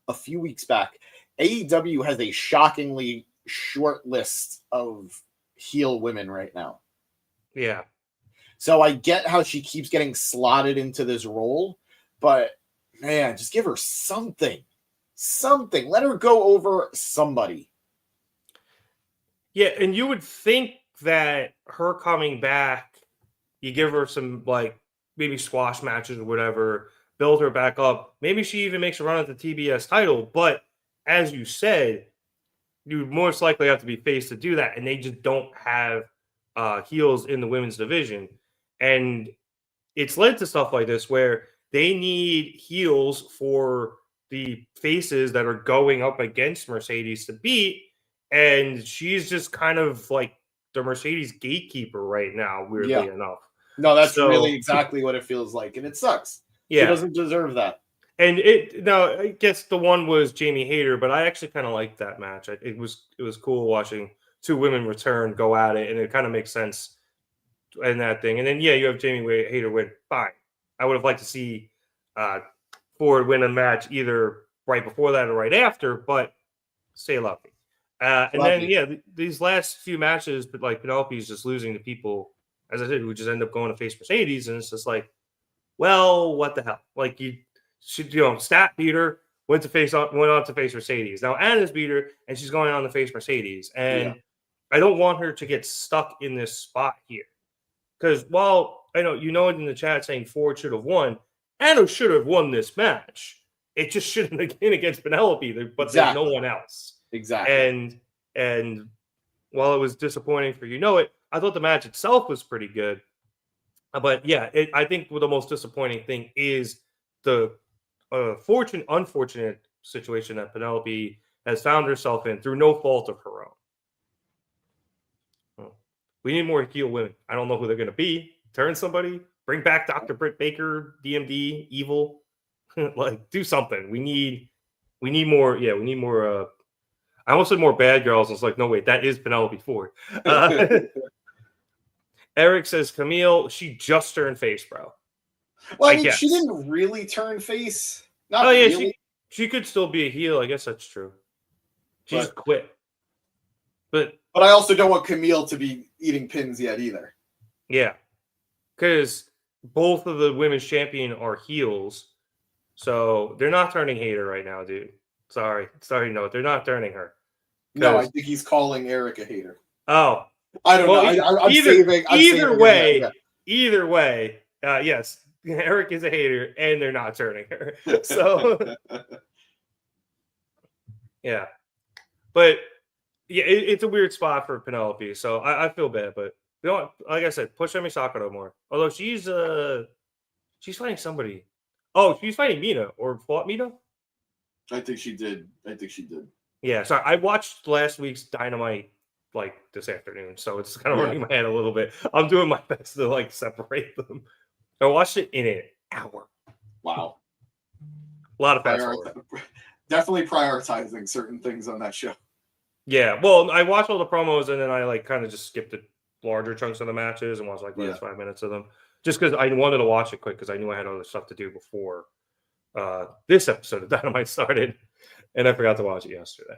A: a few weeks back, AEW has a shockingly short list of heel women right now.
C: Yeah.
A: So I get how she keeps getting slotted into this role, but man, just give her something. Something. Let her go over somebody.
C: Yeah, and you would think that her coming back, you give her some, like, maybe squash matches or whatever, build her back up. Maybe she even makes a run at the TBS title. But as you said, you most likely have to be face to do that, and they just don't have heels in the women's division. And it's led to stuff like this where they need heels for the faces that are going up against Mercedes to beat, and she's just kind of like the Mercedes gatekeeper right now, weirdly enough.
A: No, that's really exactly what it feels like, and it sucks. Yeah. She doesn't deserve that.
C: And I guess the one was Jamie Hayter, but I actually kind of liked that match. It was cool watching 2 women return, go at it, and it kind of makes sense in that thing. And then you have Jamie Hayter win. Fine. I would have liked to see Ford win a match either right before that or right after, but stay lucky. And then these last few matches, but like Penelope's just losing to people, as I said, who just end up going to face Mercedes, and it's just like, well, what the hell? Like Stat beat her, went on to face Mercedes. Now Anna's beat her, and she's going on to face Mercedes. And I don't want her to get stuck in this spot here. Because while I know in the chat saying Ford should have won, Anna should have won this match. It just shouldn't have been against Penelope, but there's no one else.
A: Exactly.
C: And while it was disappointing for I thought the match itself was pretty good. But I think the most disappointing thing is the unfortunate situation that Penelope has found herself in through no fault of her own. We need more heel women. I don't know who they're going to be. Turn somebody. Bring back Dr. Britt Baker, DMD, Evil. Like, do something. We need more. Yeah, we need more. I almost said more bad girls. I was like, no, wait, that is Penelope Ford. Eric says, Camille, she just turned face, bro.
A: Well, I mean, she didn't really turn face. Not really.
C: She could still be a heel. I guess that's true. She just quit. But
A: I also don't want Camille to be eating pins yet either.
C: Yeah. Because both of the women's champion are heels. So they're not turning Hayter right now, dude. Sorry, no, they're not turning her.
A: No, I think he's calling Eric a hater.
C: Oh.
A: I don't know. I'm saving.
C: Either way, yes, Eric is a hater, and they're not turning her. So, yeah. But, it's a weird spot for Penelope, so I feel bad. But, like I said, push Emi Sakura more. Although she's fighting somebody. Oh, she's fighting Mina, or fought Mina?
A: I think she did.
C: Yeah, sorry. I watched last week's Dynamite like this afternoon, so it's kind of running my head a little bit. I'm doing my best to like separate them. I watched it in an hour.
A: Wow.
C: A lot of fast forward.
A: Definitely prioritizing certain things on that show.
C: Yeah, well, I watched all the promos and then I like kind of just skipped the larger chunks of the matches and watched like the last 5 minutes of them, just because I wanted to watch it quick because I knew I had other stuff to do before this episode of Dynamite started, and I forgot to watch it yesterday.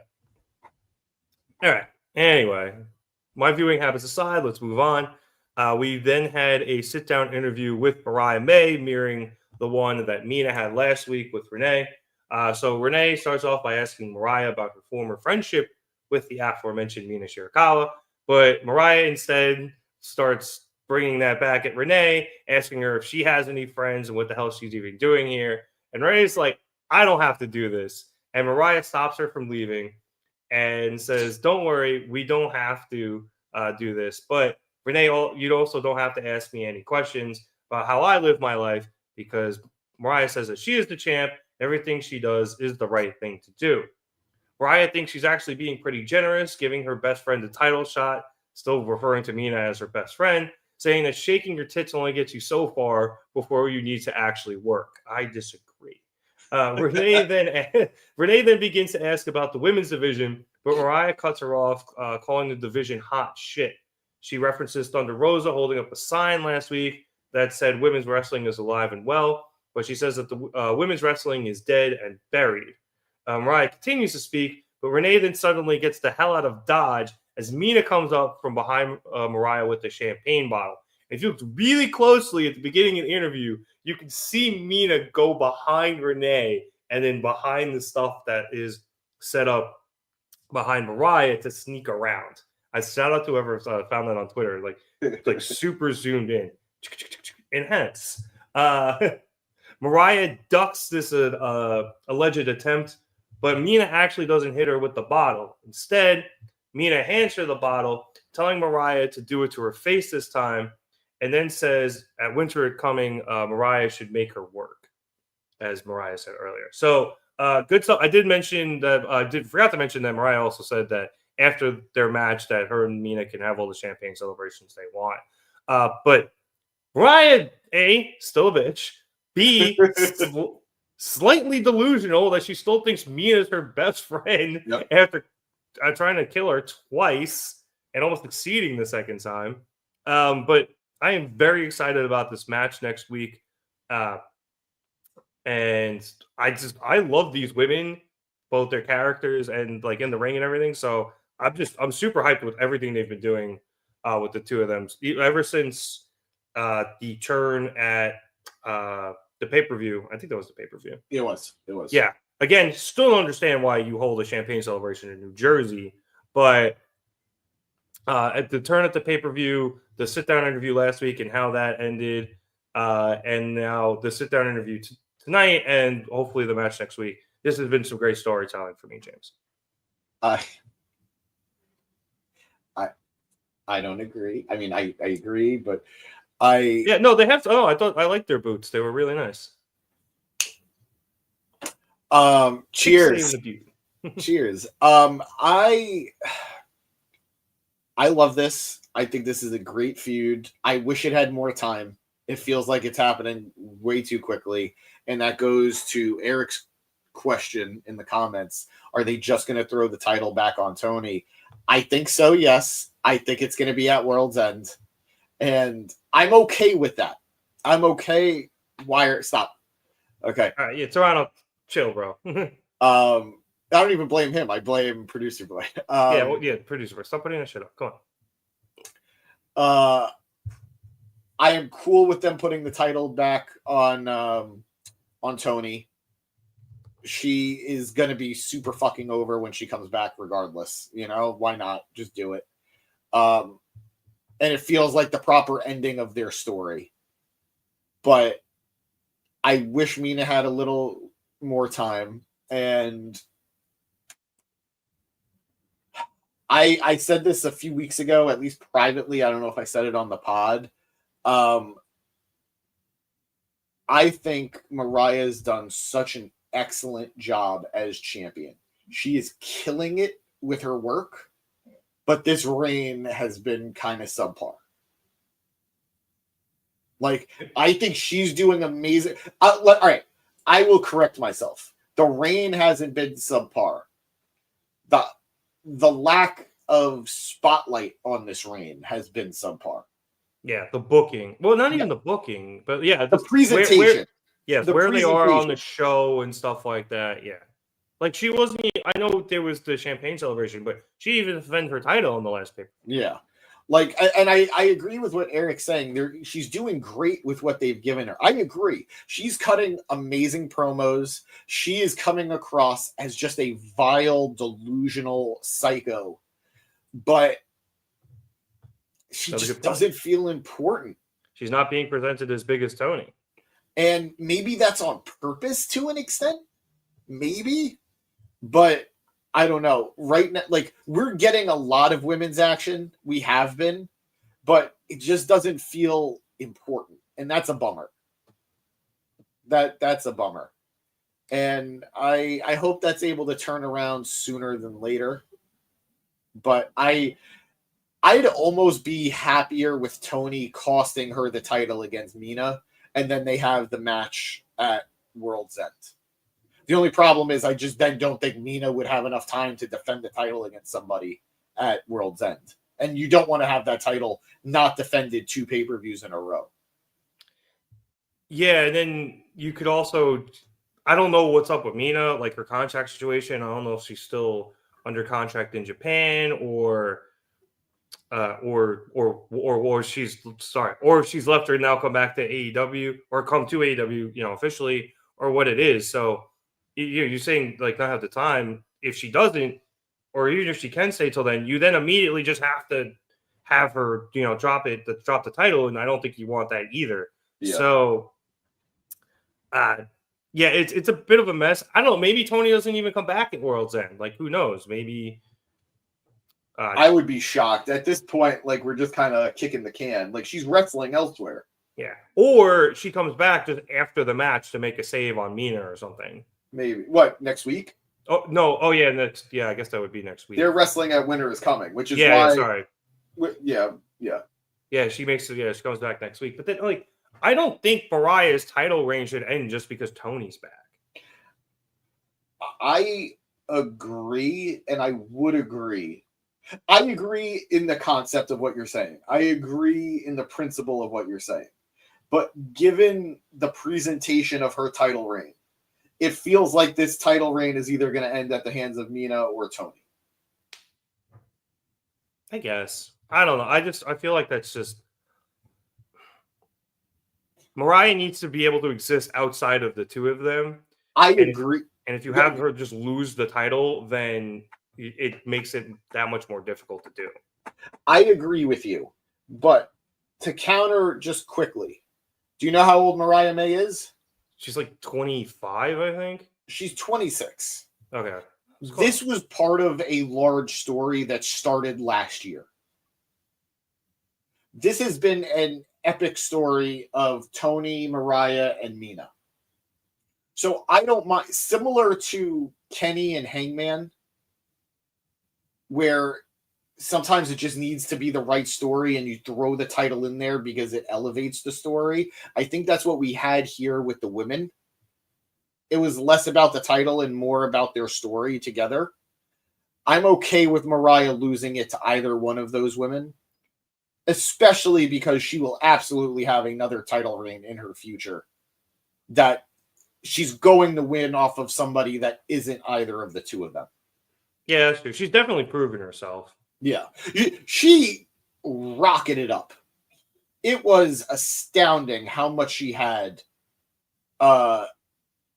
C: All right. Anyway, my viewing habits aside, let's move on. We then had a sit-down interview with Mariah May, mirroring the one that Mina had last week with Renee. So Renee starts off by asking Mariah about her former friendship with the aforementioned Mina Shirakawa, but Mariah instead starts bringing that back at Renee, asking her if she has any friends and what the hell she's even doing here. And Renee's like, I don't have to do this. And Mariah stops her from leaving and says, don't worry, we don't have to do this. But Renee, you also don't have to ask me any questions about how I live my life, because Mariah says that she is the champ. Everything she does is the right thing to do. Mariah thinks she's actually being pretty generous, giving her best friend a title shot, still referring to Mina as her best friend, saying that shaking your tits only gets you so far before you need to actually work. I disagree. Renee then begins to ask about the women's division, but Mariah cuts her off, calling the division hot shit. She references Thunder Rosa holding up a sign last week that said women's wrestling is alive and well, but she says that the women's wrestling is dead and buried. Mariah continues to speak, but Renee then suddenly gets the hell out of Dodge as Mina comes up from behind Mariah with the champagne bottle. If you look really closely at the beginning of the interview, you can see Mina go behind Renee and then behind the stuff that is set up behind Mariah to sneak around. I shout out to whoever found that on Twitter, like super zoomed in. Enhance. Mariah ducks this alleged attempt, but Mina actually doesn't hit her with the bottle. Instead, Mina hands her the bottle, telling Mariah to do it to her face this time, and then says, at Winter Coming, Mariah should make her work, as Mariah said earlier. So, good stuff. I did mention that, forgot to mention that Mariah also said that after their match that her and Mina can have all the champagne celebrations they want. But Mariah, A, still a bitch. B, slightly delusional that she still thinks Mina is her best friend after trying to kill her twice and almost succeeding the second time. But I am very excited about this match next week. And I love these women, both their characters and like in the ring and everything. So I'm super hyped with everything they've been doing with the two of them ever since the turn at the pay-per-view. I think that was the pay-per-view.
A: It was.
C: Yeah. Again, still don't understand why you hold a champagne celebration in New Jersey, but at the turn at the pay-per-view, the sit-down interview last week and how that ended, and now the sit-down interview tonight, and hopefully the match next week. This has been some great storytelling for me, James.
A: I don't agree. I mean, I agree, but
C: they have to. I liked their boots. They were really nice.
A: Cheers. Cheers. I love this. I think this is a great feud. I wish it had more time. It feels like it's happening way too quickly. And that goes to Eric's question in the comments. Are they just going to throw the title back on Tony? I think so, yes. I think it's going to be at World's End. And I'm okay with that. I'm okay. Stop. Okay.
C: All right. Yeah, Toronto, chill, bro.
A: I don't even blame him. I blame Producer Boy.
C: Producer Boy. Stop putting that shit up. Come
A: on. I am cool with them putting the title back on Tony. She is going to be super fucking over when she comes back regardless. You know, why not? Just do it. And it feels like the proper ending of their story. But I wish Mina had a little more time. And I said this a few weeks ago, at least privately. I don't know if I said it on the pod. I think Mariah's done such an excellent job as champion. She is killing it with her work, but this reign has been kind of subpar. Like, I think she's doing amazing. All right, I will correct myself. The reign hasn't been subpar. The lack of spotlight on this reign has been subpar.
C: Yeah, the booking. Well, not even the booking, but yeah,
A: The presentation.
C: Where they are on the show and stuff like that. Yeah. Like, she wasn't. I know there was the champagne celebration, but she even defended her title in the last paper.
A: Yeah. Like, and I agree with what Eric's saying. She's doing great with what they've given her. I agree. She's cutting amazing promos. She is coming across as just a vile, delusional psycho. But she just doesn't feel important.
C: She's not being presented as big as Tony.
A: And maybe that's on purpose to an extent. Maybe. But I don't know. Right now, like, we're getting a lot of women's action. We have been, but it just doesn't feel important, and that's a bummer. That's a bummer, and I hope that's able to turn around sooner than later. But I'd almost be happier with Tony costing her the title against Mina, and then they have the match at World's End. The only problem is I just then don't think Mina would have enough time to defend the title against somebody at World's End. And you don't want to have that title not defended 2 pay-per-views in a row.
C: Yeah, and then you could also, I don't know what's up with Mina, like her contract situation. I don't know if she's still under contract in Japan or she's left her and now come back to AEW or come to AEW, officially, or what it is. So you're saying, like, not have the time. If she doesn't, or even if she can stay till then, you then immediately just have to have her, drop the title, and I don't think you want that either. Yeah. So, it's a bit of a mess. I don't know. Maybe Tony doesn't even come back at World's End. Like, who knows? Maybe.
A: I would be shocked at this point. Like, we're just kind of kicking the can. Like, she's wrestling elsewhere.
C: Yeah, or she comes back just after the match to make a save on Mina or something.
A: Maybe. What, next week?
C: Oh, no. Oh, yeah. I guess that would be next week.
A: They're wrestling at Winter is Coming, which is why.
C: Yeah, sorry.
A: Yeah.
C: Yeah, she comes back next week. But then, like, I don't think Mariah's title reign should end just because Tony's back.
A: I agree, and I would agree. I agree in the concept of what you're saying. I agree in the principle of what you're saying. But given the presentation of her title reign, it feels like this title reign is either going to end at the hands of Mina or Tony.
C: I guess. I don't know. I feel like that's just... Mariah needs to be able to exist outside of the two of them.
A: I agree.
C: And if you have her just lose the title, then it makes it that much more difficult to do.
A: I agree with you. But to counter just quickly, do you know how old Mariah May is?
C: She's like 25, I think.
A: She's 26.
C: Okay.
A: This was part of a large story that started last year. This has been an epic story of Tony, Mariah, and Mina. So I don't mind, similar to Kenny and Hangman, where sometimes it just needs to be the right story and you throw the title in there because it elevates the story. I think that's what we had here with the women. It was less about the title and more about their story together. I'm okay with Mariah losing it to either one of those women, especially because she will absolutely have another title reign in her future that she's going to win off of somebody that isn't either of the two of them.
C: Yeah, that's true. She's definitely proven herself.
A: Yeah. She rocketed up. It was astounding how much she had right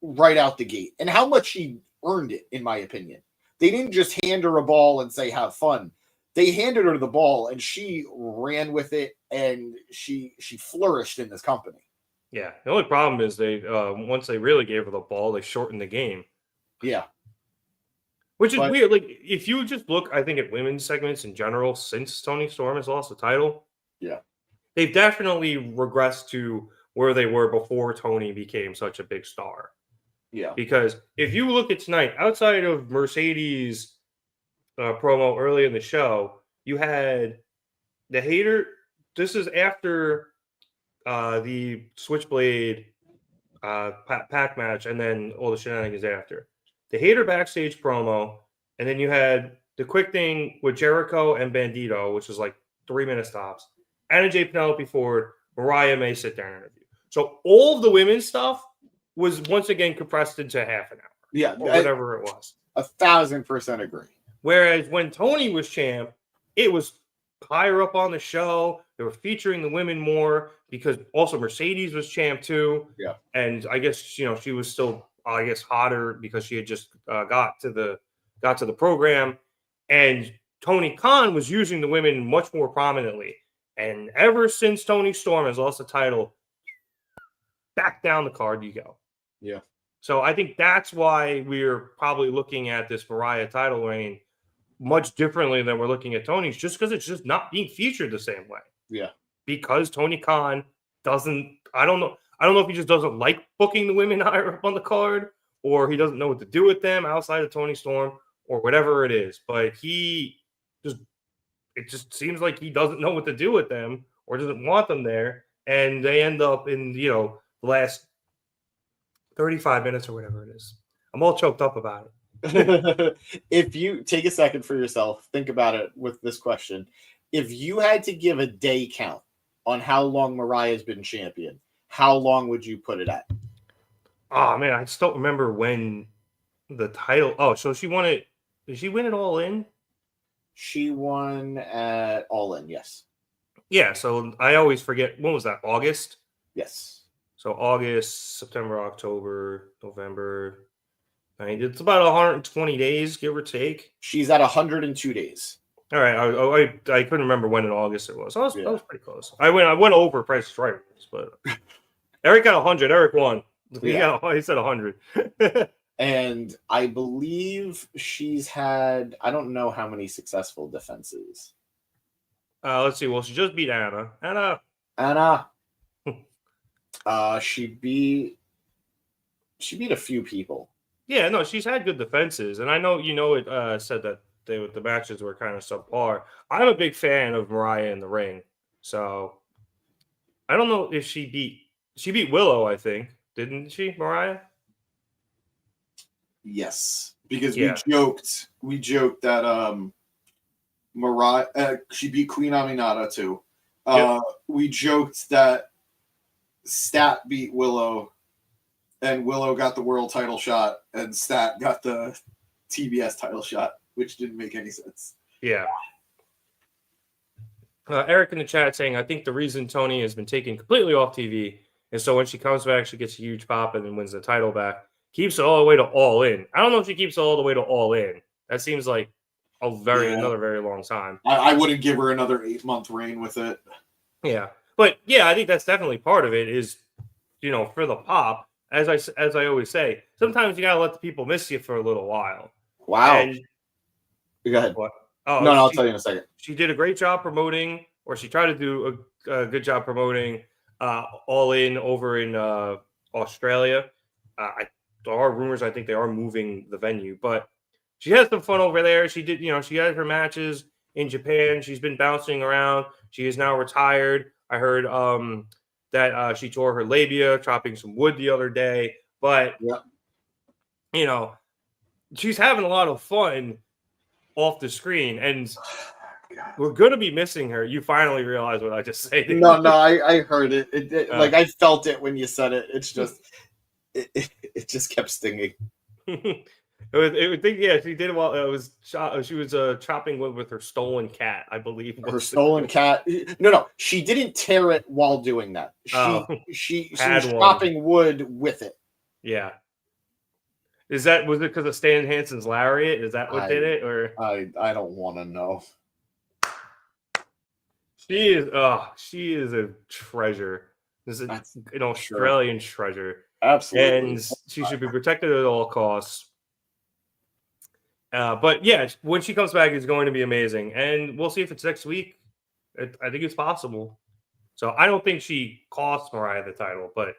A: out the gate and how much she earned it, in my opinion. They didn't just hand her a ball and say, have fun. They handed her the ball and she ran with it and she flourished in this company.
C: Yeah. The only problem is they once they really gave her the ball, they shortened the game.
A: Yeah.
C: Which is weird. Like, if you just look, I think, at women's segments in general, since Toni Storm has lost the title,
A: yeah,
C: they've definitely regressed to where they were before Toni became such a big star.
A: Yeah.
C: Because if you look at tonight, outside of Mercedes' promo early in the show, you had the Hayter. This is after the Switchblade pack match, and then all the shenanigans after. The Hayter backstage promo, and then you had the quick thing with Jericho and Bandito, which was like 3-minute stops. Anna Jay, Penelope Ford, Mariah May sit there and interview. So all of the women's stuff was once again compressed into half an hour.
A: Yeah,
C: or whatever it was.
A: 1,000% agree.
C: Whereas when Tony was champ, it was higher up on the show. They were featuring the women more because also Mercedes was champ too.
A: Yeah.
C: And I guess, she was still, hotter because she had just got to the program. And Tony Khan was using the women much more prominently. And ever since Tony Storm has lost the title, back down the card you go.
A: Yeah.
C: So I think that's why we're probably looking at this Mariah title reign much differently than we're looking at Tony's, just because it's just not being featured the same way.
A: Yeah.
C: Because Tony Khan doesn't, I don't know if he just doesn't like booking the women higher up on the card, or he doesn't know what to do with them outside of Tony Storm, or whatever it is. But it just seems like he doesn't know what to do with them or doesn't want them there. And they end up in, the last 35 minutes or whatever it is. I'm all choked up about it.
A: If you take a second for yourself, think about it with this question. If you had to give a day count on how long Mariah's been champion, how long would you put it at?
C: Oh, man, I just don't remember when the title. Oh, so she won it. Did she win it All In?
A: She won at All In, yes.
C: Yeah, so I always forget. When was that? August?
A: Yes.
C: So August, September, October, November. It's about 120 days, give or take.
A: She's at 102 days.
C: All right. I couldn't remember when in August it was. I was pretty close. I went over Price is Right, but Eric got 100. Eric won. He said 100.
A: And I believe she's had, I don't know how many successful defenses.
C: Let's see. Well, she just beat Anna.
A: Anna. She beat a few people.
C: Yeah, no, she's had good defenses, and I know it said that the matches were kind of subpar. I'm a big fan of Mariah in the ring, so I don't know if she beat Willow. I think, didn't she, Mariah?
A: Yes, because we joked that Mariah she beat Queen Aminata too.
C: Yep.
A: We joked that Stat beat Willow, and Willow got the world title shot, and Stat got the TBS title shot, which didn't make any sense.
C: Yeah. Eric in the chat saying, I think the reason Tony has been taken completely off TV is so when she comes back, she gets a huge pop and then wins the title back. Keeps it all the way to All In. I don't know if she keeps it all the way to All In. That seems like another very long time. I
A: wouldn't give her another 8-month reign with it.
C: Yeah. But yeah, I think that's definitely part of it is, for the pop, as I always say, sometimes you got to let the people miss you for a little while.
A: Wow.
C: And,
A: go ahead.
C: What?
A: Oh, no, I'll tell you in a second.
C: She did a great job promoting, or she tried to do a good job promoting All In over in Australia. There are rumors, I think they are moving the venue, but she has some fun over there. She did, she had her matches in Japan. She's been bouncing around. She is now retired. I heard that she tore her labia chopping some wood the other day, but she's having a lot of fun off the screen, and we're gonna be missing her. You finally realize what I just said.
A: No, I heard it. Like I felt it when you said it. It's just it just kept stinging.
C: She did it while she was chopping wood with her stolen cat, I believe.
A: Her stolen cat. No, she didn't tear it while doing that. She was chopping wood with it.
C: Yeah. Was it because of Stan Hansen's lariat? Is that what did it? Or
A: I don't want to know.
C: She is a treasure. This is an Australian treasure.
A: Absolutely.
C: And she should be protected at all costs. But yeah, when she comes back, it's going to be amazing. And we'll see if it's next week. I think it's possible. So I don't think she costs Mariah the title, but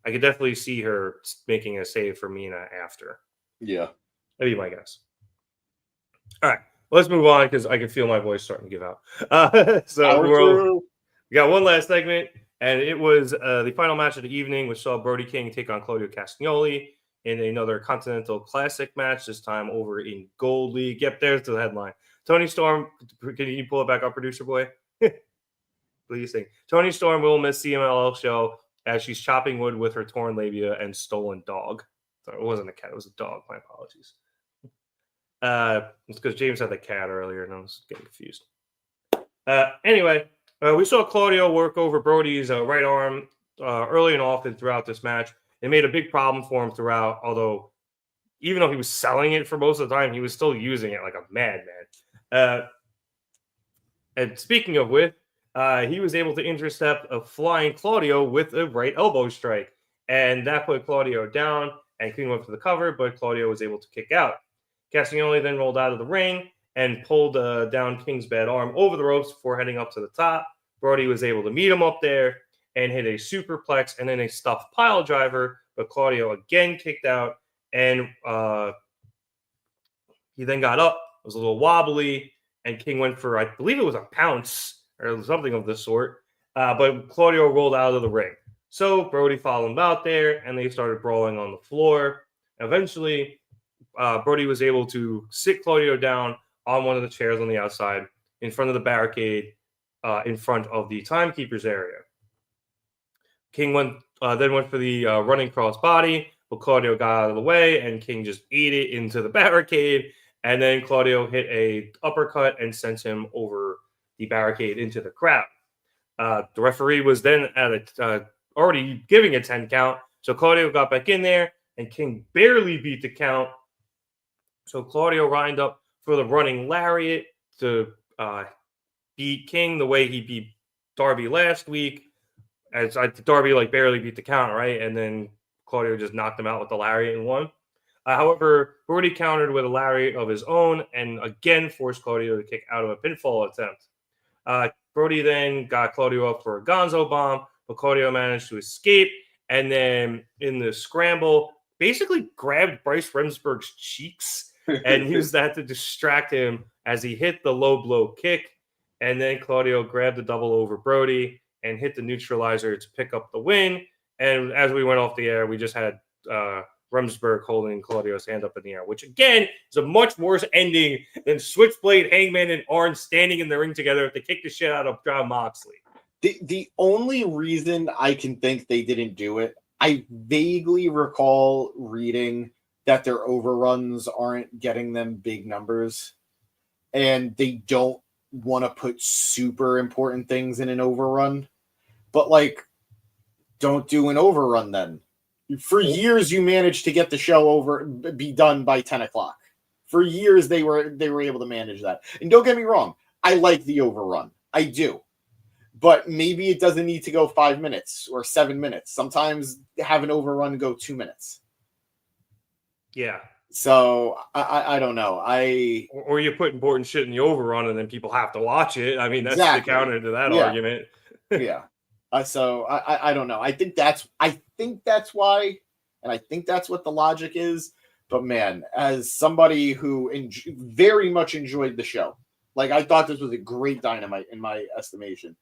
C: I could definitely see her making a save for Mina after.
A: Yeah.
C: That'd be my guess. All right. let's move on because I can feel my voice starting to give out. We got one last segment, and it was the final match of the evening, which saw Brody King take on Claudio Castagnoli in another Continental Classic match, this time over in Gold League. Yep, there's the headline. Tony Storm, can you pull it back up, producer boy? Please sing. Tony Storm will miss CMLL show as she's chopping wood with her torn labia and stolen dog. Sorry, it wasn't a cat, it was a dog. My apologies. It's because James had the cat earlier and I was getting confused. Anyway, we saw Claudio work over Brody's right arm early and often throughout this match. It made a big problem for him throughout, although even though he was selling it for most of the time, he was still using it like a madman. And speaking of which, he was able to intercept a flying Claudio with a right elbow strike. And that put Claudio down, and King went for the cover, but Claudio was able to kick out. Castagnoli then rolled out of the ring and pulled down King's bad arm over the ropes before heading up to the top. Brody was able to meet him up there and hit a superplex and then a stuffed pile driver, but Claudio again kicked out, and he then got up. It was a little wobbly, and King went for, I believe it was a pounce or something of the sort, but Claudio rolled out of the ring. So Brody followed him out there, and they started brawling on the floor. Eventually, Brody was able to sit Claudio down on one of the chairs on the outside in front of the barricade in front of the timekeeper's area. King then went for the running cross body, but Claudio got out of the way, and King just ate it into the barricade. And then Claudio hit a uppercut and sent him over the barricade into the crowd. The referee was then at already giving a 10 count. So Claudio got back in there, and King barely beat the count. So Claudio lined up for the running lariat to beat King the way he beat Darby last week. As Darby barely beat the count, right? And then Claudio just knocked him out with the lariat and won. However, Brody countered with a lariat of his own and again forced Claudio to kick out of a pinfall attempt. Brody then got Claudio up for a gonzo bomb, but Claudio managed to escape. And then in the scramble, basically grabbed Bryce Remsburg's cheeks and used that to distract him as he hit the low blow kick. And then Claudio grabbed the double over Brody and hit the neutralizer to pick up the win. And as we went off the air, we just had Remsburg holding Claudio's hand up in the air, which again is a much worse ending than Switchblade, Hangman, and Arn standing in the ring together to kick the shit out of John Moxley.
A: The only reason I can think they didn't do it, I vaguely recall reading that their overruns aren't getting them big numbers, and they don't want to put super important things in an overrun. But don't do an overrun then. For years, you managed to get the show be done by 10 o'clock. For years, they were able to manage that. And don't get me wrong, I like the overrun. I do. But maybe it doesn't need to go 5 minutes or 7 minutes. Sometimes have an overrun go 2 minutes.
C: Yeah.
A: So I don't know.
C: Or you put important shit in the overrun and then people have to watch it. I mean, that's the counter to that argument.
A: Yeah. So I don't know. I think that's why, and I think that's what the logic is. But man, as somebody who very much enjoyed the show, I thought this was a great Dynamite in my estimation.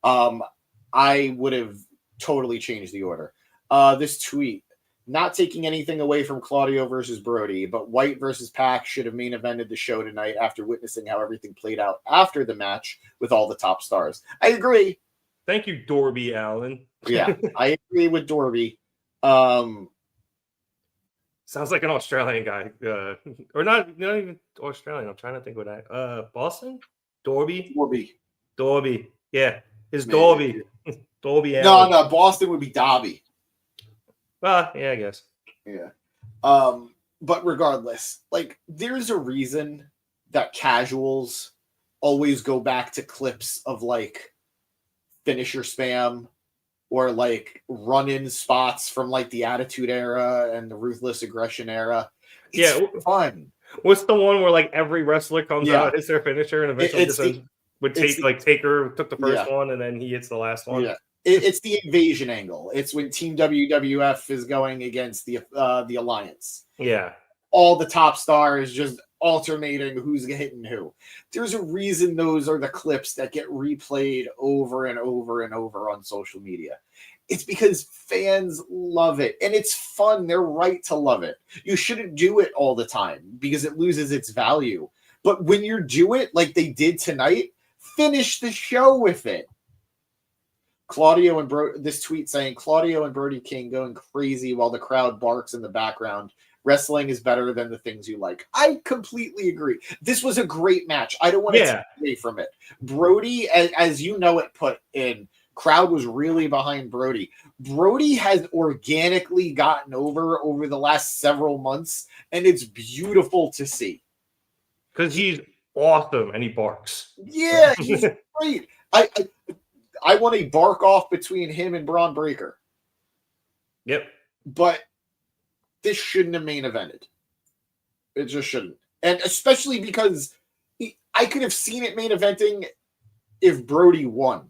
A: I would have totally changed the order. This tweet, not taking anything away from Claudio versus Brody, but White versus Pac should have main evented the show tonight after witnessing how everything played out after the match with all the top stars. I agree.
C: Thank you, Dorby Allen.
A: Yeah, I agree with Dorby.
C: Sounds like an Australian guy. Or not even Australian. I'm trying to think what Boston? Dorby? Dorby. Yeah. His Dorby. Dorby Allen.
A: No, Boston would be Dobby.
C: Well, yeah, I guess.
A: Yeah. But regardless, there's a reason that casuals always go back to clips of finisher spam or run-in spots from the Attitude Era and the Ruthless Aggression Era. It's fun.
C: What's the one where every wrestler comes out as their finisher and eventually Taker took the first one and then he hits the last one?
A: Yeah. It's the invasion angle. It's when Team WWF is going against the Alliance.
C: Yeah.
A: All the top stars just alternating who's hitting who. There's a reason those are the clips that get replayed over and over and over on social media. It's because fans love it and it's fun. They're right to love it. You shouldn't do it all the time because it loses its value. But when you do it like they did tonight, finish the show with it. Claudio and this tweet saying Claudio and Brody King going crazy while the crowd barks in the background. Wrestling is better than the things you like. I completely agree. This was a great match. I don't want to take away from it. Brody, as you know it put in, crowd was really behind Brody. Brody has organically gotten over the last several months, and it's beautiful to see.
C: Because he's awesome and he barks.
A: Yeah, he's great. I want a bark off between him and Braun Breaker.
C: Yep.
A: But this shouldn't have main evented. It just shouldn't. And especially because I could have seen it main eventing if Brody won.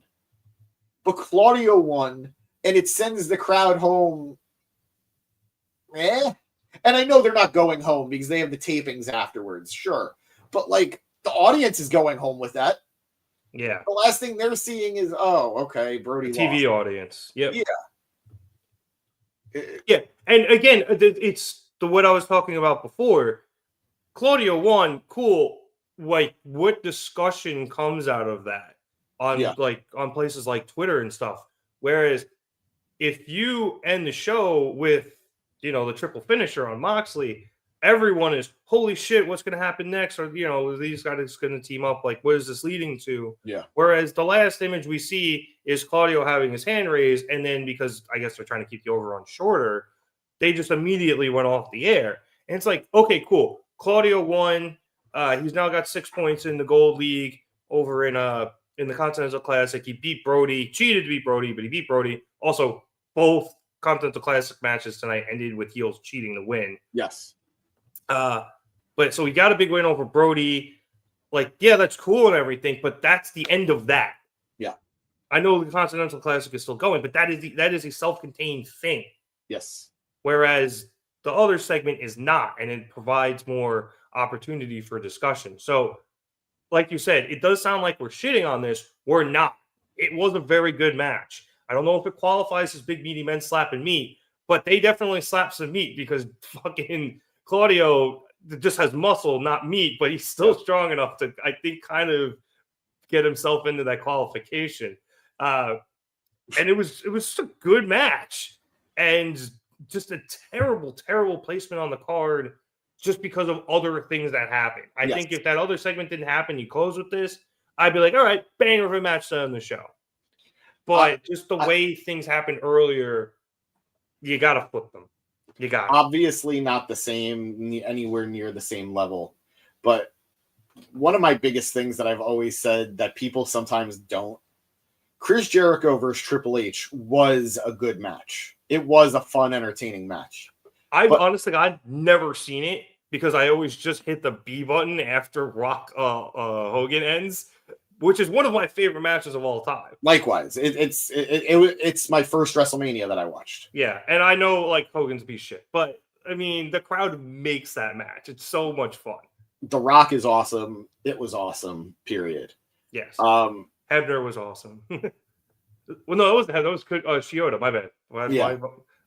A: But Claudio won, and it sends the crowd home. And I know they're not going home because they have the tapings afterwards, sure. But, like, the audience is going home with that.
C: Yeah.
A: The last thing they're seeing is, oh, okay, Brody
C: the TV
A: lost.
C: audience. Yep.
A: Yeah.
C: Yeah. And again, it's what I was talking about before. Claudio won, cool. Like, what discussion comes out of that on places like Twitter and stuff? Whereas if you end the show with, the triple finisher on Moxley, everyone is, holy shit, what's going to happen next? Or, these guys going to team up. Like, what is this leading to?
A: Yeah.
C: Whereas the last image we see is Claudio having his hand raised. And then because I guess they're trying to keep the overrun shorter, they just immediately went off the air. And it's like, okay, cool. Claudio won. He's now got 6 points in the Gold League over in the Continental Classic. He beat Brody, cheated to beat Brody, but he beat Brody. Also, both Continental Classic matches tonight ended with heels cheating to win.
A: Yes.
C: But so he got a big win over Brody. Like, yeah, that's cool and everything, but that's the end of that.
A: Yeah.
C: I know the Continental Classic is still going, but that is a self-contained thing.
A: Yes.
C: Whereas the other segment is not, and it provides more opportunity for discussion. So, like you said, it does sound like we're shitting on this. We're not. It was a very good match. I don't know if it qualifies as big meaty men slapping meat, but they definitely slap some meat because fucking Claudio just has muscle, not meat, but he's still strong enough to, I think, kind of get himself into that qualification. And it was just a good match, and just a terrible, terrible placement on the card just because of other things that happened. I think if that other segment didn't happen, you close with this, I'd be like, all right, banger of a match on the show. But just the way things happened earlier, you got to flip them. You got
A: obviously not the same, anywhere near the same level. But one of my biggest things that I've always said that people sometimes don't, Chris Jericho versus Triple H was a good match. It was a fun, entertaining match.
C: Honestly, I've never seen it because I always just hit the B button after Rock Hogan ends, which is one of my favorite matches of all time.
A: Likewise, it's my first WrestleMania that I watched.
C: Yeah, and I know like Hogan's be shit, but I mean the crowd makes that match. It's so much fun. The
A: Rock is awesome. It was awesome. Period.
C: Yes. Hebner was awesome. Well, no, that was Shioda. My bad.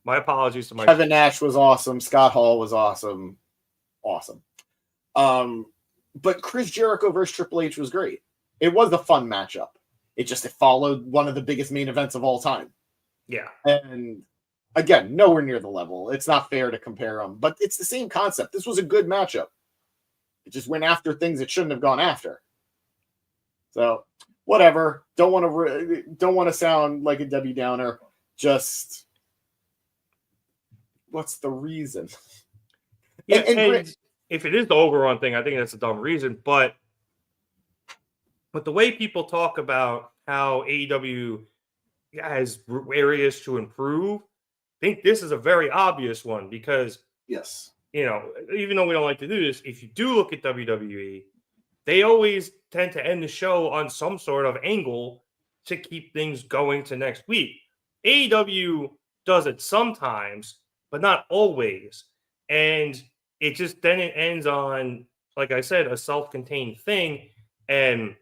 C: My apologies to my
A: Kevin Nash was awesome. Scott Hall was awesome. Awesome. But Chris Jericho versus Triple H was great. It was a fun matchup. It followed one of the biggest main events of all time.
C: Yeah.
A: And again, nowhere near the level. It's not fair to compare them, but it's the same concept. This was a good matchup. It just went after things it shouldn't have gone after. So whatever. Don't want to sound like a Debbie Downer. Just what's the reason?
C: Yeah, and if it is the overrun thing, I think that's a dumb reason. But the way people talk about how AEW has areas to improve, I think this is a very obvious one because,
A: yes,
C: even though we don't like to do this, if you do look at WWE, they always tend to end the show on some sort of angle to keep things going to next week. AEW does it sometimes, but not always. And it ends on like I said, a self-contained thing, and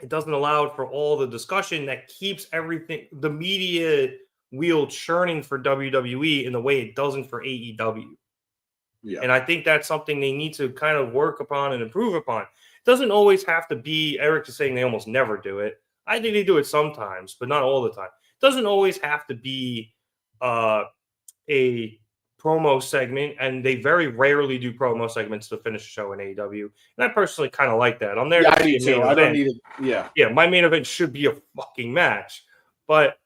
C: it doesn't allow for all the discussion that keeps everything, the media wheel churning for WWE in the way it doesn't for AEW.
A: Yeah.
C: And I think that's something they need to kind of work upon and improve upon. It doesn't always have to be, Eric is saying they almost never do it. I think they do it sometimes, but not all the time. It doesn't always have to be a promo segment, and they very rarely do promo segments to finish the show in AEW. And I personally kind of like that. I'm there to see a main event.
A: I don't need it. Yeah.
C: Yeah, my main event should be a fucking match, but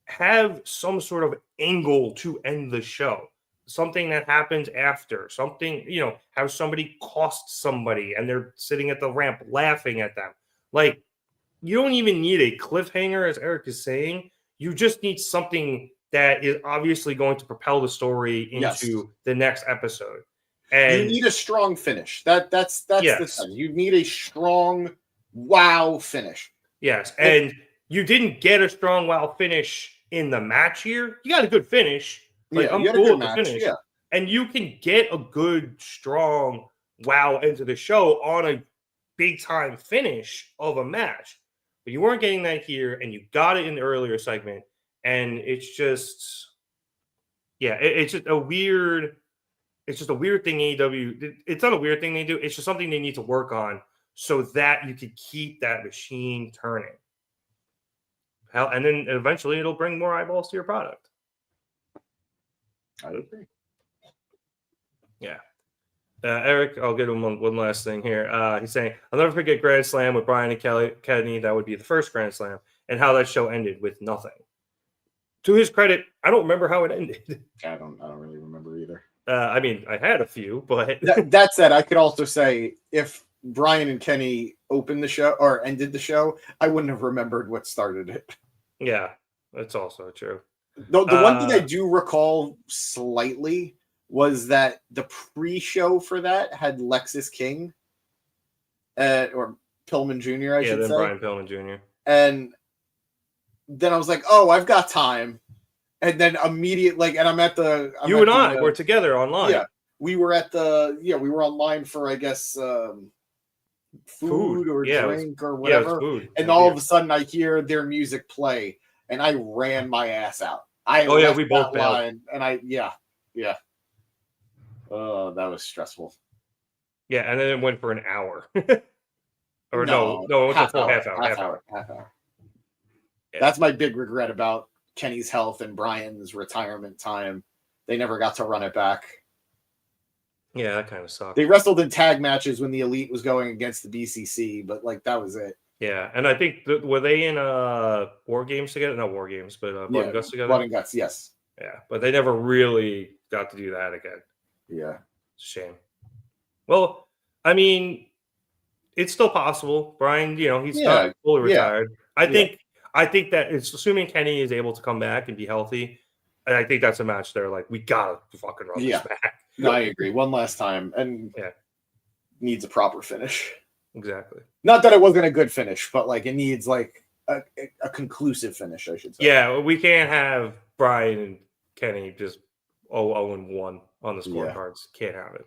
C: have some sort of angle to end the show. Something that happens after, something, have somebody cost somebody and they're sitting at the ramp laughing at them. Like, you don't even need a cliffhanger, as Eric is saying. You just need something that is obviously going to propel the story into the next episode. And
A: you need a strong finish. That's the thing. You need a strong wow finish.
C: Yes, and you didn't get a strong wow finish in the match here. You got a good finish. Like, I'm cool with the finish. Yeah. And you can get a good, strong wow into the show on a big-time finish of a match. But you weren't getting that here, and you got it in the earlier segment. And it's just, it's just a weird thing AEW. It's not a weird thing they do. It's just something they need to work on so that you can keep that machine turning. Hell, and then eventually it'll bring more eyeballs to your product.
A: I agree.
C: Yeah. Eric, I'll get him one last thing here. He's saying, I'll never forget Grand Slam with Brian and Kenny. That would be the first Grand Slam, and how that show ended with nothing. To his credit, I don't remember how it ended.
A: I don't really remember either.
C: I mean, I had a few, but
A: that said, I could also say if Brian and Kenny opened the show or ended the show, I wouldn't have remembered what started it.
C: Yeah, that's also true.
A: The one thing I do recall slightly was that the pre-show for that had Lexis King, or Pillman Jr. I should say.
C: Brian Pillman Jr.
A: And then I was like, "Oh, I've got time," and then immediately, and I'm at the.
C: You and I were together online.
A: Yeah, we were at the. Yeah, we were online for, I guess, food or drink or whatever.
C: Food.
A: And all of a sudden, I hear their music play. And I ran my ass out.
C: We both bailed.
A: And oh, that was stressful.
C: Yeah, and then it went for an hour. Or no, it went for half hour.
A: Yeah. That's my big regret about Kenny's health and Brian's retirement time. They never got to run it back.
C: Yeah, that kind of sucked.
A: They wrestled in tag matches when the Elite was going against the BCC, but that was it.
C: Yeah, and I think were they in War Games together? Not War Games, but Blood and Guts together.
A: Blood and Guts, yes.
C: Yeah, but they never really got to do that again.
A: Yeah,
C: it's a shame. Well, I mean, it's still possible. Brian, he's not fully retired. I think that it's assuming Kenny is able to come back and be healthy. And I think that's a match there. Like, we gotta fucking run this back.
A: No, I agree. One last time, and needs a proper finish.
C: Exactly.
A: Not that it wasn't a good finish, but it needs a conclusive finish, I should say.
C: Yeah, we can't have Brian and Kenny just 0-1 on the scorecards. Can't have it.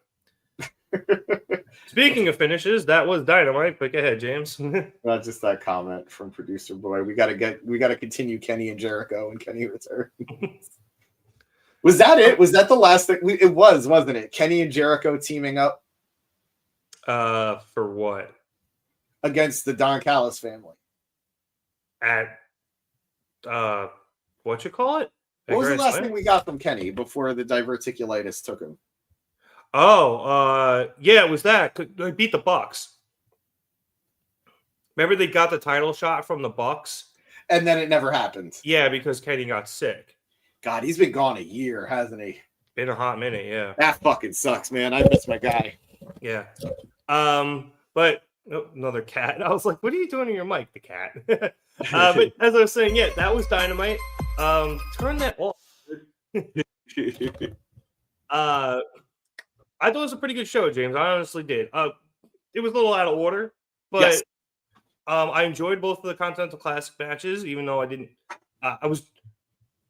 C: Speaking of finishes, that was Dynamite. But go ahead, James.
A: Not just that comment from producer boy. We gotta continue Kenny and Jericho and Kenny returns. Was that it? Was that the last thing? It was, wasn't it? Kenny and Jericho teaming up.
C: For what?
A: Against the Don Callis family.
C: At what you call it?
A: What was the last thing we got from Kenny before the diverticulitis took him?
C: Oh, it was that. They beat the Bucks. Remember they got the title shot from the Bucks?
A: And then it never happened.
C: Yeah, because Kenny got sick.
A: God, he's been gone a year, hasn't he?
C: Been a hot minute, yeah.
A: That fucking sucks, man. I miss my guy.
C: Yeah. But another cat. I was like, what are you doing to your mic, the cat? But as I was saying, that was Dynamite. Turn that off. I thought it was a pretty good show, James. I honestly did. It was a little out of order, but I enjoyed both of the Continental Classic matches, even though I didn't. I was,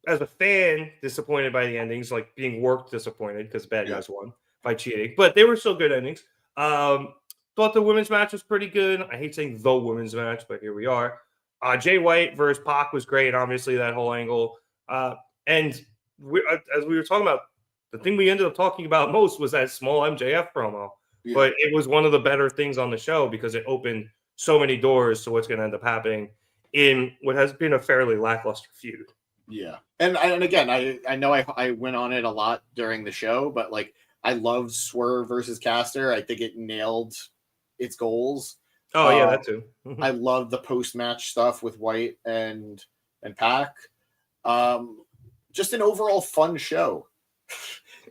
C: as a fan, disappointed by the endings, like being worked disappointed because bad guys won by cheating, but they were still good endings. Thought the women's match was pretty good. I hate saying the women's match, but here we are. Jay White versus Pac was great. Obviously, that whole angle. And as we were talking about, the thing we ended up talking about most was that small MJF promo. Yeah. But it was one of the better things on the show because it opened so many doors to what's going to end up happening in what has been a fairly lackluster feud.
A: Yeah. And again, I know I went on it a lot during the show, but like I loved Swerve versus Caster. I think it nailed its goals.
C: Oh, yeah, that too.
A: I love the post-match stuff with White and Pac. Just an overall fun show.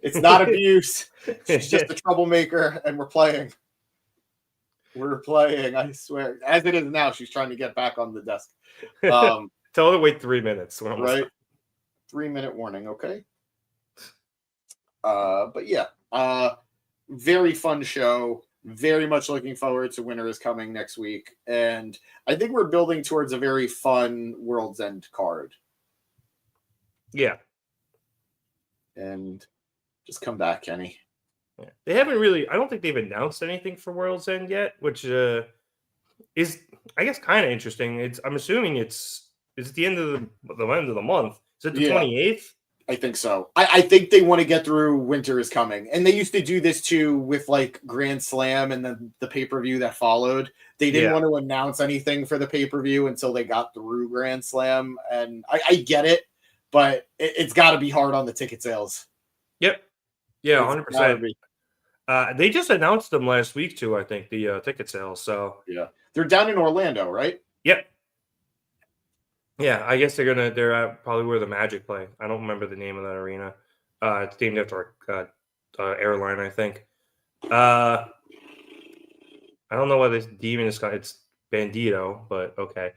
A: It's not abuse. She's just a troublemaker, and we're playing. I swear. As it is now, she's trying to get back on the desk.
C: Tell her to wait 3 minutes.
A: Right? 3-minute warning, okay? But yeah, very fun show. Very much looking forward to Winter is Coming next week. And I think we're building towards a very fun World's End card.
C: Yeah.
A: And just come back, Kenny.
C: Yeah. They haven't really, I don't think they've announced anything for World's End yet, which is, I guess, kind of interesting. I'm assuming it's the end of the end of the month. Is it the 28th?
A: I think so. I think they want to get through Winter is Coming. And they used to do this too with like Grand Slam and then the pay-per-view that followed. They didn't want to announce anything for the pay-per-view until they got through Grand Slam. And I get it, but it's got to be hard on the ticket sales.
C: Yep. Yeah, 100%. They just announced them last week too, I think, the ticket sales. So
A: yeah. They're down in Orlando, right?
C: Yep. Yeah, I guess they're at probably where the Magic play. I don't remember the name of that arena. It's named after airline, I think. I don't know why this demon is. It's Bandito, but okay.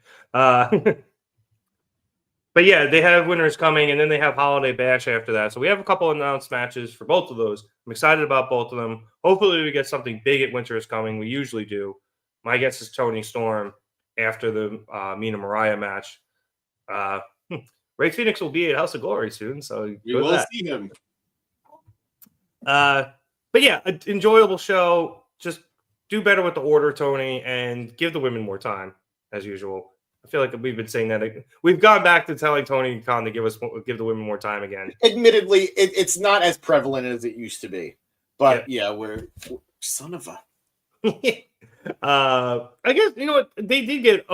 C: But yeah, they have Winter is Coming, and then they have Holiday Bash after that. So we have a couple announced matches for both of those. I'm excited about both of them. Hopefully, we get something big at Winter is Coming. We usually do. My guess is Tony Storm after the Mina Mariah match. Ray Phoenix will be at House of Glory soon, so
A: we will see him.
C: But yeah, an enjoyable show. Just do better with the order, Tony, and give the women more time as usual. I feel like we've been saying that. We've gone back to telling Tony Khan to give the women more time again.
A: Admittedly, it's not as prevalent as it used to be, but yeah we're son of a.
C: I guess you know what they did get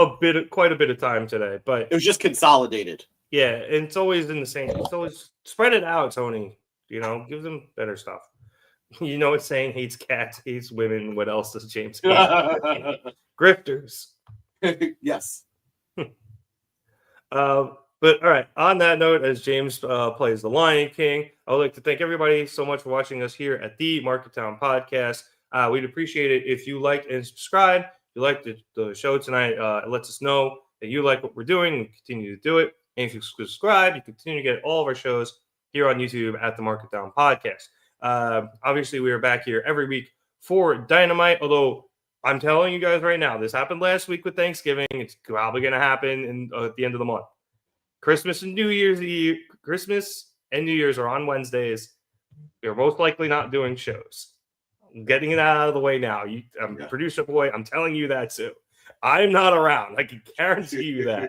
C: quite a bit of time today, but
A: it was just consolidated.
C: Yeah, and it's always in the same. It's always spread it out, Tony. You know, give them better stuff. You know, it's saying hates cats, hates women. What else does James hate? Grifters.
A: Yes.
C: But all right. On that note, as James plays the Lion King, I would like to thank everybody so much for watching us here at the Market Town Podcast. We'd appreciate it if you liked and subscribe. If you liked the show tonight, it lets us know that you like what we're doing and continue to do it. And if you subscribe, you continue to get all of our shows here on YouTube at the Market Down Podcast. Obviously, we are back here every week for Dynamite, although I'm telling you guys right now, this happened last week with Thanksgiving. It's probably going to happen at the end of the month. Christmas and New Year's are on Wednesdays. We're most likely not doing shows. I'm getting it out of the way now. Producer boy, I'm telling you that too. I'm not around. I can guarantee you that.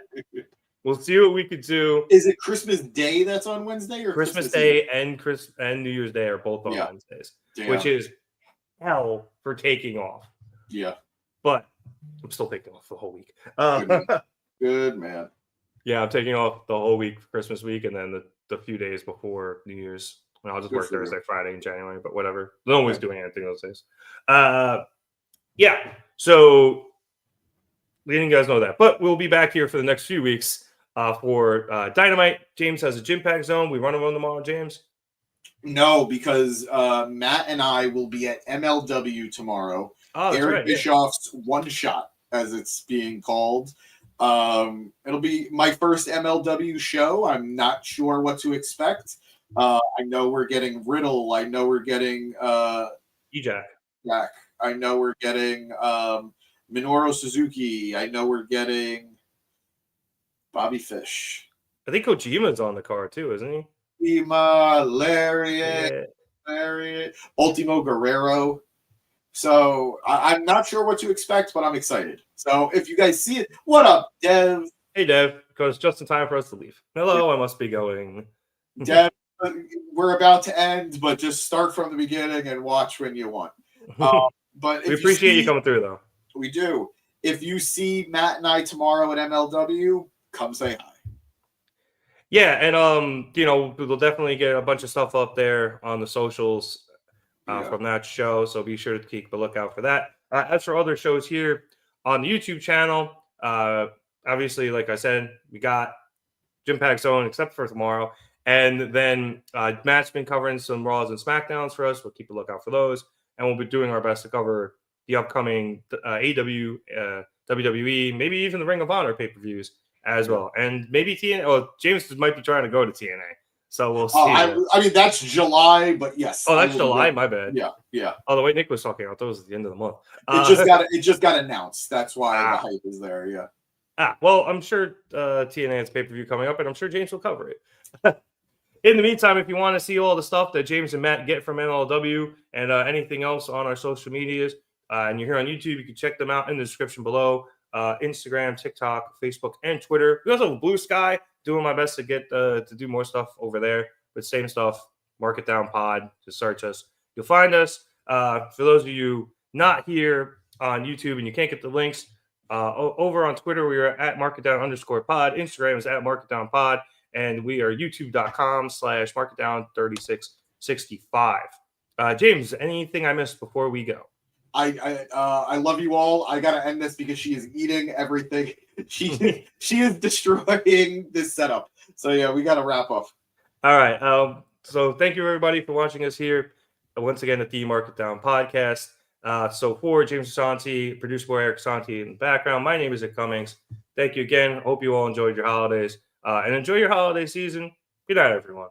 C: We'll see what we could do.
A: Is it Christmas Day that's on Wednesday, or
C: Christmas Day and New Year's Day are both on Wednesdays, which is hell for taking off.
A: Yeah,
C: but I'm still taking off the whole week.
A: Good man.
C: Yeah, I'm taking off the whole week for Christmas week, and then the few days before New Year's. And I'll just work Thursday, Friday in January, but whatever. No one's doing anything those days. Yeah, so letting you guys know that. But we'll be back here for the next few weeks for Dynamite. James has a gym pack zone. We run around tomorrow, James?
A: No, because Matt and I will be at MLW tomorrow.
C: Oh, that's
A: Eric Bischoff's One Shot, as it's being called. It'll be my first MLW show. I'm not sure what to expect. I know we're getting Riddle. I know we're getting
C: Jack.
A: I know we're getting Minoru Suzuki. I know we're getting Bobby Fish.
C: I think Kojima's on the card too, isn't he?
A: Kojima, Lariat, Ultimo Guerrero. So I'm not sure what to expect, but I'm excited. So if you guys see it, what up, Dev?
C: Hey, Dev, because just in time for us to leave. Hello, I must be going.
A: Dev, we're about to end, but just start from the beginning and watch when you want. But if
C: we appreciate you coming through, though.
A: We do. If you see Matt and I tomorrow at MLW, come say hi.
C: Yeah, and we'll definitely get a bunch of stuff up there on the socials from that show, so be sure to keep a lookout for that. As for other shows here on the YouTube channel, obviously, like I said, we got Gym Pack Zone, except for tomorrow, and then Matt's been covering some Raws and SmackDowns for us. We'll keep a lookout for those, and we'll be doing our best to cover the upcoming AEW, WWE, maybe even the Ring of Honor pay-per-views as well, and maybe TNA. Oh, James might be trying to go to TNA. So we'll see.
A: I mean, that's July, but yes.
C: Oh, that's July. My bad.
A: Yeah.
C: Oh, the way Nick was talking, I thought it was at the end of the month.
A: It just got announced. That's why the hype is there. Yeah.
C: Well, I'm sure TNA has pay-per-view coming up, and I'm sure James will cover it. In the meantime, if you want to see all the stuff that James and Matt get from MLW and anything else on our social medias, and you're here on YouTube, you can check them out in the description below. Instagram, TikTok, Facebook, and Twitter. We also have Blue Sky. Doing my best to get to do more stuff over there. But same stuff, Mark It Down Pod. Just search us. You'll find us. For those of you not here on YouTube and you can't get the links, over on Twitter, we are at marketdown_pod. Instagram is at marketdownpod. And we are youtube.com/marketdown3665. James, anything I missed before we go?
A: I love you all. I gotta end this because she is eating everything. She is destroying this setup. So yeah, we gotta wrap up.
C: All right. So thank you everybody for watching us here once again at the Mark It Down podcast. So for James Santi, producer boy Eric Santi in the background, my name is Nick Cummings. Thank you again. Hope you all enjoyed your holidays and enjoy your holiday season. Good night, everyone.